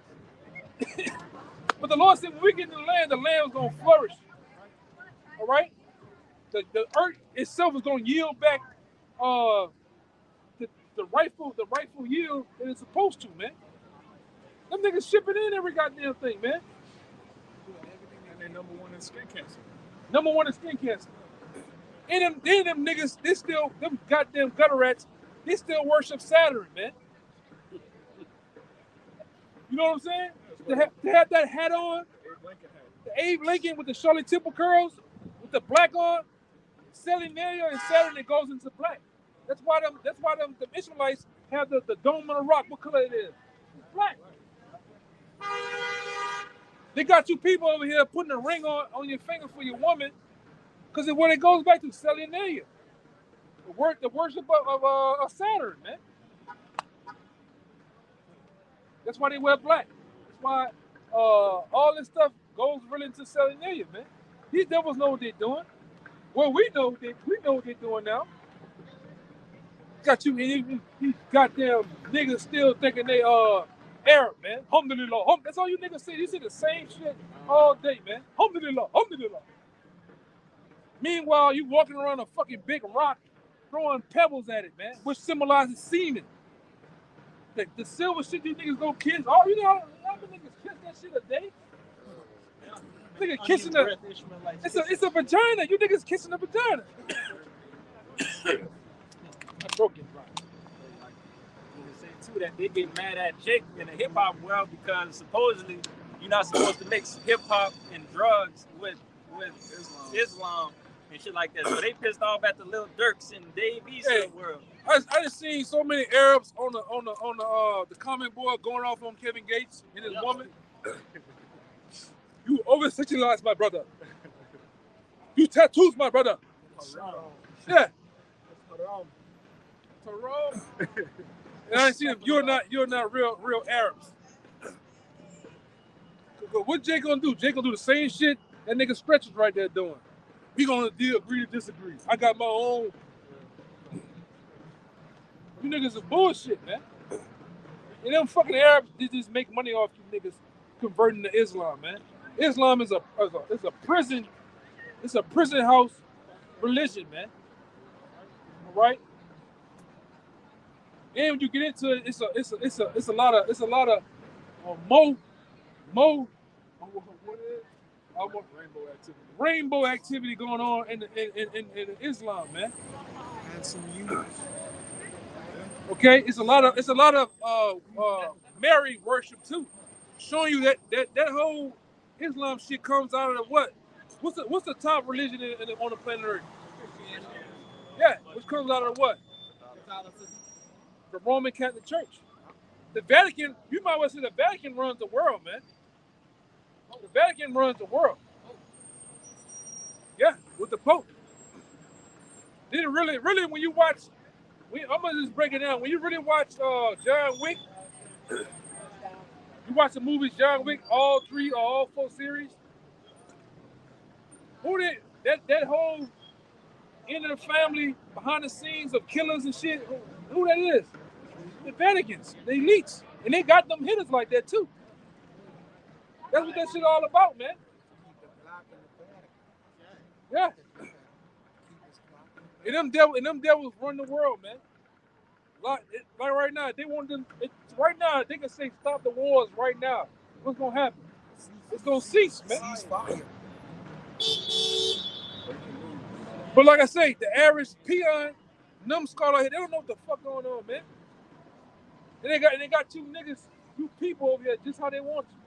but the Lord said, when we get in the land is going to flourish. All right? The earth itself is going to yield back the rightful yield that it's supposed to, man. Them niggas shipping in every goddamn thing, man. And they're number one in skin cancer. Number one in skin cancer. And them niggas, they still, them goddamn gutter rats, they still worship Saturn, man. You know what I'm saying? To have that hat on, the Abe Lincoln with the Shirley Temple curls, with the black on, selling Saturnalia and Saturn that goes into black. That's why them Israelites have the dome on the rock. What color it is? It's black. They got you people over here putting a ring on your finger for your woman, because of what it goes back to, Saturnalia. The worship of Saturn, man. That's why they wear black. That's why all this stuff goes really into Saturnalia, man. These devils know what they're doing. Well, we know what they're doing now. Got you, these goddamn niggas still thinking they Arab, man. Alhamdulillah. That's all you niggas say. You say the same shit all day, man. Alhamdulillah. Alhamdulillah. Meanwhile, you walking around a fucking big rock throwing pebbles at it, man, which symbolizes semen. The silver shit you niggas go kiss. Oh, you know how many niggas kiss that shit a day? Nigga kissing it's a vagina. You niggas kissing a vagina. I broke it, right. Say too that they get mad at Jake in the hip hop world because supposedly you're not supposed to mix hip hop and drugs with Islam and shit like that. So they pissed off at the Lil Durks and Dave East of the world. I just seen so many Arabs on the comment board going off on Kevin Gates and his woman. You over-sexualized my brother. You tattoos my brother. Yeah. Haram. And I see them. You're not real Arabs. What Jake gonna do? Jake gonna do the same shit that nigga Stretch is right there doing. We gonna agree to disagree. I got my own. You niggas are bullshit, man. And them fucking Arabs, they just make money off you niggas converting to Islam, man. Islam is a prison. It's a prison house religion, man. All right. And when you get into it, it's a lot of rainbow activity going on in Islam, man. And some units. Okay, it's a lot of Mary worship too, showing you that whole Islam shit comes out of what? What's the top religion on the planet Earth? Yeah, which comes out of what? The Roman Catholic Church. The Vatican, you might well say the Vatican runs the world, man. The Vatican runs the world. Yeah, with the Pope. Did it really, when you watch, I'm gonna just break it down. When you really watch John Wick, you watch the movies John Wick, all 3 or all 4 series. Who did that whole end of the family behind the scenes of killers and shit? Who that is? The Vaticans, the elites, and they got them hitters like that too. That's what that shit all about, man. Yeah. And them devils run the world, man. Like right now, they want them. Right now, they can say stop the wars right now. What's gonna happen? It's gonna cease, man. But like I say, the average peon, numbskull, they don't know what the fuck going on, man. And they got 2 people over here just how they want you.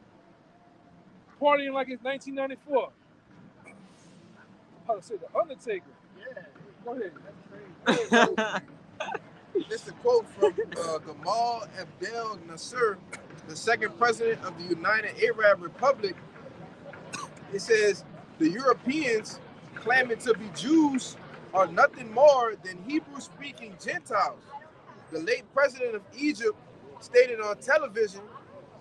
Partying like it's 1994. How to say the Undertaker? Yeah. Go ahead. This is a quote from Gamal Abdel Nasser, the 2nd president of the United Arab Republic. It says, the Europeans claiming to be Jews are nothing more than Hebrew-speaking Gentiles. The late president of Egypt stated on television,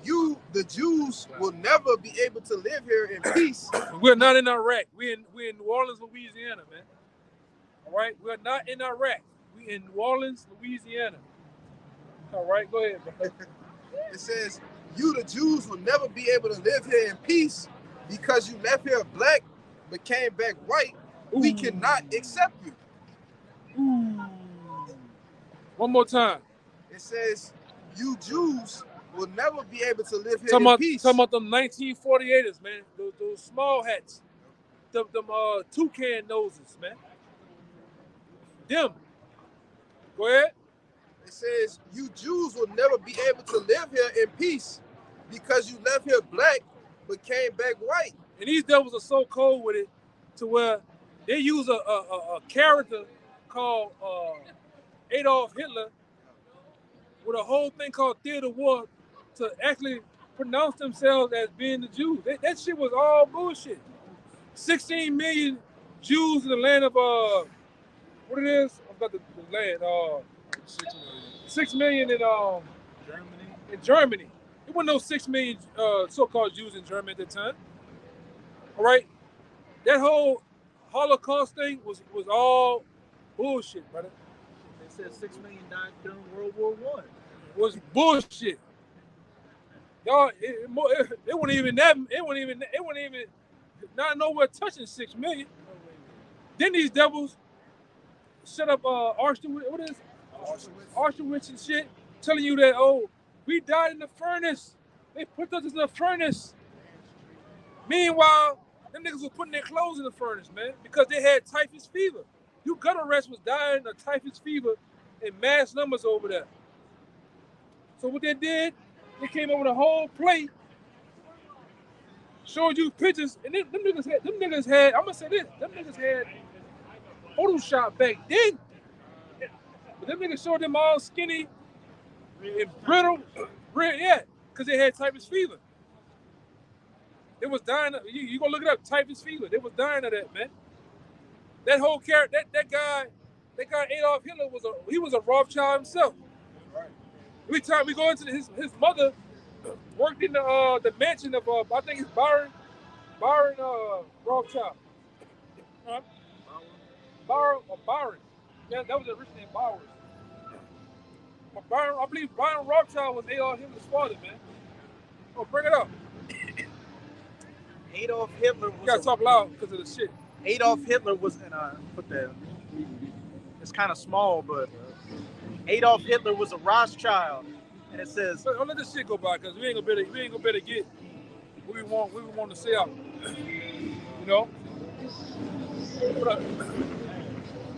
you, the Jews, will never be able to live here in peace. We're not in Iraq. We're in New Orleans, Louisiana, man. All right? We're not in Iraq. We're in New Orleans, Louisiana. All right? Go ahead, bro. It says, you, the Jews, will never be able to live here in peace because you left here black but came back white. Ooh. We cannot accept you. Ooh. One more time. It says, you Jews will never be able to live here in peace. Talking about them 1948ers, man. Those small hats. Them toucan noses, man. Them. Go ahead. It says, you Jews will never be able to live here in peace because you left here black but came back white. And these devils are so cold with it to where they use a character called Adolf Hitler with a whole thing called Theater War to actually pronounce themselves as being the Jews. That shit was all bullshit. 16 million Jews in the land of, what it is? I've got the land. 6 million in Germany. In Germany. There wasn't no 6 million so-called Jews in Germany at the time. All right? That whole Holocaust thing was all bullshit, brother. They said 6 million died during World War I. Was bullshit. Y'all, it wasn't even that. It wasn't even not nowhere touching 6 million. Then these devils set up Auschwitz. What is Auschwitz and shit? Telling you that we died in the furnace. They put us in the furnace. Meanwhile, them niggas was putting their clothes in the furnace, man, because they had typhus fever. You gutter rats was dying of typhus fever in mass numbers over there. So what they did, they came over the whole plate, showed you pictures, and them niggas had, I'm gonna say this, them niggas had Photoshop back then. But them niggas showed them all skinny and brittle, yeah, because they had typhus fever. They was dying of, you gonna look it up, typhus fever. They was dying of that, man. That whole character, that guy Adolf Hitler was a Rothschild himself. Right. Every time we go into his mother worked in the mansion of I think it's Byron Rothschild. Huh? Byron. Yeah, that was the rich name, Bowers. But I believe Byron Rothschild was Adolf Hitler's father, man. Oh, bring it up. Adolf Hitler was. You gotta talk loud because of the shit. Adolf Hitler was in put that. It's kind of small, but Adolf Hitler was a Rothschild, and it says. Don't let this shit go by, because we ain't gonna better get what we want to say out. You know.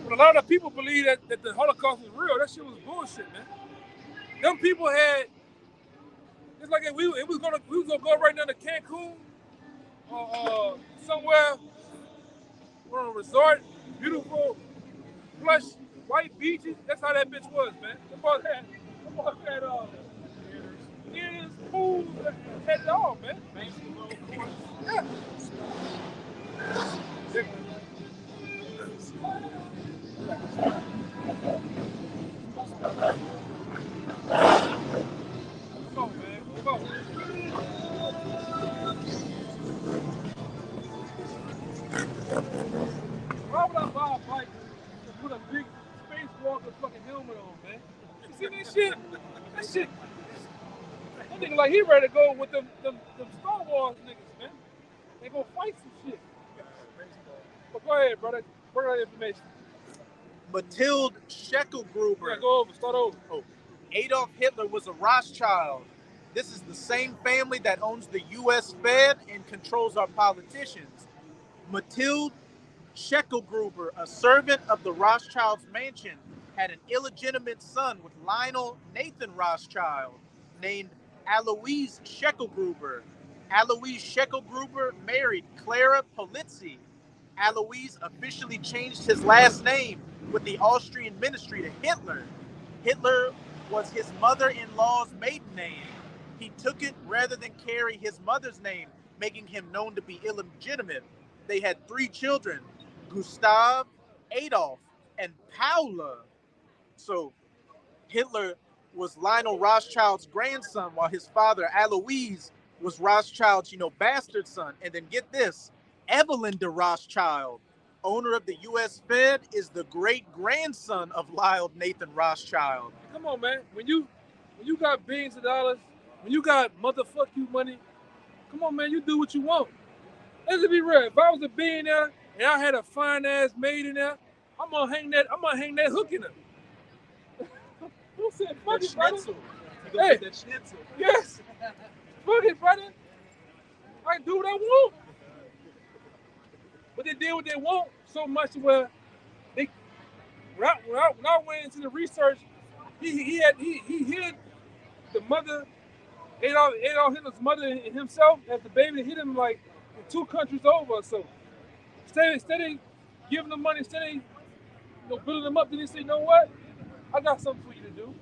But a lot of people believe that the Holocaust was real. That shit was bullshit, man. Them people had. It's like we was gonna go right down to Cancun. Somewhere, we're on a resort, beautiful, plush, white beaches. That's how that bitch was, man. The boss had theaters, pools, pet dog, man. Yeah. Come on, man. Come on. Why would I buy a bike and put a big space walker fucking helmet on, man? You see that shit? That shit. That nigga like he ready to go with them Star Wars niggas, man. They go fight some shit. But go ahead, brother. Bring out information. Mathilde Scheckelgruber. Yeah, go over. Start over. Oh, Adolf Hitler was a Rothschild. This is the same family that owns the U.S. Fed and controls our politicians. Mathilde Scheckelgruber, a servant of the Rothschilds' mansion, had an illegitimate son with Lionel Nathan Rothschild named Alois Scheckelgruber. Alois Scheckelgruber married Clara Polizzi. Alois officially changed his last name with the Austrian ministry to Hitler. Hitler was his mother-in-law's maiden name. He took it rather than carry his mother's name, making him known to be illegitimate. They had 3 children, Gustav, Adolf, and Paula. So Hitler was Lionel Rothschild's grandson, while his father, Alois, was Rothschild's, bastard son. And then get this, Evelyn de Rothschild, owner of the U.S. Fed, is the great-grandson of Lionel Nathan Rothschild. Come on, man. When you got billions of dollars, when you got motherfuck you money, come on, man, you do what you want. Let's be real. If I was a billionaire and I had a fine ass maid in there, I'm gonna hang that hook in her. Who said fuck it, brother? Hey, that schnitzel. Yes. Fuck it, brother. I can do what I want. But they did what they want so much where they when I went into the research, he hid the mother, Adolf Hitler's mother and himself as the baby. Hit him like in 2 countries over. So instead of giving them money, instead of building them up, then he said, you know what? I got something for you to do.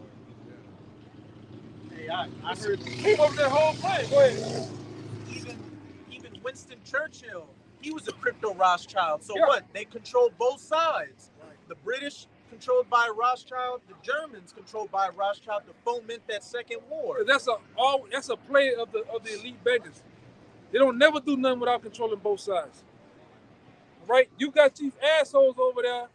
Hey, I heard Came up with that whole plan. Go ahead. even Winston Churchill, he was a crypto Rothschild. So Yeah. what? They controlled both sides. The British controlled by Rothschild, the Germans controlled by Rothschild to foment that second war. That's a play of the elite beggars. They don't never do nothing without controlling both sides. Right? You got these assholes over there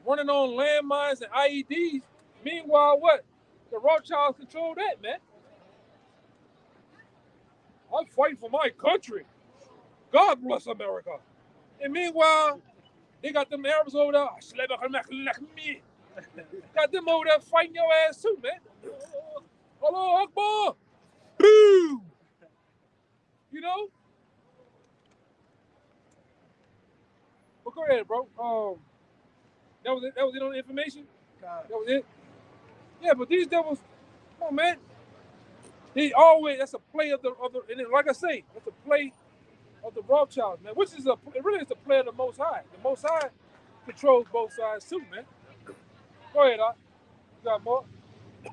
running on landmines and IEDs. Meanwhile, what? The Rothschilds control that, man. I'm fighting for my country. God bless America. And meanwhile, they got them Arabs over there. Got them over there fighting your ass too, man. Hello, Akbar. Boom. You know? But go ahead, bro. That was it. That was it on the information. That was it. Yeah, but these devils, come on, man. That's a play of the and then, like I say, that's a play of the Rothschilds, man. Which is it really is a play of the Most High. The Most High controls both sides too, man. Go ahead, Doc. You got more?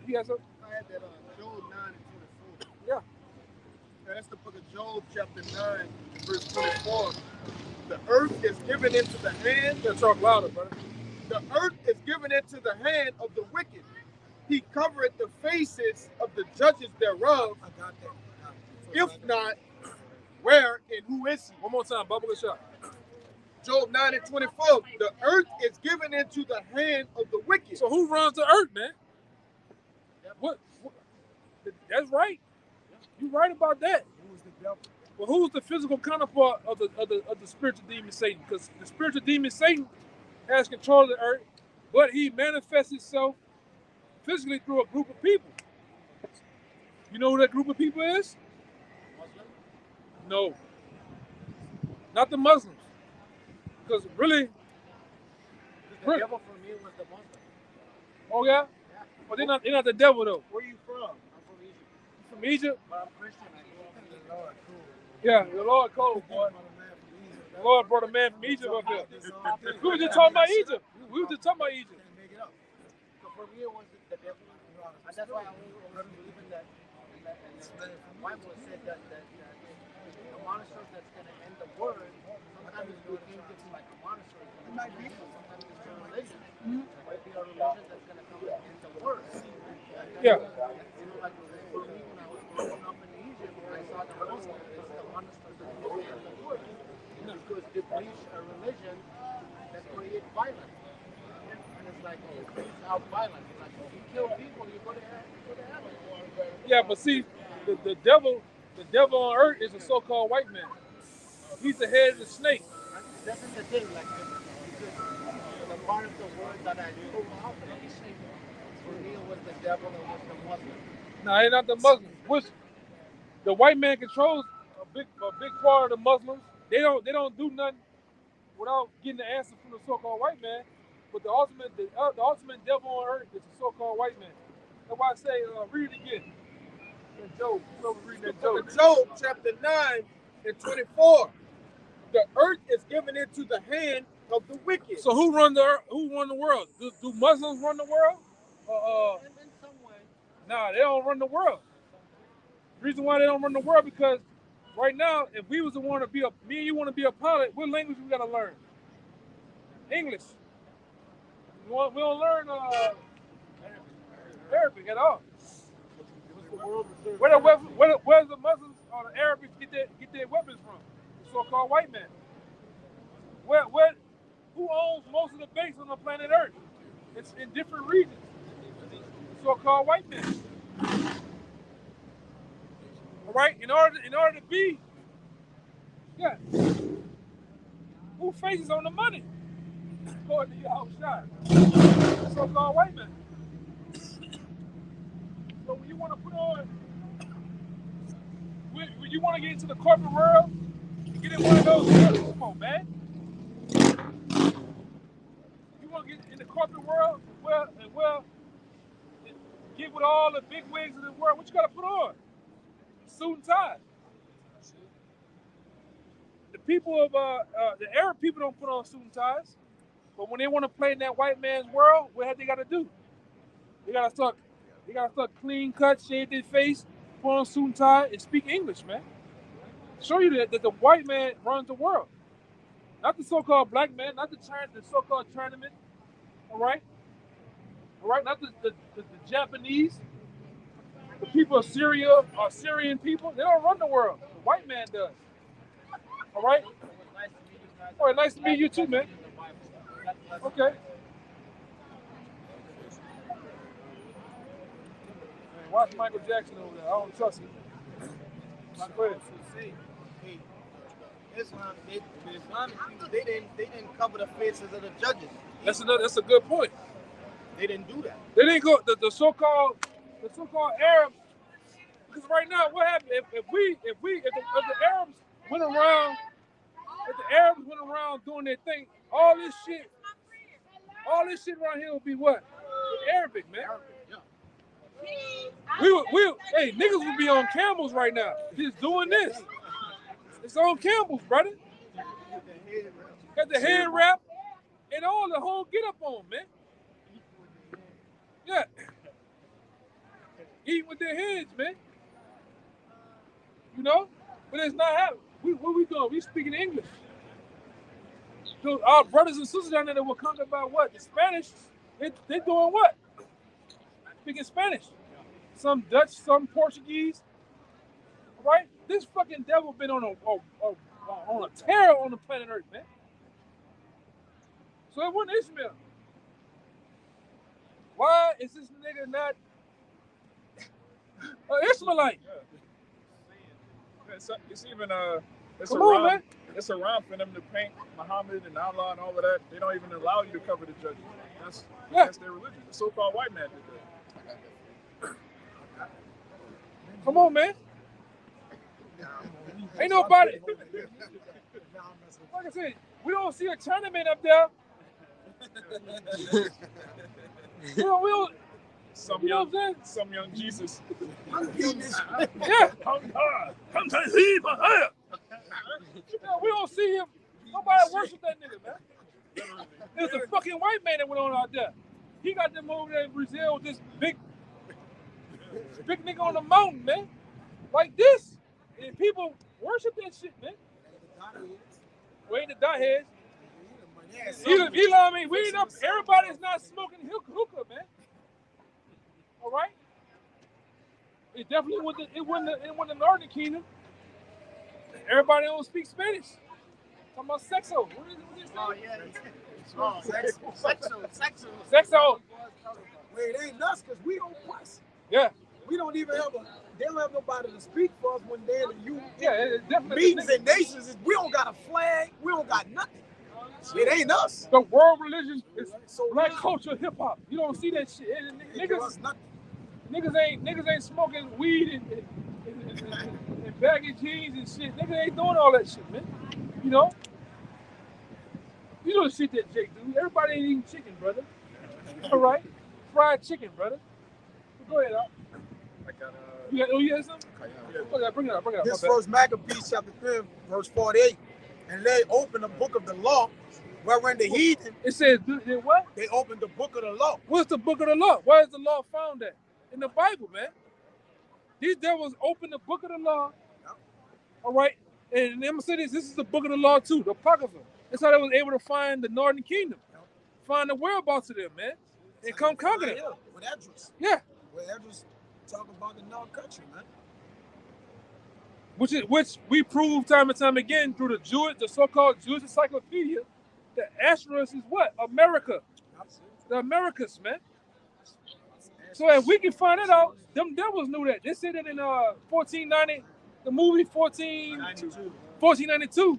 You got something? I had that Job 9 and 24. Yeah. That's the book of Job, chapter 9, verse 24. The earth is given into the hand. You gotta talk louder, brother. The earth is given into the hand of the wicked. He covereth the faces of the judges thereof. I got that. If not, where and who is he? One more time, bubble the shot. Job 9 and 24. The earth is given into the hand of the wicked. So who runs the earth, man? What? That's right. You're right about that. Who is the devil? Well, who's the physical counterpart of the spiritual demon Satan? Because the spiritual demon Satan has control of the earth, but he manifests himself physically through a group of people. You know who that group of people is? Muslim? No. Not the Muslims. Because really, The devil for me was the Muslim. oh yeah? But they're not the devil though. Where are you from? From I'm from Egypt. Egypt? But I'm Christian. I grew up in the Lord. Cool. Yeah, the Lord cold, boy. The Lord brought a man from Egypt up here. We were just talking about Egypt. We were just talking about Egypt. So for me, it was the devil. And that's why I wasn't believing that Bible said that the monastery that's going to end the word, sometimes you can't get to like a monastery. It might be sometimes it's a religion. It might be a religion that's going to come and end the word. Yeah. You know, like for me, when I was growing up in Egypt, I saw the Muslims, the monastery that's going to end the word. Because they preach a religion that creates violence. And it's like, oh, it brings out violence. Like, if you kill people, you go to heaven. Yeah, but see, the devil on earth is a so-called white man. He's the head of the snake. This is the thing, like, because the part of the word that I knew about, for me, it was the devil and was the Muslim. No, he's not the Muslims. The white man controls a big part of the Muslims. They don't do nothing without getting the answer from the so-called white man. But the ultimate devil on earth is the so-called white man. That's why I say, read it again. That Job, whoever reading that Job. Job chapter 9 and 24. The earth is given into the hand of the wicked. So who run the world? Do Muslims run the world? In some way. Nah, they don't run the world. The reason why they don't run the world because right now, if we was to want to be me and you want to be a pilot, what language we gotta learn? English. We don't learn Arabic at all. Where's the Muslims or the Arabics get their weapons from? The so-called white man. Who owns most of the base on the planet Earth? It's in different regions. The so-called white man. All right, in order to be, yeah. Who faces on the money? According to your outside. The so-called white man. So when you want to put on, when you want to get into the corporate world, get in one of those deals. Come on, man. You want to get in the corporate world, well, get with all the big wigs of the world. What you got to put on? Suit and tie. The people of the Arab people don't put on suit and ties, but when they want to play in that white man's world, what have they got to do? They got to start clean cut, shave their face, put on suit and tie, and speak English, man. Show you that the white man runs the world, not the so-called black man, not the so-called Chinaman. All right, not the Japanese. The people of Syria are Syrian people. They don't run the world. The white man does. All right? All right, nice to meet you too, man. Okay. Man, watch Michael Jackson over there. I don't trust him. Go ahead. Islam, the Islamic people, they didn't cover the faces of the judges. That's a good point. They didn't do that. They didn't go the so-called Arabs. Because right now, what happened if the Arabs went around doing their thing, all this shit around here would be what? Arabic, man. Hey, niggas would be on camels right now, just doing this. It's on camels, brother. Got the head wrap and all the whole get up on, man. Yeah. Eating with their heads, man. You know? But it's not happening. What we doing? We speaking English. So our brothers and sisters down there that were conquered by what? The Spanish, they doing what? Speaking Spanish. Some Dutch, some Portuguese. Right? This fucking devil been on a terror on the planet Earth, man. So it wasn't Ishmael. Why is this nigga not an Ishmaelite? It's even it's around for them to paint Muhammad and Allah and all of that. They don't even allow you to cover the judges. That's their religion. The so-called white man did that. Come on, man. Ain't nobody. Like I said, we don't see a Chinaman up there. we don't. Some you young Jesus. Yeah. We don't see him. Nobody worship that nigga, man. There's a fucking white man that went on out there. He got them over there in Brazil with this big Big nigga on the mountain, man. Like this. And people worship that shit, man. We ain't the dot heads. You know what I mean? We ain't up. Everybody's not smoking hookah, man. All right? It definitely wasn't the Northern Kingdom. Everybody don't speak Spanish. Talking about sexo. What is that? Oh, yeah. Oh, sexo. Sexo. Wait, it ain't us because we don't fuss. Yeah. We don't even have they don't have nobody to speak for us when they're in the Yeah, it's definitely meetings and nations. We don't got a flag. We don't got nothing. It ain't us. The world religion is black culture, hip hop. You don't see that shit. Niggas ain't smoking weed and baggy jeans and shit. Niggas ain't doing all that shit, man. You know the shit that Jake do. Everybody ain't eating chicken, brother. All right, fried chicken, brother. Go ahead, Al. You got something? Okay, bring it up. This verse Maccabees chapter 3, verse 48. And they opened the book of the law, wherein the heathen. It says what? They opened the book of the law. What's the book of the law? Where is the law found at? In the Bible, man. These devils opened the book of the law. All right, and I'm gonna say this is the book of the law too, the Apocrypha. That's how they was able to find the Northern Kingdom, find the whereabouts of them, man, and come conquer them. With Esdras. Yeah. Where Esdras talk about the North country, man. Which we prove time and time again through the so-called Jewish encyclopedia, that Esdras is what? America. The Americas, man. So if we can find it out, them devils knew that. They said that in 1490, the movie 1492,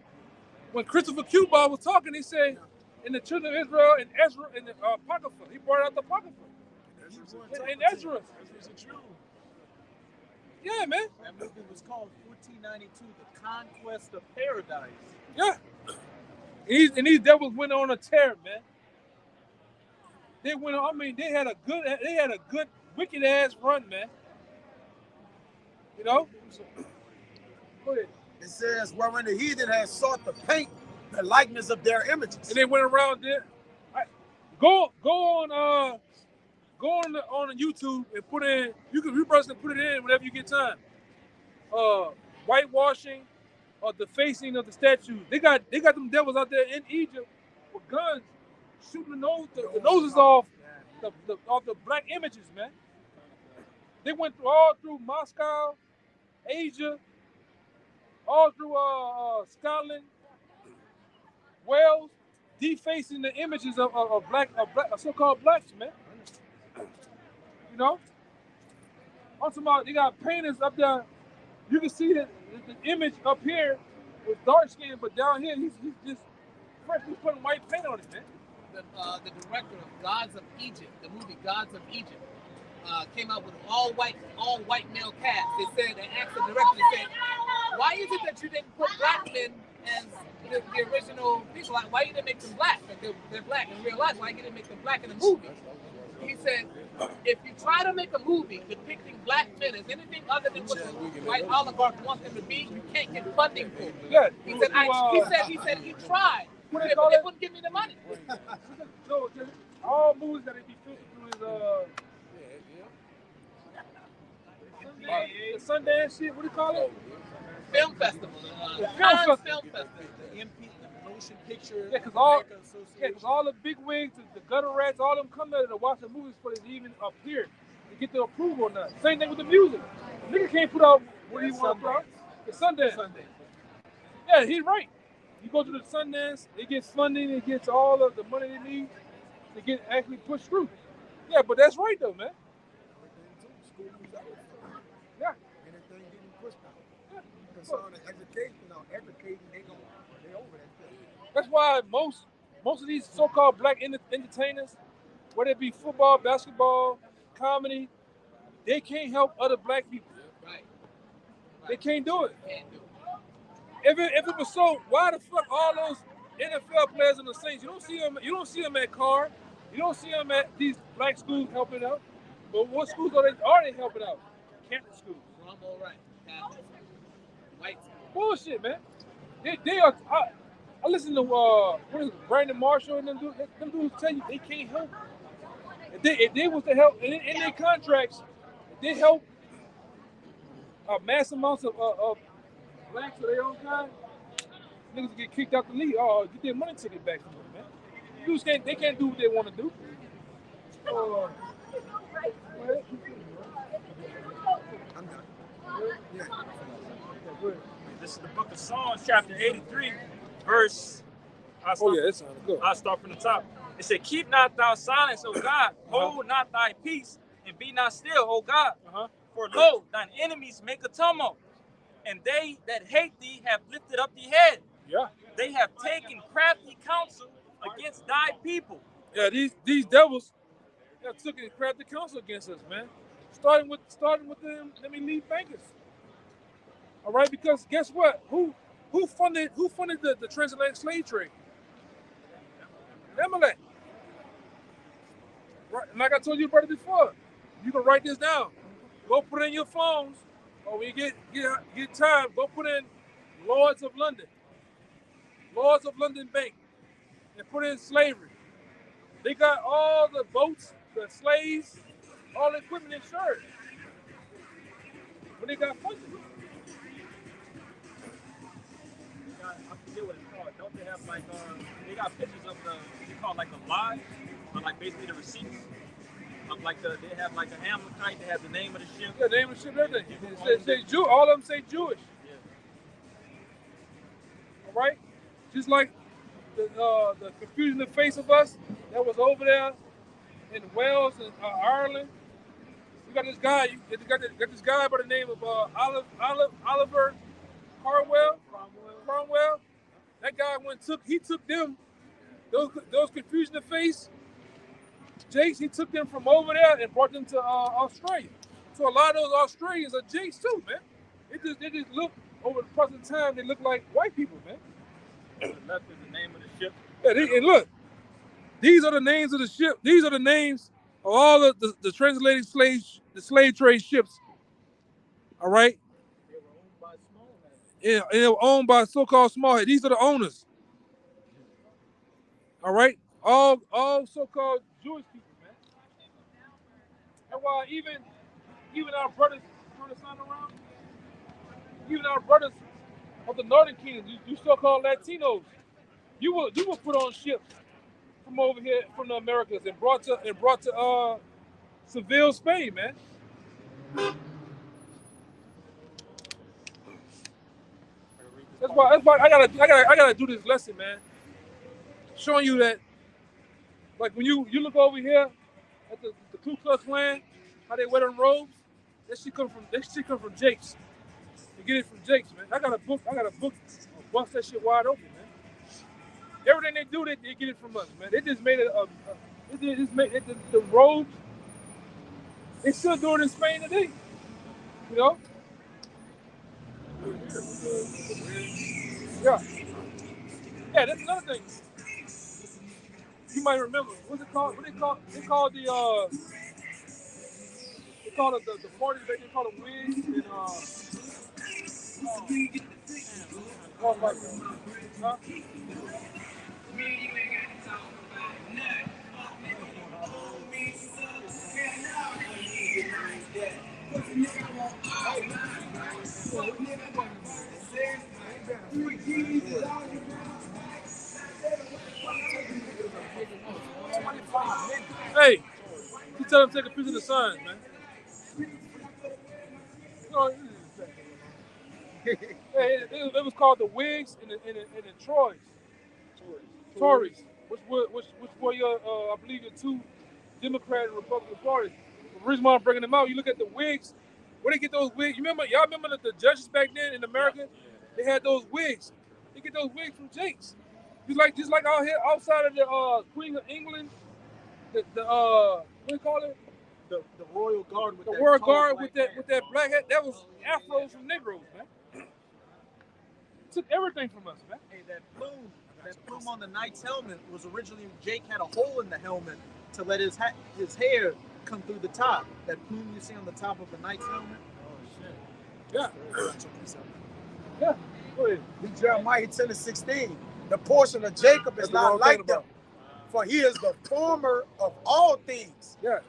when Christopher Cuba was talking, he said, in the children of Israel and Ezra in the Apocrypha, he brought out the Apocrypha. In Ezra. Yeah, man. That movie was called 1492, The Conquest of Paradise. Yeah. And these devils went on a tear, man. They went on. I mean, they had a good wicked ass run, man. You know. Go ahead. It says, wherein the heathen has sought to paint the likeness of their images. And they went around there. Go on YouTube and put in. You brothers can put it in whenever you get time. Whitewashing or defacing of the statues. They got them devils out there in Egypt with guns shooting the noses off the black images, man. They went all through Moscow, Asia, all through Scotland, Wales, defacing the images of so-called blacks, man. You know? I'm talking about they got painters up there. You can see the image up here with dark skin, but down here he's just freshly putting white paint on it, man. The director of Gods of Egypt, the movie Gods of Egypt, came out with all white male cast. They asked the director, they said, why is it that you didn't put black men as the original people? Like, why you didn't make them black? Like they're black in real life. Why you didn't make them black in the movie? He said, if you try to make a movie depicting black men as anything other than what the white oligarchs want them to be, you can't get funding for it. Yeah. He said he tried. But they wouldn't give me the money. So all movies that they be filtering through is the Sundance shit. What do you call it? Film festival. Film festival. The motion picture. Yeah, because all the big wigs, the gutter rats, all them come there to watch the movies for it to even appear to get the approval or not. Same thing with the music. Nigga can't put out what he wants to put out. It's Sundance. Yeah, he's right. You go to the Sundance, it gets funding, it gets all of the money they need to get actually pushed through. Yeah, but that's right though, man. Yeah. Anything getting pushed out. Yeah. Concerning education, educating, they over that thing. That's why most of these so-called black entertainers, whether it be football, basketball, comedy, they can't help other black people. Right. They can't do it. If it was so, why the fuck all those NFL players on the Saints? You don't see them at Carr. You don't see them at these black schools helping out. But what schools are they helping out? Catholic schools. All right. Catholic. White schools. Bullshit, man. They are. I listen to what is it, Brandon Marshall and them dudes tell you they can't help. If they was to help in their contracts, they help mass amounts of blacks of their own kind. Niggas get kicked out the league. Oh, get their money taken back from them, man. Dudes can't, they can't do what they want to do. This is the book of Psalms, chapter 83, verse. I'll start from the top. It said, "Keep not thou silence, O God. Hold not thy peace, and be not still, O God. For lo, thine enemies make a tumult, and they that hate thee have lifted up the head. Yeah. They have taken crafty counsel against thy people." Yeah, these devils have took and crafty counsel against us, man. Starting with them, let me lead bankers. All right, because guess what? Who funded the transatlantic slave trade? Amalek. Right, like I told you about it before, you can write this down. Go put it in your phones, or when you get time, go put in Lords of London Bank, and put in slavery. They got all the boats, the slaves, all the equipment insured. But they got funded. I forget what it's called. Don't they have like they got pictures of they call it like the live, or like basically the receipts of like they have like an Amalekite. They have the name of the ship. Yeah, the name of the ship, everything. All of them say Jewish. Yeah. All right, just like the confusion in the face of us that was over there in Wales and Ireland. You got this guy. You got this guy by the name of Oliver Cromwell. That guy he took them, those confusion in the face, Jakes, he took them from over there and brought them to Australia. So a lot of those Australians are Jakes too, man. They just look, over the present time, they look like white people, man. The left is the name of the ship. Yeah, and look, these are the names of the ship. These are the names of all of the transatlantic slave trade ships. All right? Yeah, and they were owned by so-called small head. These are the owners. All right? All so-called Jewish people, man. And while even our brothers, turn the sun around, even our brothers of the Northern Kingdom, you so-called Latinos, you were put on ships from over here, from the Americas, and brought to Seville, Spain, man. That's why I gotta do this lesson, man. Showing you that, like when you look over here at the Ku Klux Klan, how they wear them robes, that shit come from Jakes. You get it from Jakes, man. I got a book, bust that shit wide open, man. Everything they do, they get it from us, man. They just made the robes. They still do it in Spain today, you know. Yeah, that's another thing. You might remember. What's it called? They call it the parties that they call them wigs and huh? Hey, you tell them to take a picture of the sun, man. It was called the Whigs and the Tories, which were your, I believe, your two Democrat and Republican parties. The reason why I'm bringing them out, you look at the Whigs. Where they get those wigs? Y'all remember the judges back then in America? They had those wigs. They get those wigs from Jakes. Just like out here outside of the Queen of England, the what do you call it? The Royal Guard with the that Royal Guard with that black hat. That was afros from Negroes, man. Took everything from us, man. Hey, that plume on the Knight's helmet was originally, Jake had a hole in the helmet to let his hair come through the top. That plume you see on the top of the Knight's helmet. Oh shit. Yeah. Yeah. Go ahead. Jeremiah 10:16. The portion of Jacob is not like them, for he is the former of all things. Yeah.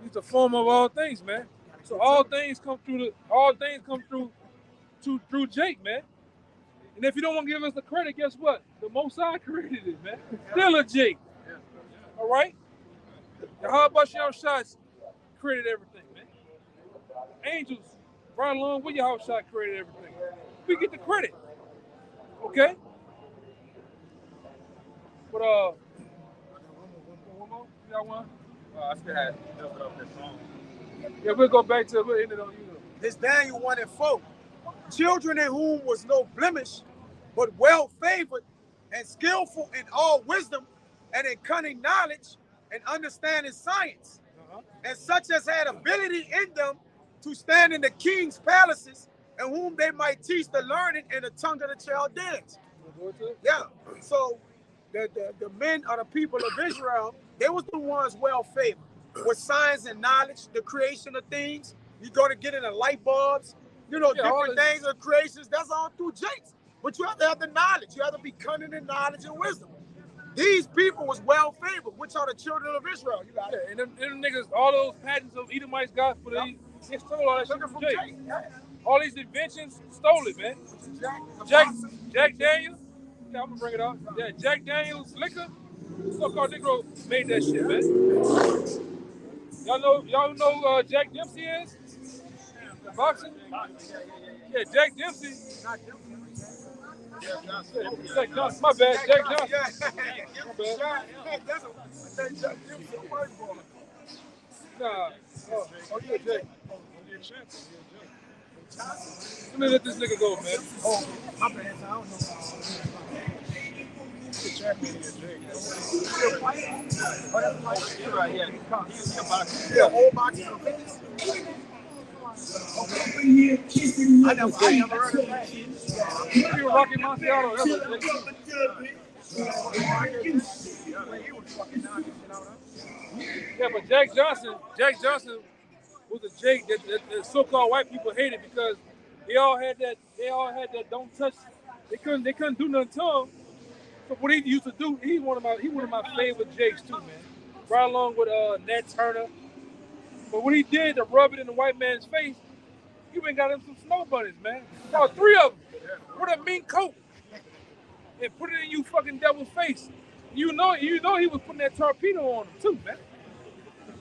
He's the form of all things, man. So all things come through through Jake, man. And if you don't want to give us the credit, guess what? The Most High created it, man. Still a Jake. All right? And how about your shots created everything, man? Angels, right along with your house shot created everything. We get the credit. Okay? But one more? You got one? I still had dusted up that song. Yeah, we'll go back to we'll end it on you. This Daniel 1:4. Children in whom was no blemish, but well favored and skillful in all wisdom and in cunning knowledge and understanding science, and such as had ability in them to stand in the king's palaces, and whom they might teach the learned in the tongue of the Chaldeans. Yeah. So the men of the people of Israel, they was the ones well favored with science and knowledge, the creation of things. You're gonna get into light bulbs, different things of creations. That's all through Jakes. But you have to have the knowledge. You have to be cunning in knowledge and wisdom. These people was well favored, which are the children of Israel. You got it. And them niggas, all those patents of Edomites got for they stole all that shit from Jake. All these inventions, stole it, man. Jack Daniels. Yeah, I'm gonna bring it up. Yeah, Jack Daniels liquor. So-called Negro made that shit, man. Y'all know Jack Dempsey is? Boxing? Yeah, Jack Dempsey. Jack Johnson, my bad. Jack Johnson. My bad. Nah. Oh, yeah, Jake. Let me let this nigga go, man. Oh, my bad. I don't know. Yeah, whole boxing. I never heard of that. You were Rocky Montiano. Yeah, but Jack Johnson was a Jake that so-called white people hated because they all had that don't touch. They couldn't do nothing to him. So what he used to do, he one of my favorite Jakes too, man. Right along with Nat Turner. But what he did to rub it in the white man's face, he went and got him some snow bunnies, man. About 3 of them with a mink coat and put it in you fucking devil's face. You know he was putting that torpedo on him too, man.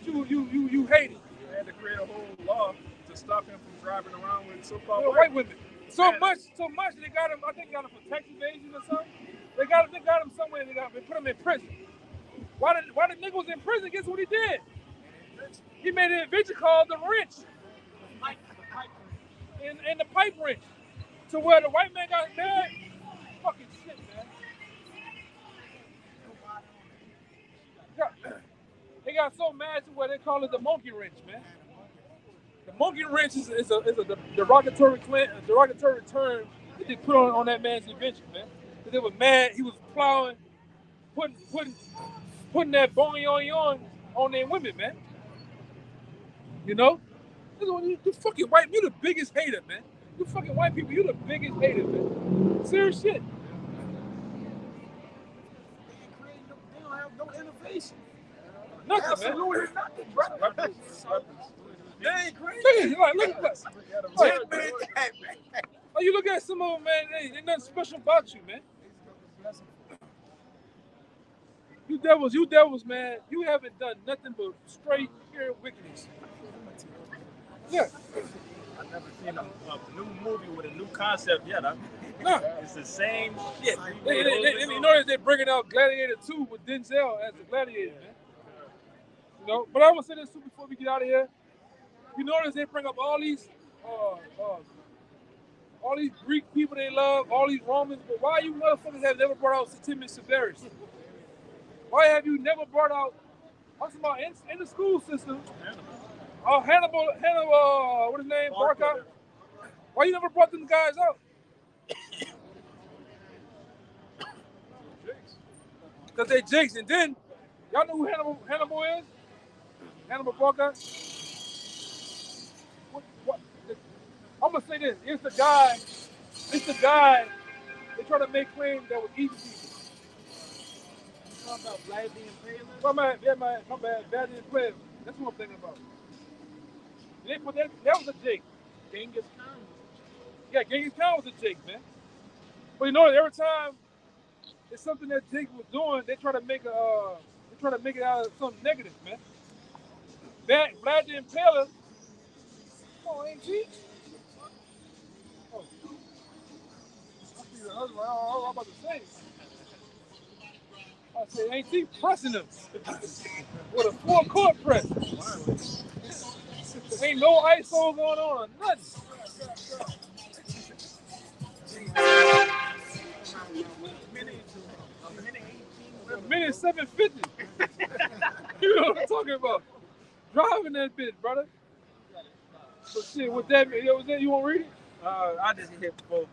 You hate it. They had to create a whole law to stop him from driving around with so-called white women. So much they got him. I think got him for tax evasion or something. They got him somewhere. They put him in prison. Why the nigga was in prison? Guess what he did? He made an invention called the wrench. And the pipe wrench. To where the white man got mad. Fucking shit, man. They got so mad to where they call it the monkey wrench, man. The monkey wrench is a derogatory term that they put on that man's invention, man. Because they were mad. He was plowing, putting that bony on their women, man. You know? You fucking white, you the biggest hater, man. You fucking white people, you the biggest hater, man. Serious shit. They don't have no innovation. Nothing, absolutely man. Nothing, brother. They ain't crazy. Look at this. Oh, you look at some of them, man, ain't nothing special about you, man. You devils, man, you haven't done nothing but straight pure wickedness. Yeah. I've never seen a new movie with a new concept yet. No. It's the same shit. You notice they're bringing out Gladiator 2 with Denzel as the gladiator, man. You know, but I want to say this too before we get out of here. You notice they bring up all these Greek people they love, all these Romans, but why you motherfuckers have never brought out Septimius Severus? Why have you never brought out, I'm talking about in the school system, Hannibal, what his name, Barca? Why you never brought them guys out? Because they Jakes, and then, y'all know who Hannibal is? Hannibal Barca? I'm gonna say this, it's the guy, they try to make claims that was eating people. Talking about Vlad being Palin? My bad, Vlad didn't play. That's what I'm thinking about. They put that was a Jake. Genghis Khan. Yeah, Genghis Khan was a Jake, man. But you know, every time it's something that Jake was doing, they try to make it out of something negative, man. Vlad the Impaler. Oh, ain't he? Oh, I was about to say. I said, ain't he pressing him with a full court press? Ain't no ISO going on or nothing. A minute 750. You know what I'm talking about? Driving that bitch, brother. So shit, what that mean? Was that you want to read it? I just hit before.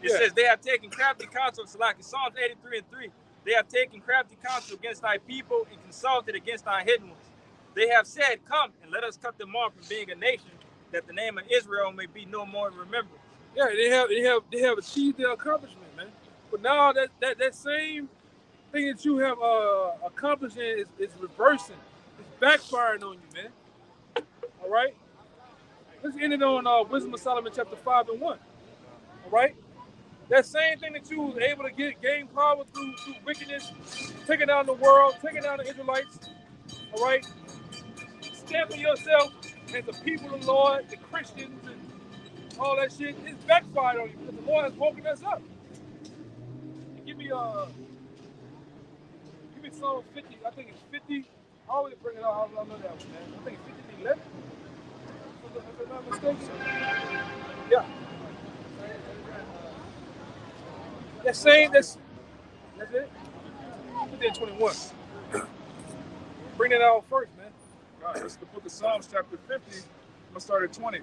It says they have taken crafty counsel, so like in Psalms 83:3, they have taken crafty counsel against thy people and consulted against thy hidden ones. They have said, come and let us cut them off from being a nation, that the name of Israel may be no more remembered. Yeah, they have achieved their accomplishment, man. But now that same thing that you have accomplished is reversing. It's backfiring on you, man. All right? Let's end it on Wisdom of Solomon chapter 5 and 1. All right? That same thing that you was able to gain power through wickedness, taking down the world, taking down the Israelites, all right? Stamping yourself as the people of the Lord, the Christians, and all that shit, it's backfired on you because the Lord has woken us up. Give me Psalm 50. I think it's 50. I always bring it out. I know that one, man. I think it's 50 11. If I'm not mistaken. Yeah. That's it. 50 and 21. Bring it out first, man. All right, this is the book of Psalms, chapter 50. I'm going to start at 20.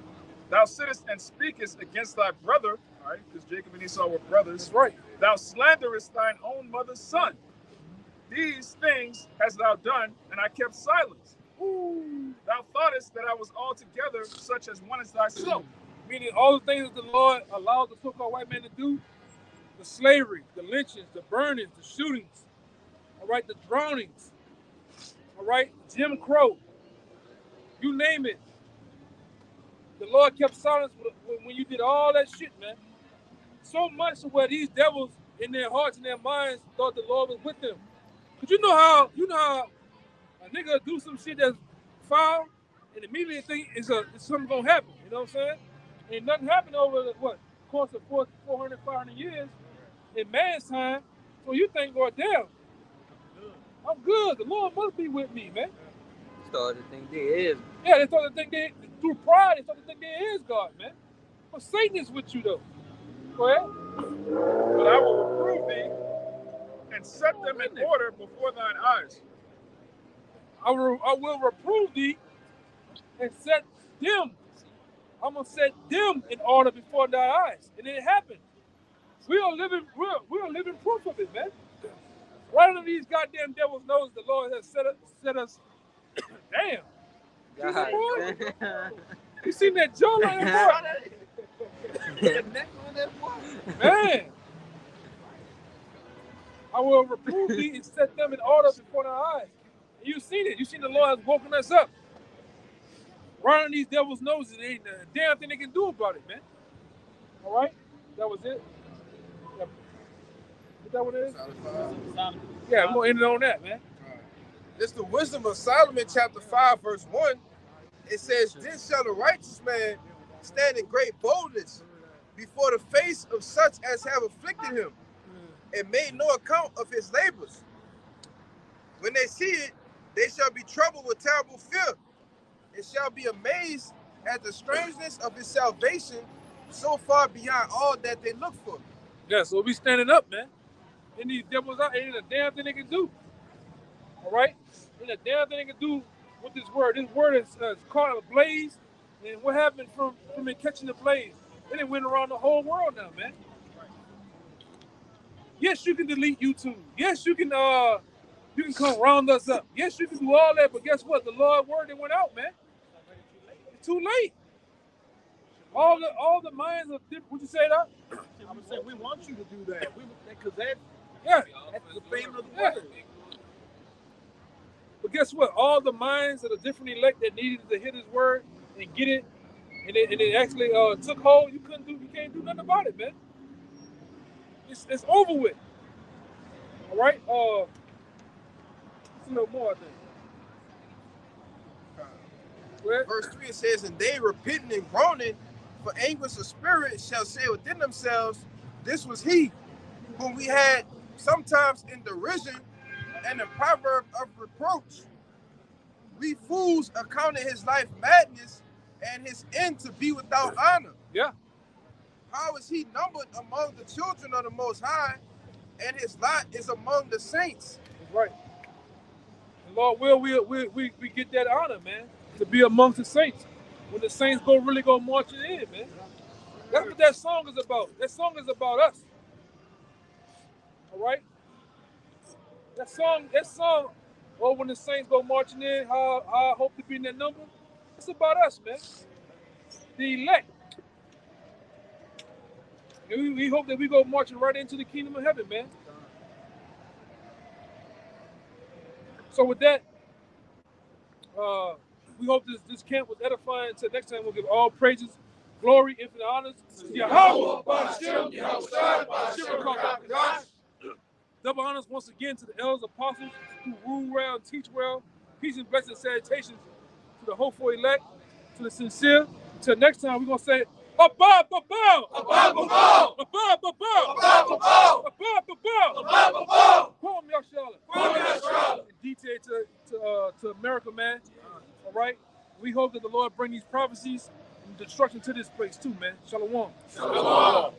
Thou sittest and speakest against thy brother, all right, because Jacob and Esau were brothers. That's right. Thou slanderest thine own mother's son. These things hast thou done, and I kept silence. Ooh. Thou thoughtest that I was altogether such as one as thyself. Meaning all the things that the Lord allowed the so-called white man to do, the slavery, the lynchings, the burnings, the shootings, all right, the drownings, all right, Jim Crow, you name it. The Lord kept silence when you did all that shit, man. So much to where these devils in their hearts and their minds thought the Lord was with them. But you know how a nigga do some shit that's foul and immediately think it's something gonna happen. You know what I'm saying? And nothing happened over the course of 400, 500 years in man's time. So you think, well, damn, I'm good. The Lord must be with me, man. Started to think there is. Yeah, they started to think through pride, they started to think there is God, man. But Satan is with you, though. Go ahead. But I will reprove thee and set them in order before thine eyes. I will reprove thee and set them. I'm gonna set them in order before thy eyes, and it happened. We are living proof of it, man. Right under these goddamn devil's nose, the Lord has set us. Damn. God. You seen that jawline, boy? Man. I will reprove thee and set them in order before thy eyes. And you seen it. You seen the Lord has woken us up. Right on these devil's noses, there ain't a damn thing they can do about it, man. All right? That was it. Yeah. Is that what it is? Yeah, we're going to end it on that, man. It's the wisdom of Solomon, chapter 5, verse 1. It says, then shall the righteous man stand in great boldness before the face of such as have afflicted him and made no account of his labors. When they see it, they shall be troubled with terrible fear. It shall be amazed at the strangeness of his salvation, so far beyond all that they look for. Yeah, so we standing up, man. And these devils out, ain't a damn thing they can do. All right? Ain't a damn thing they can do with this word. This word is caught a blaze. And what happened from it catching the blaze? It went around the whole world now, man. Yes, you can delete YouTube. Yes, you can come round us up. Yes, you can do all that, but guess what? The Lord word that went out, man. It's too late. All the minds of different. Would you say that? I would say we want you to do that. Because that's Yeah. the fame of the Yeah. word. But guess what? All the minds of the different elect that needed to hear this word and get it, and it actually took hold. You can't do nothing about it, man. It's over with. All right. It's a little more, I think. Verse 3 it says, and they repenting and groaning for anguish of spirit shall say within themselves, this was he whom we had sometimes in derision and the proverb of reproach. We fools accounted his life madness and his end to be without honor. Yeah. How is he numbered among the children of the Most High, and his lot is among the saints? That's right. And Lord will we get that honor, man, to be amongst the saints. When the saints really go marching in, man. That's what that song is about. That song is about us. All right? That song, oh, when the saints go marching in, how I hope to be in that number. It's about us, man. The elect. And we hope that we go marching right into the kingdom of heaven, man. So with that, we hope this camp was edifying. Until next time, we'll give all praises, glory, infinite honors to Yahweh, Ba'ashem, Yahweh, Ba'ashem, double honors once again to the elders, apostles who rule well and teach well. Peace and blessings and salutations to the hopeful elect, to the sincere. Until next time, we're going to say, above, above, above, above, above, above, above, above, above, above, above. Quote me, Charlotte. In detail to America, man. All right? We hope that the Lord bring these prophecies and destruction to this place too, man. Shalom. Shalom.